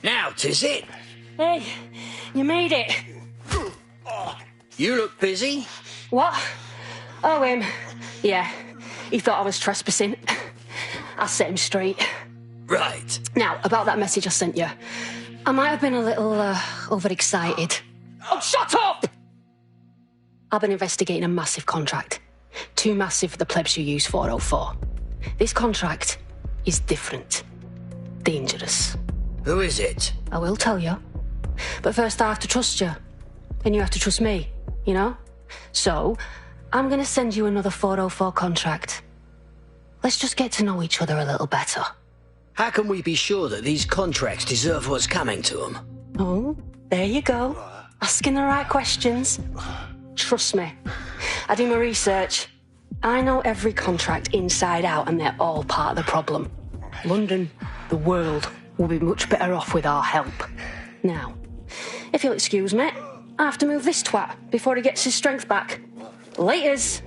Now, 'tis it. Hey, you made it. You look busy. What? Oh, him. Yeah, he thought I was trespassing. I set him straight. Right. Now, about that message I sent you. I might have been a little overexcited. Oh, shut up! I've been investigating a massive contract. Too massive for the plebs who use 404. This contract is different. Dangerous. Who is it? I will tell you. But first I have to trust you. And you have to trust me, you know? So, I'm gonna send you another 404 contract. Let's just get to know each other a little better. How can we be sure that these contracts deserve what's coming to them? Oh, there you go. Asking the right questions. Trust me. I do my research. I know every contract inside out, and they're all part of the problem. London, the world, will be much better off with our help. Now, if you'll excuse me, I have to move this twat before he gets his strength back. Laters.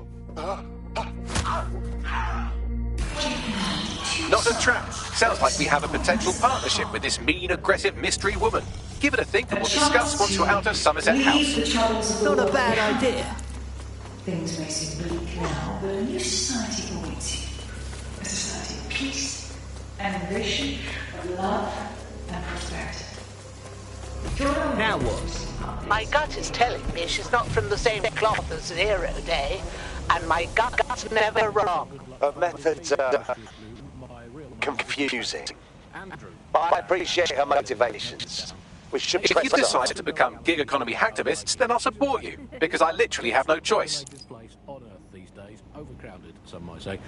Not a trap. Sounds like we have a potential partnership with this mean, aggressive mystery woman. Give it a think and we'll discuss once you're out of Somerset House. Not a bad idea. Things may seem bleak now, but a new society awaits you. A society of peace, ambition, of love, and prosperity. Now what? My gut is telling me she's not from the same cloth as Zero Day, and my gut's never wrong. Her methods are confusing. But I appreciate her motivations. We should If you've decided to become gig economy hacktivists, then I'll support you, because I literally have no choice. On Earth these days, overcrowded, some might say.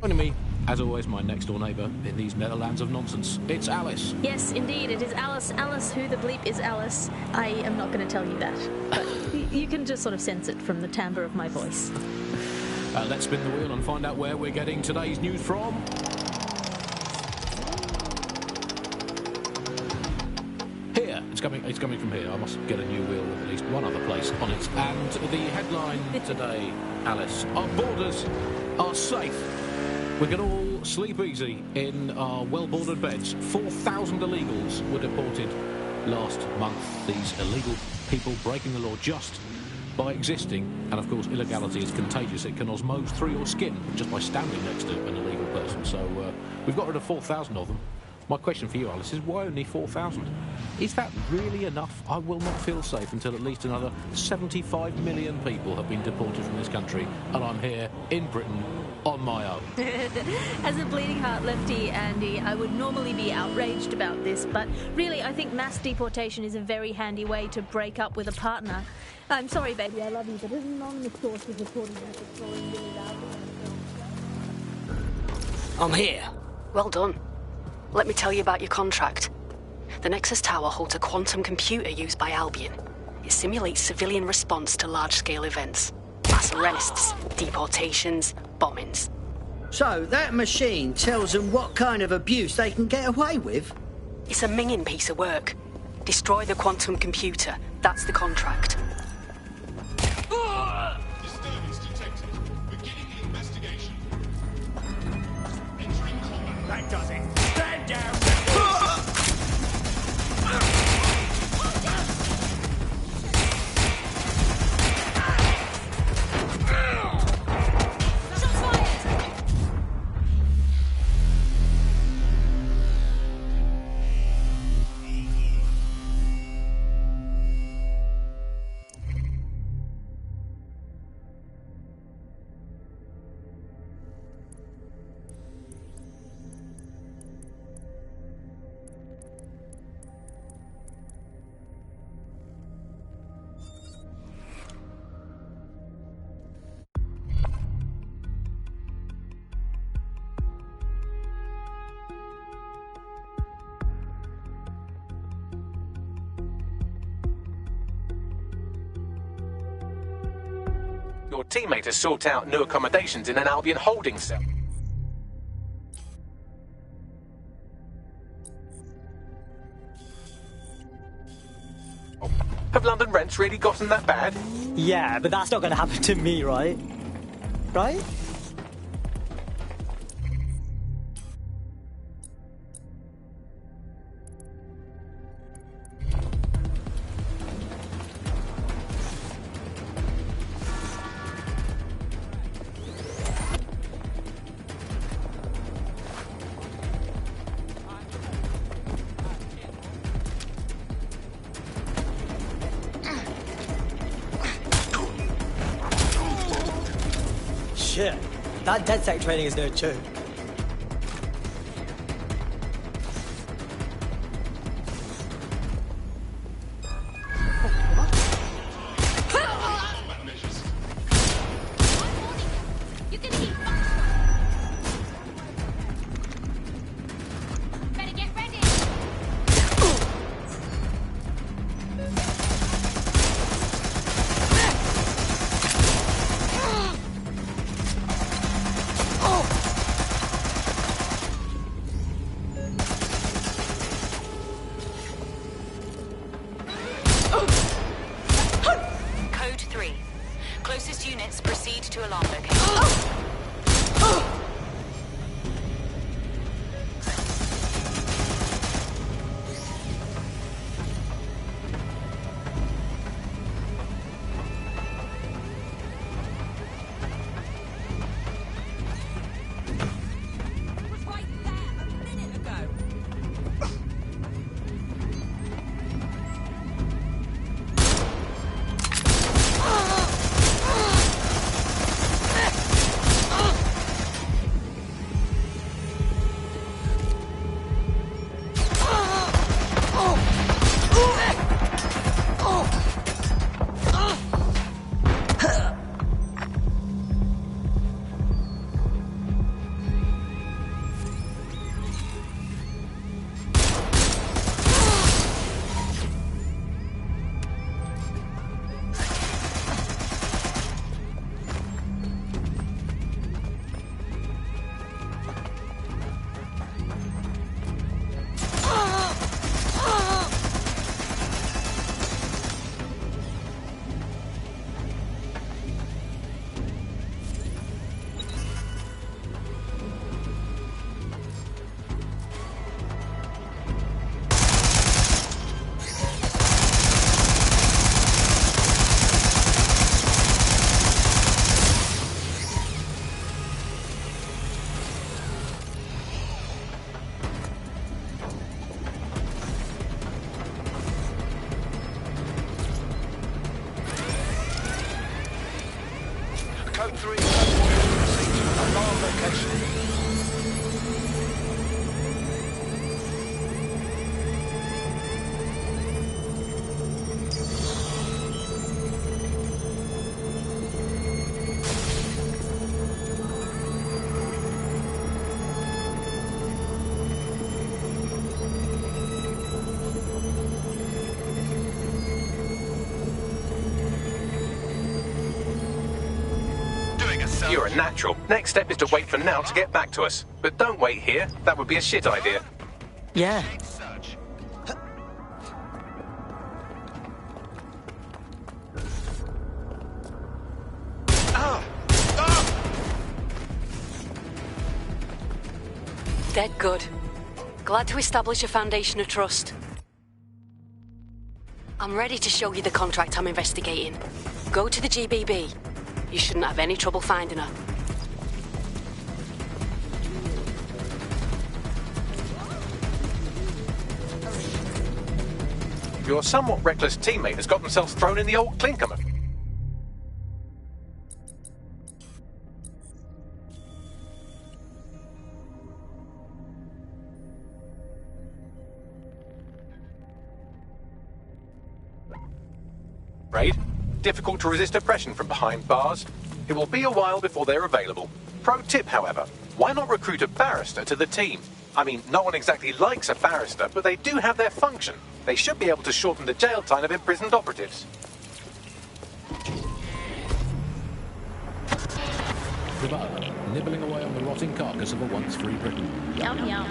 Joining me, as always, my next door neighbour in these Netherlands of nonsense. It's Alice. Yes, indeed, it is Alice. Alice, who the bleep is Alice? I am not going to tell you that, but you can just sort of sense it from the timbre of my voice. Let's spin the wheel and find out where we're getting today's news from. Here, it's coming from here. I must get a new wheel with at least one other place on it. And the headline today, Alice, our borders are safe. We can all sleep easy in our well-bordered beds. 4,000 illegals were deported last month. These illegal people breaking the law just by existing. And of course, illegality is contagious. It can osmose through your skin just by standing next to an illegal person. So we've got rid of 4,000 of them. My question for you, Alice, is why only 4,000? Is that really enough? I will not feel safe until at least another 75 million people have been deported from this country, and I'm here in Britain on my own. As a bleeding heart lefty, Andy, I would normally be outraged about this, but really I think mass deportation is a very handy way to break up with a partner. I'm sorry, baby, I love you, but an anonymous source is reporting that it's throwing really loudly. I'm here. Well done. Let me tell you about your contract. The Nexus Tower holds a quantum computer used by Albion. It simulates civilian response to large-scale events. Mass arrests, deportations, bombings. So, that machine tells them what kind of abuse they can get away with? It's a minging piece of work. Destroy the quantum computer. That's the contract. Disturbance detected. Beginning the investigation. Entering combat. That does it. Stand down. your teammate to sort out new accommodations in an Albion holding cell. Have London rents really gotten that bad? Yeah, but that's not going to happen to me, right? Right? Shit, that DedSec training is no joke. Code 3. Closest units proceed to alarm location. Code 3, proceed to alarm location. You're a natural. Next step is to wait for Now to get back to us. But don't wait here. That would be a shit idea. Yeah. Dead good. Glad to establish a foundation of trust. I'm ready to show you the contract I'm investigating. Go to the GBB. You shouldn't have any trouble finding her. Your somewhat reckless teammate has got themselves thrown in the old clinker. Raid? Difficult to resist oppression from behind bars. It will be a while before they're available. Pro tip, however, why not recruit a barrister to the team? I mean, no one exactly likes a barrister, but they do have their function. They should be able to shorten the jail time of imprisoned operatives. nibbling away on the rotting carcass of a once free Britain. Yum, yum.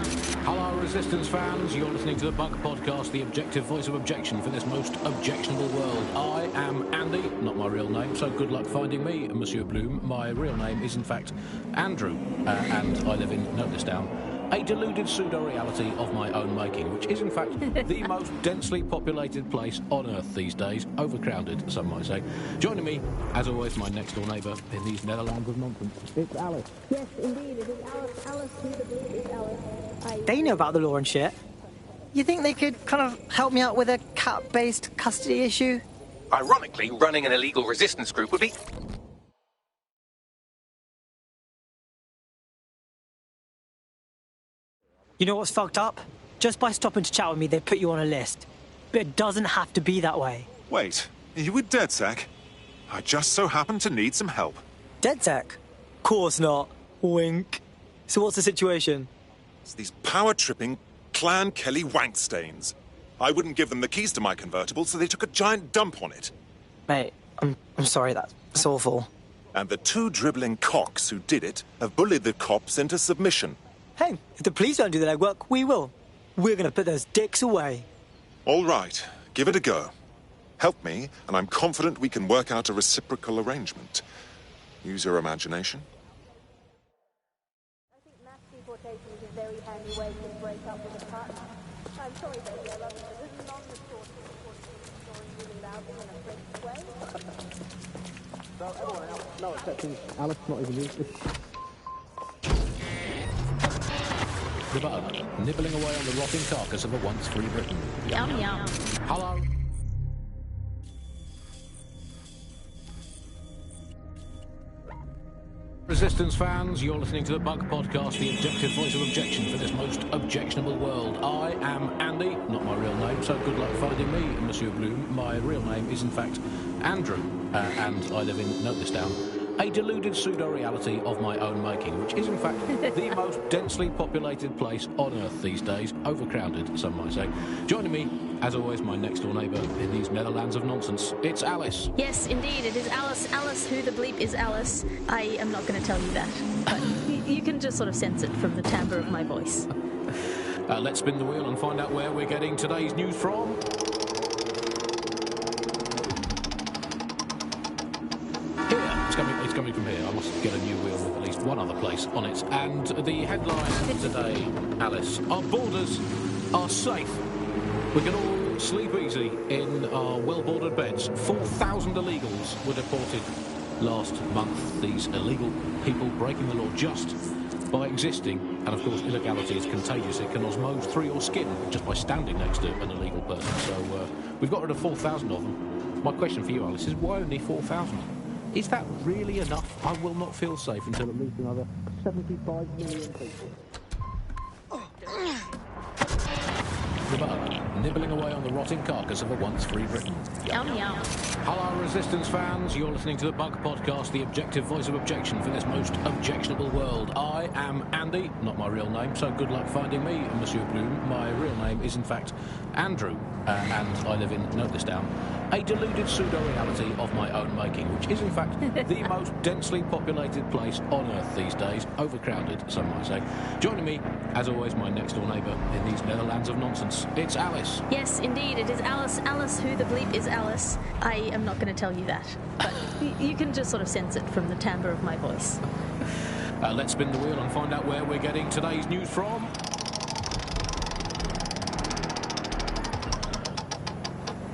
Hello, Resistance fans. You're listening to the Bug Podcast, the objective voice of objection for this most objectionable world. I am Andy, not my real name, so good luck finding me, Monsieur Bloom. My real name is, in fact, Andrew, and I live in, note this down, a deluded pseudo-reality of my own making, which is, in fact, the most densely populated place on Earth these days. Overcrowded, some might say. Joining me, as always, my next-door neighbour in these Netherlands of nonsense. It's Alice. Yes, indeed, it is Alice. Alice, who the bleep is Alice. They know about the law and shit. You think they could kind of help me out with a cat-based custody issue? Ironically, running an illegal resistance group would be... You know what's fucked up? Just by stopping to chat with me, they put you on a list. But it doesn't have to be that way. Wait, are you with DedSec? I just so happen to need some help. DedSec? Course not. Wink. So what's the situation? It's these power-tripping Clan Kelly wankstains. I wouldn't give them the keys to my convertible, so they took a giant dump on it. Mate, I'm sorry, that's awful. And the two dribbling cocks who did it have bullied the cops into submission. Hey, if the police don't do the legwork, we will. We're gonna put those dicks away. All right, give it a go. Help me, and I'm confident we can work out a reciprocal arrangement. Use your imagination. I think mass deportation is a very handy way to break up with a partner. I'm sorry, baby, I love you, but this is not the sort of story really loudly in a French way. So everyone else, no exceptions. Alice, not even you. The Bug, nibbling away on the rotting carcass of a once free Britain. Yum, yum. Hello. Resistance fans, you're listening to the Bug Podcast, the objective voice of objection for this most objectionable world. I am Andy, not my real name, so good luck finding me, Monsieur Bloom. My real name is, in fact, Andrew, and I live in, note this down, a deluded pseudo-reality of my own making, which is, in fact, the most densely populated place on Earth these days. Overcrowded, some might say. Joining me, as always, my next-door neighbour in these Netherlands of nonsense. It's Alice. Yes, indeed, it is Alice. Alice, who the bleep is Alice. I am not going to tell you that, but you can just sort of sense it from the timbre of my voice. Let's spin the wheel and find out where we're getting today's news from. It's coming from here. I must get a new wheel with at least one other place on it. And the headline today, Alice, our borders are safe. We can all sleep easy in our well-bordered beds. 4,000 illegals were deported last month. These illegal people breaking the law just by existing. And of course, illegality is contagious. It can osmose through your skin just by standing next to an illegal person. So we've got rid of 4,000 of them. My question for you, Alice, is why only 4,000? Is that really enough? I will not feel safe until at least another 75 million people. The Bug, nibbling away on the rotting carcass of a once free Britain. Yum, yum. Hello, Resistance fans. You're listening to the Bug Podcast, the objective voice of objection for this most objectionable world. I am Andy, not my real name, so good luck finding me, Monsieur Bloom. My real name is, in fact, Andrew, and I live in, note this down, a deluded pseudo-reality of my own making, which is, in fact, the most densely populated place on Earth these days. Overcrowded, some might say. Joining me, as always, my next-door neighbour in these Netherlands of nonsense. It's Alice. Yes, indeed, it is Alice. Alice, who the bleep is Alice. I am not going to tell you that, but you can just sort of sense it from the timbre of my voice. Let's spin the wheel and find out where we're getting today's news from.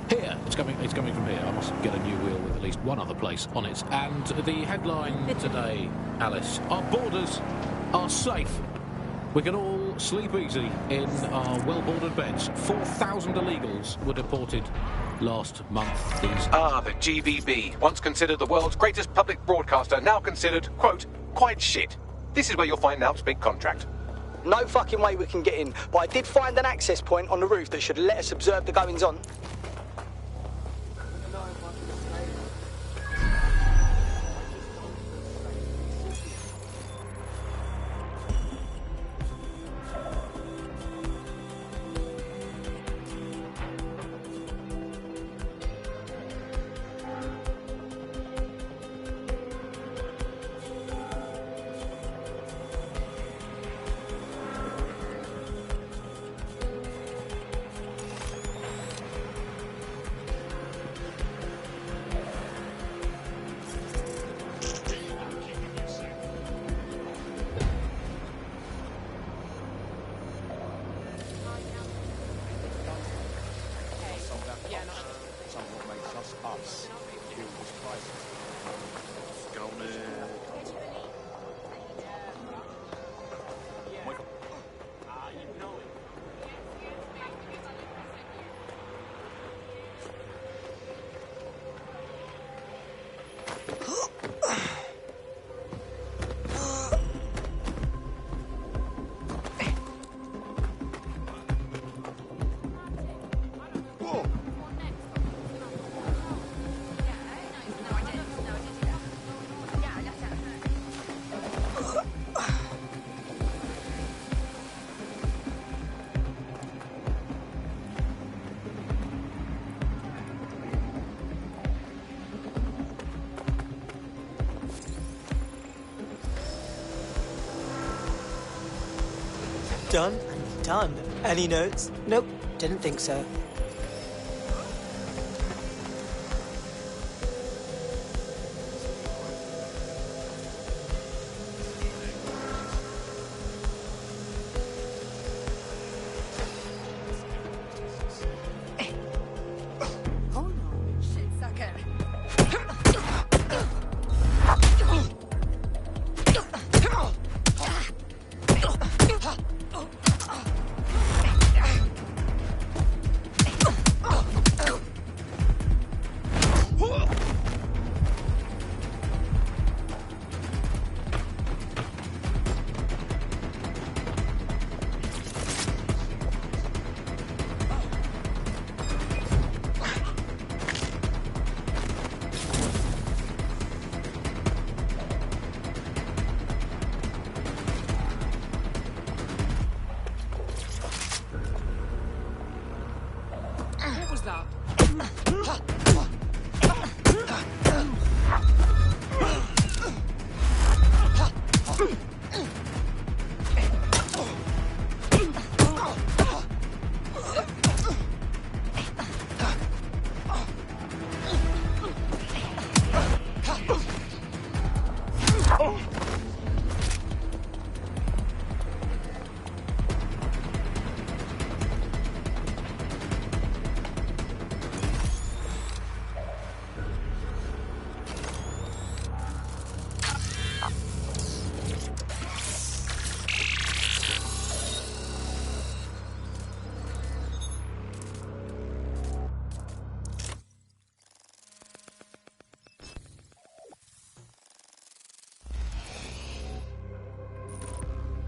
Here, it's coming from here. I must get a new wheel with at least one other place on it. And the headline today, Alice, our borders are safe. We can all sleep easy in our well-bordered beds. 4,000 illegals were deported last month. The GVB, once considered the world's greatest public broadcaster, now considered, quote, quite shit. This is where you'll find Alp's big contract. No fucking way we can get in, but I did find an access point on the roof that should let us observe the goings-on. us. Kill this crisis. Done? Done. Any notes? Nope, didn't think so.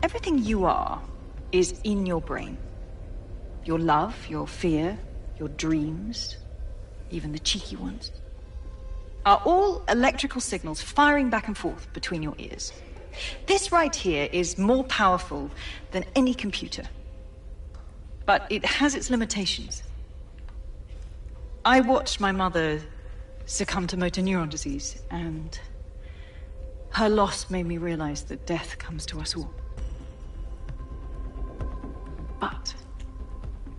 Everything you are is in your brain. Your love, your fear, your dreams, even the cheeky ones, are all electrical signals firing back and forth between your ears. This right here is more powerful than any computer. But it has its limitations. I watched my mother succumb to motor neuron disease, and her loss made me realize that death comes to us all. But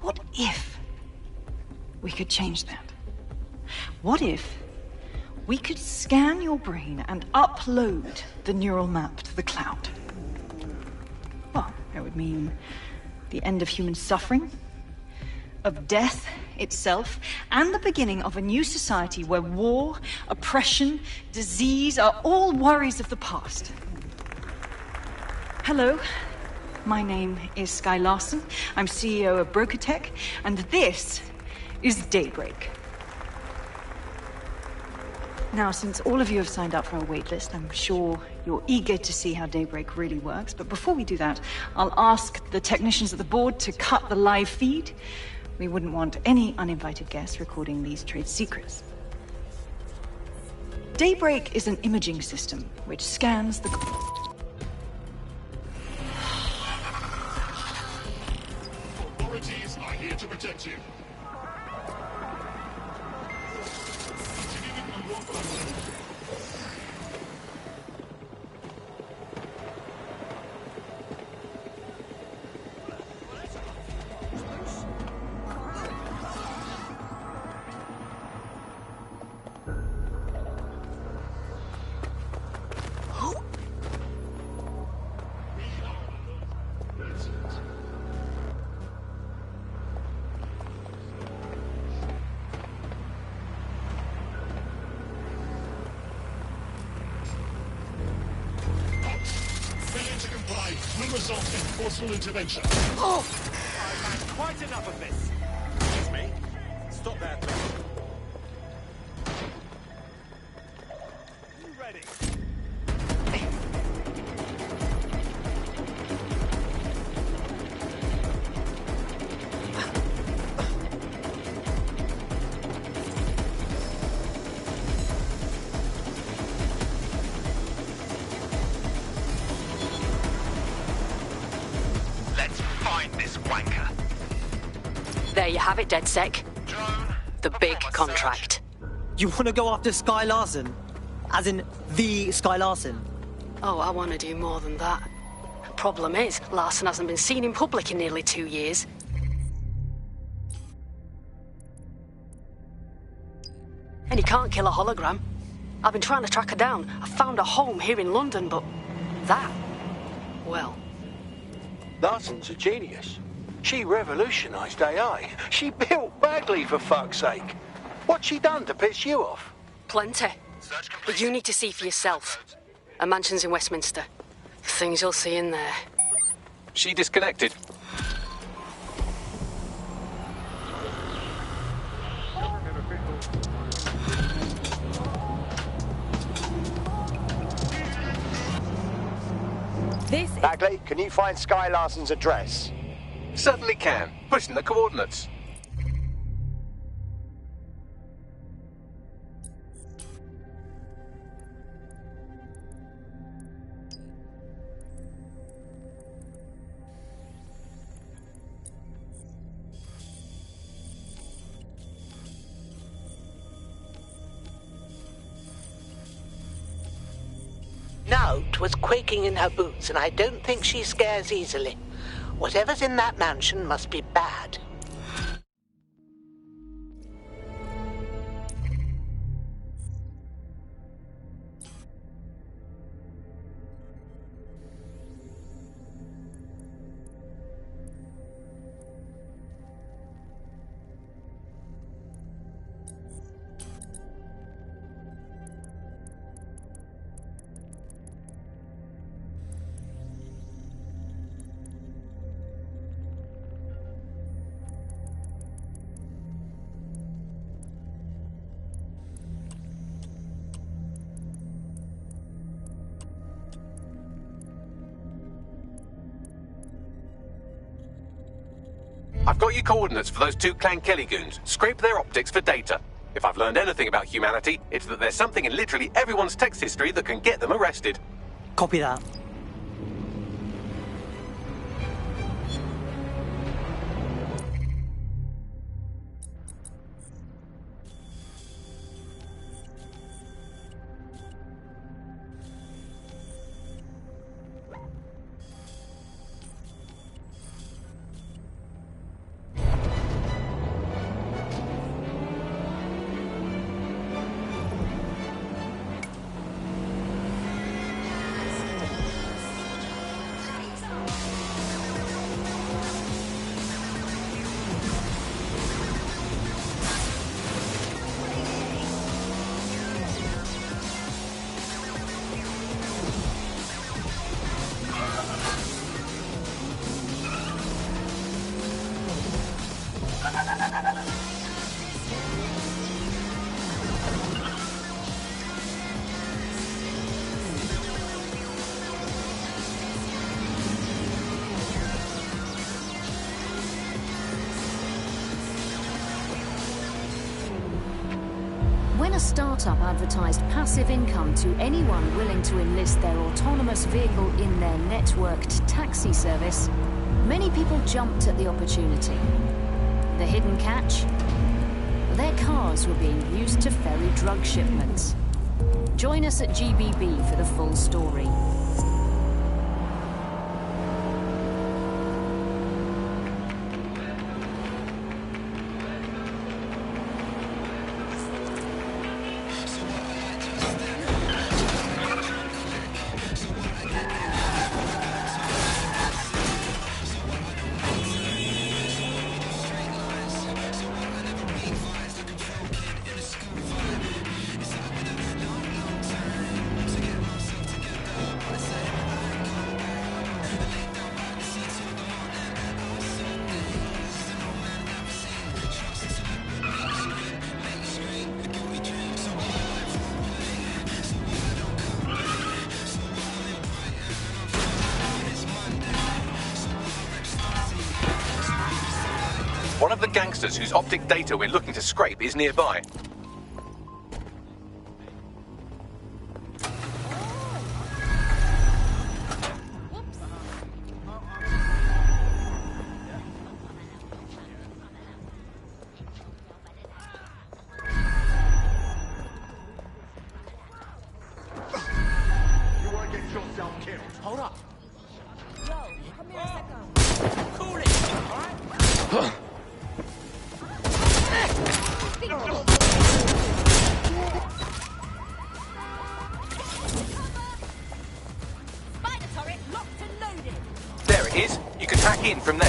what if we could change that? What if we could scan your brain and upload the neural map to the cloud? Well, that would mean the end of human suffering, of death itself, and the beginning of a new society where war, oppression, disease are all worries of the past. Hello. My name is Skye Larson. I'm CEO of BrokerTech, and this is Daybreak. Now, since all of you have signed up for our waitlist, I'm sure you're eager to see how Daybreak really works. But before we do that, I'll ask the technicians at the board to cut the live feed. We wouldn't want any uninvited guests recording these trade secrets. Daybreak is an imaging system which scans the... Authorities are here to protect you. forceful intervention. Oh! I've had quite enough of this. Excuse me. Stop there, please. You ready? Let's find this wanker. There you have it, DedSec. The big contract. You want to go after Sky Larson? As in, the Sky Larson? Oh, I want to do more than that. Problem is, Larson hasn't been seen in public in nearly 2 years. And he can't kill a hologram. I've been trying to track her down. I found a home here in London, but that, well... Larson's a genius. She revolutionised AI. She built Bagley, for fuck's sake. What's she done to piss you off? Plenty. But you need to see for yourself. A mansion's in Westminster. Things you'll see in there. She disconnected. Bagley, can you find Sky Larson's address? Certainly can. Pushing the coordinates. Note was quaking in her boots, and I don't think she scares easily. Whatever's in that mansion must be bad. I've got your coordinates for those two Clan Kelly goons. Scrape their optics for data. If I've learned anything about humanity, it's that there's something in literally everyone's text history that can get them arrested. Copy that. When a startup advertised passive income to anyone willing to enlist their autonomous vehicle in their networked taxi service, many people jumped at the opportunity. The hidden catch? Their cars were being used to ferry drug shipments. Join us at GBB for the full story. One of the gangsters whose optic data we're looking to scrape is nearby. You want to get yourself killed? Hold up. Yo, come here a second. Cool it, alright? Spider turret locked and loaded. There it is. You can hack in from there.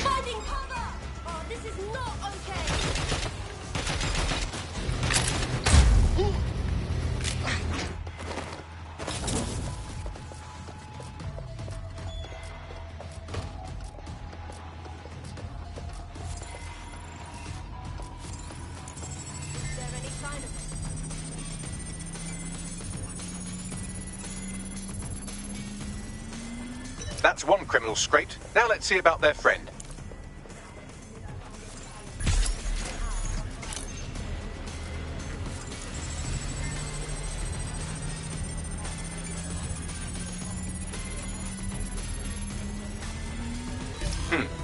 Finding cover! Oh, this is not okay. Is there any sign of it? That's one criminal scraped. Now let's see about their friend.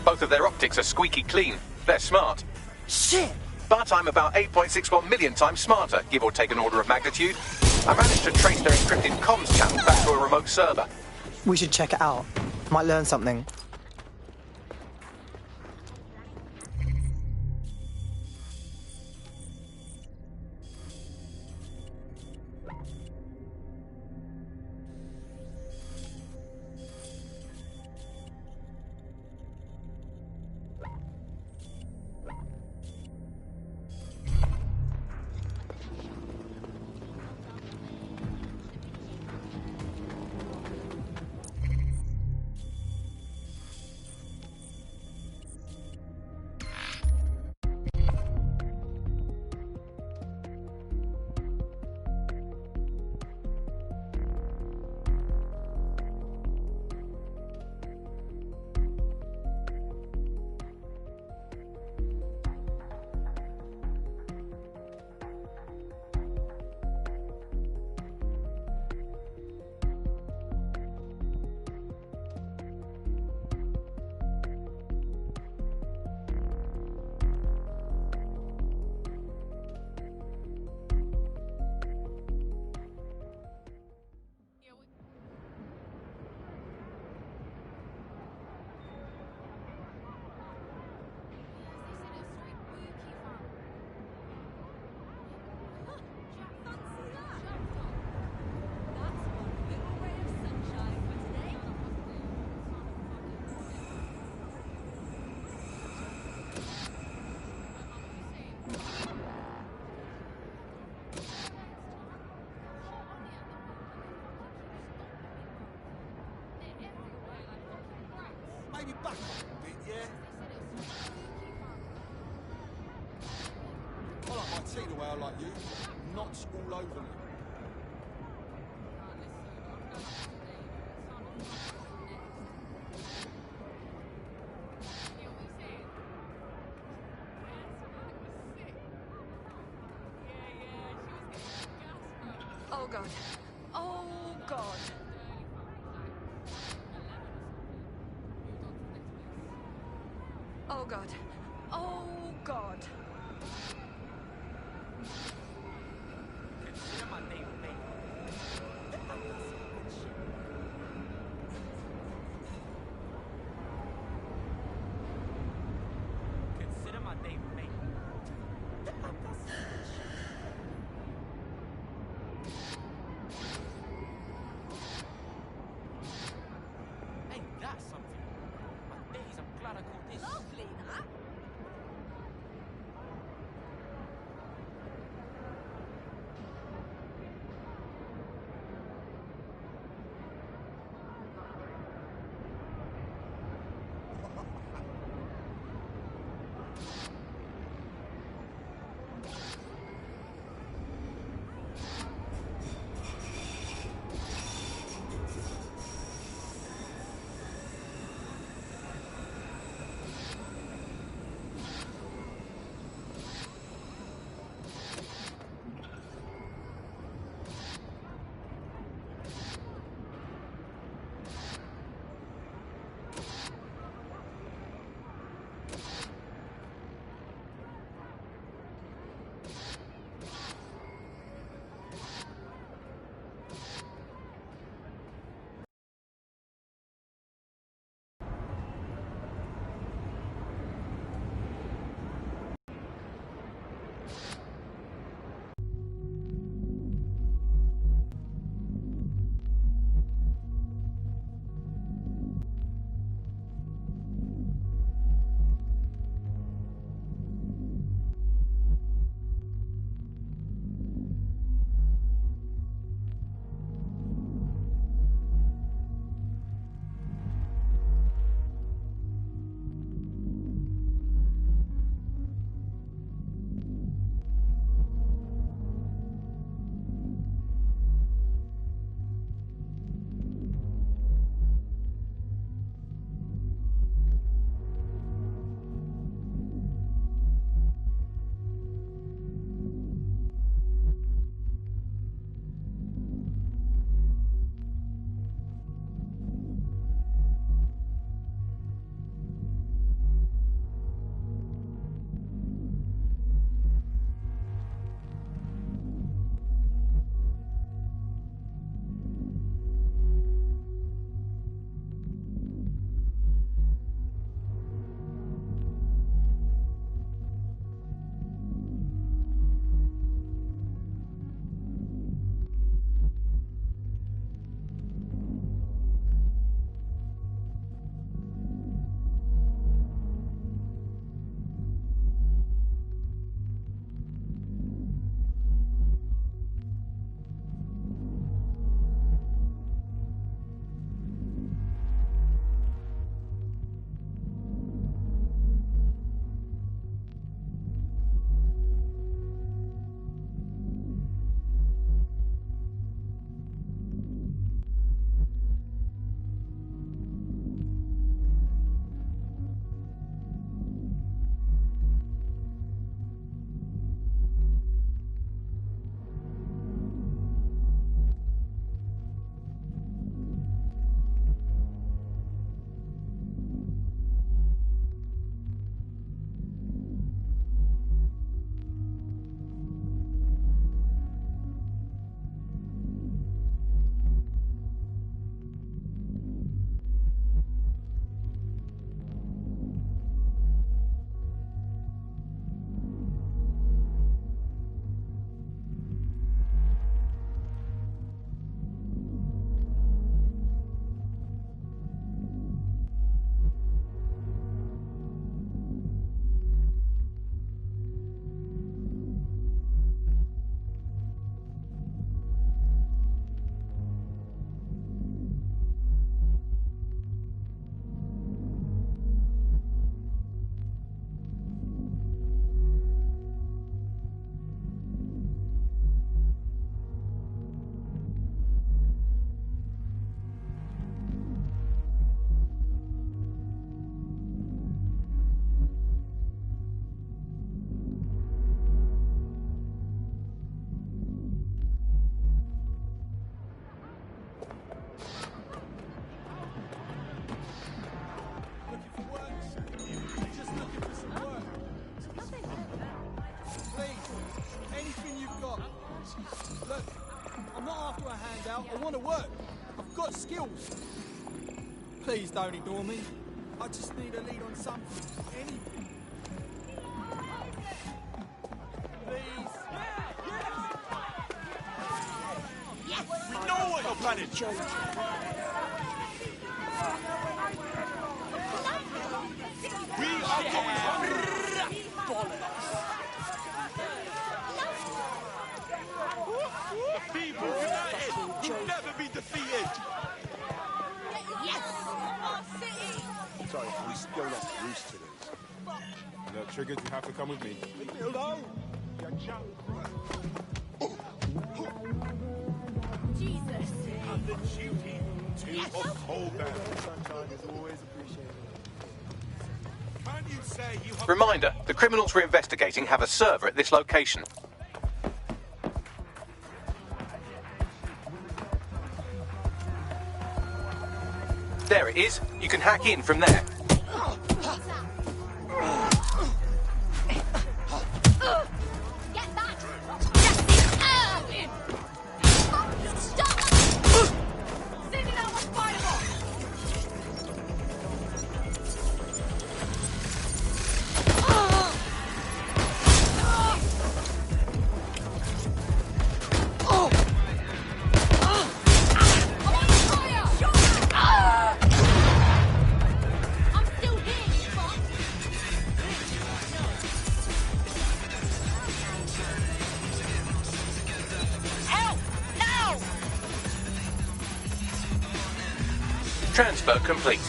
Both of their optics are squeaky clean. They're smart. Shit! But I'm about 8.61 million times smarter, give or take an order of magnitude. I managed to trace their encrypted comms channel back to a remote server. We should check it out. Might learn something. Maybe back up a bit, yeah? I like my tea the way I like you. Knots all over me. Oh god. Oh god. Oh god. Oh god. Consider my name, mate. Consider my name, mate. Ain't that something? My days, I'm glad I caught this. Lovely, nah? I want to work. I've got skills. Please don't ignore me. I just need a lead on something. Anything. Please. Yes! We know what you're planning! We are going People united will never be defeated! Yes! Our city! Sorry, we still not used to this. Look, Triggers, you have to come with me. Leave me alone! You junk. Jesus! And the duty to uphold them. Sunshine is always appreciated. Can you say you have... Reminder, the criminals we're investigating have a server at this location. There it is. You can hack in from there. Get back! Stop! Sending out a fireball! Transfer complete.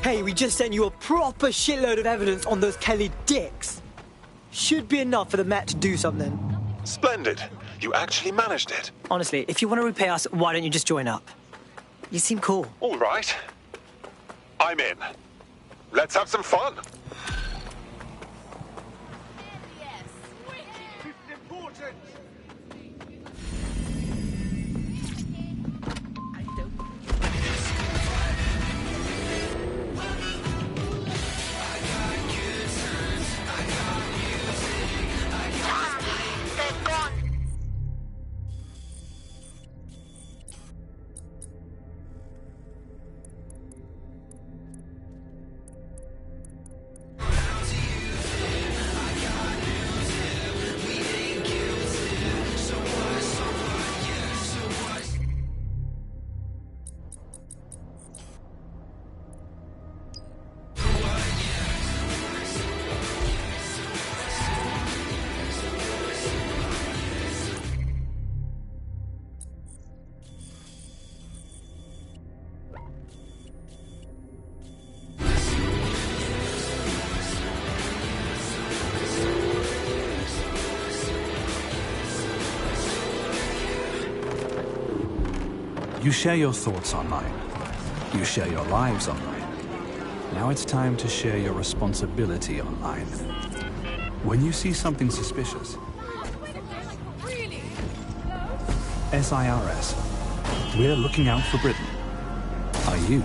Hey, we just sent you a proper shitload of evidence on those Kelly dicks. Should be enough for the Met to do something. Splendid. You actually managed it. Honestly, if you want to repay us, why don't you just join up? You seem cool. All right. I'm in. Let's have some fun. You share your thoughts online. You share your lives online. Now it's time to share your responsibility online. When you see something suspicious, SIRS, we're looking out for Britain. Are you?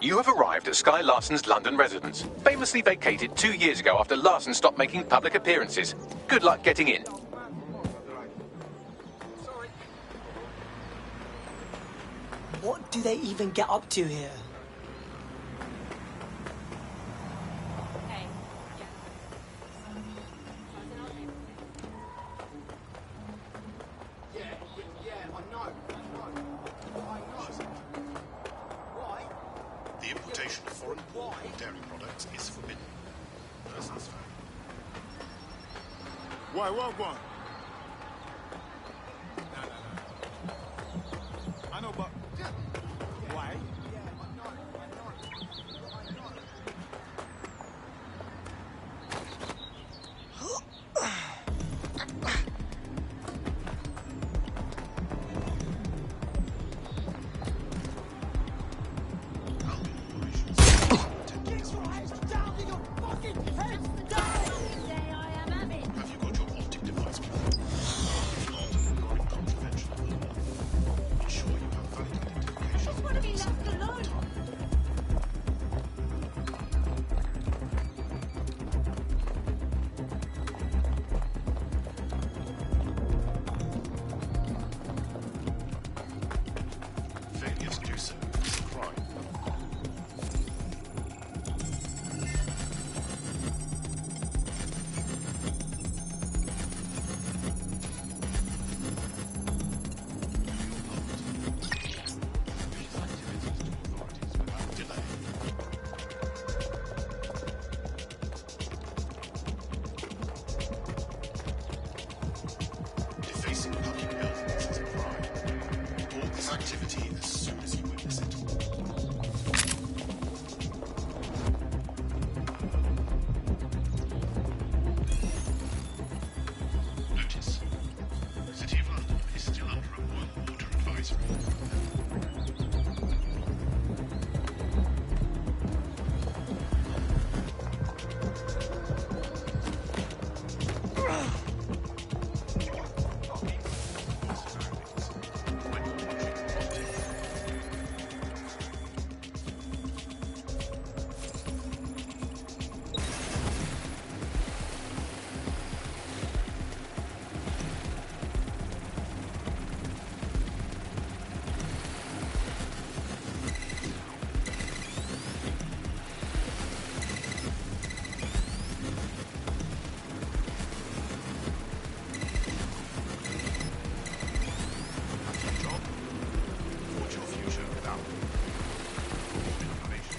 You have arrived at Sky Larson's London residence, famously vacated 2 years ago after Larson stopped making public appearances. Good luck getting in. What do they even get up to here? The importation of foreign pork or dairy products is forbidden. Persons found. Why? I know, but why? Failure to do so is a crime. Defacing public buildings is a crime. Report this activity as soon as you witness it. Notice. City of London is still under a boil water advisory. Forge your future without information.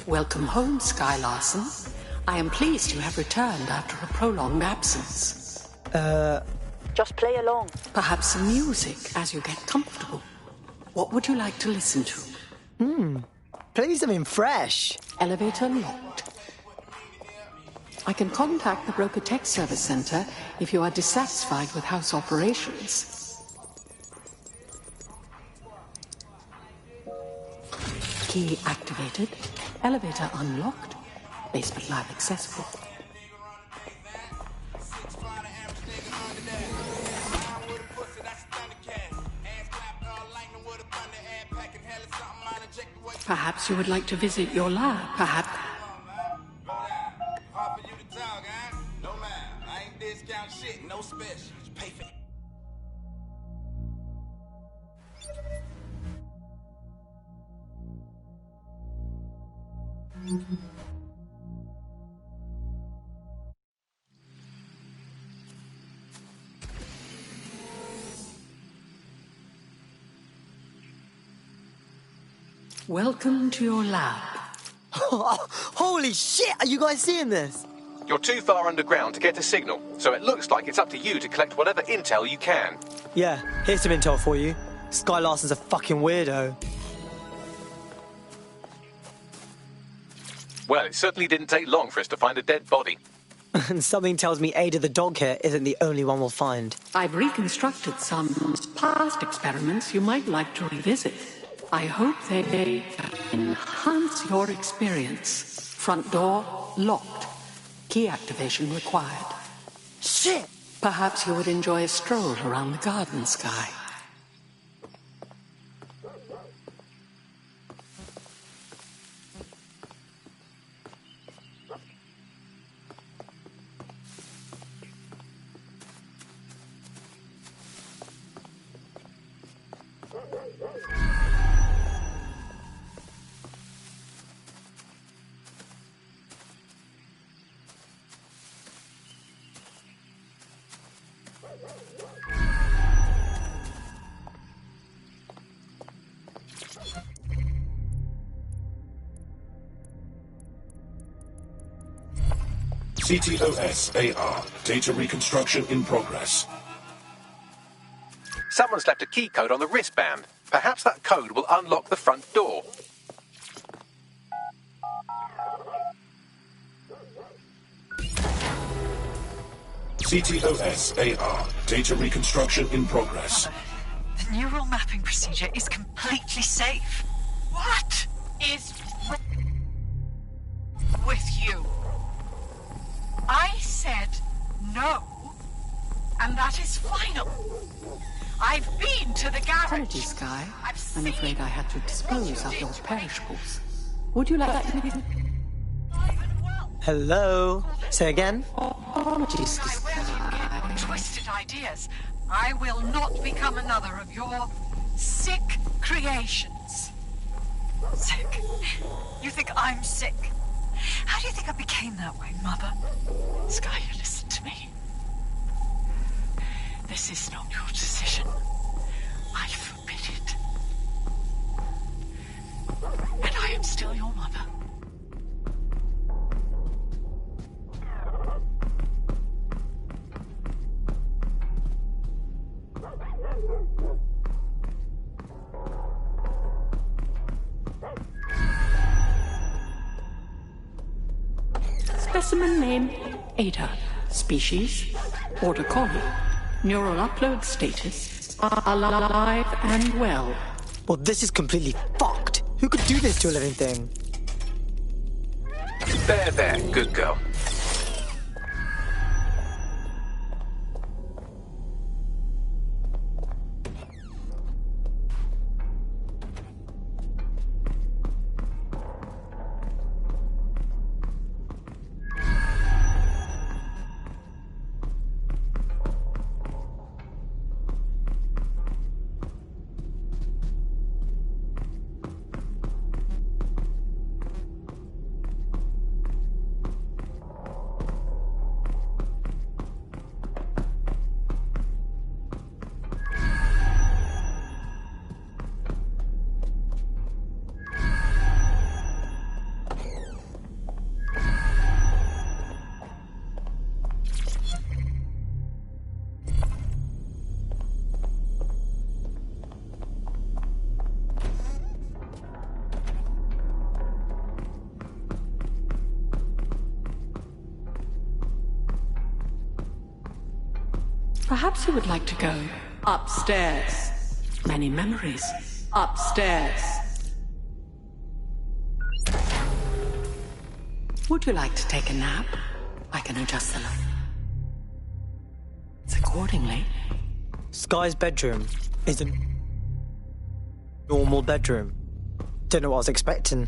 Welcome home, Sky Larson. I am pleased you have returned after a prolonged absence. Just play along. Perhaps some music as you get comfortable. What would you like to listen to? Play something fresh. Elevator locked. I can contact the Broker Tech Service Center if you are dissatisfied with house operations. Key activated. Elevator unlocked. Basement lab accessible. Perhaps you would like to visit your lab. Perhaps. Welcome to your lab. Holy shit, are you guys seeing this? You're too far underground to get a signal, so it looks like it's up to you to collect whatever intel you can. Yeah, here's some intel for you. Sky Larson's a fucking weirdo. Well, it certainly didn't take long for us to find a dead body. And something tells me Ada the dog here isn't the only one we'll find. I've reconstructed some past experiments you might like to revisit. I hope they enhance your experience. Front door locked. Key activation required. Shit! Perhaps you would enjoy a stroll around the garden, Sky. CTOS-AR. Data reconstruction in progress. Someone's left a key code on the wristband. Perhaps that code will unlock the front door. CTOS-AR. Data reconstruction in progress. The neural mapping procedure is completely safe. What is with you? I said no, and that is final. I've been to the garage. Apologies, Sky. I'm afraid I had to dispose of your perishables. Would you like me to... Hello? Say again? Apologies, Sky. Twisted ideas. I will not become another of your sick creations. Sick? You think I'm sick? How do you think I became that way, Mother? Sky, you listen to me. This is not your decision. I forbid it. And I am still your mother. Specimen name, Ada. Species, Border Collie. Neural upload status, alive and well. Well, this is completely fucked. Who could do this to a living thing? There, good girl. Perhaps you would like to go upstairs. Many memories. Upstairs. Would you like to take a nap? I can adjust the lights accordingly. Sky's bedroom is a normal bedroom. Don't know what I was expecting.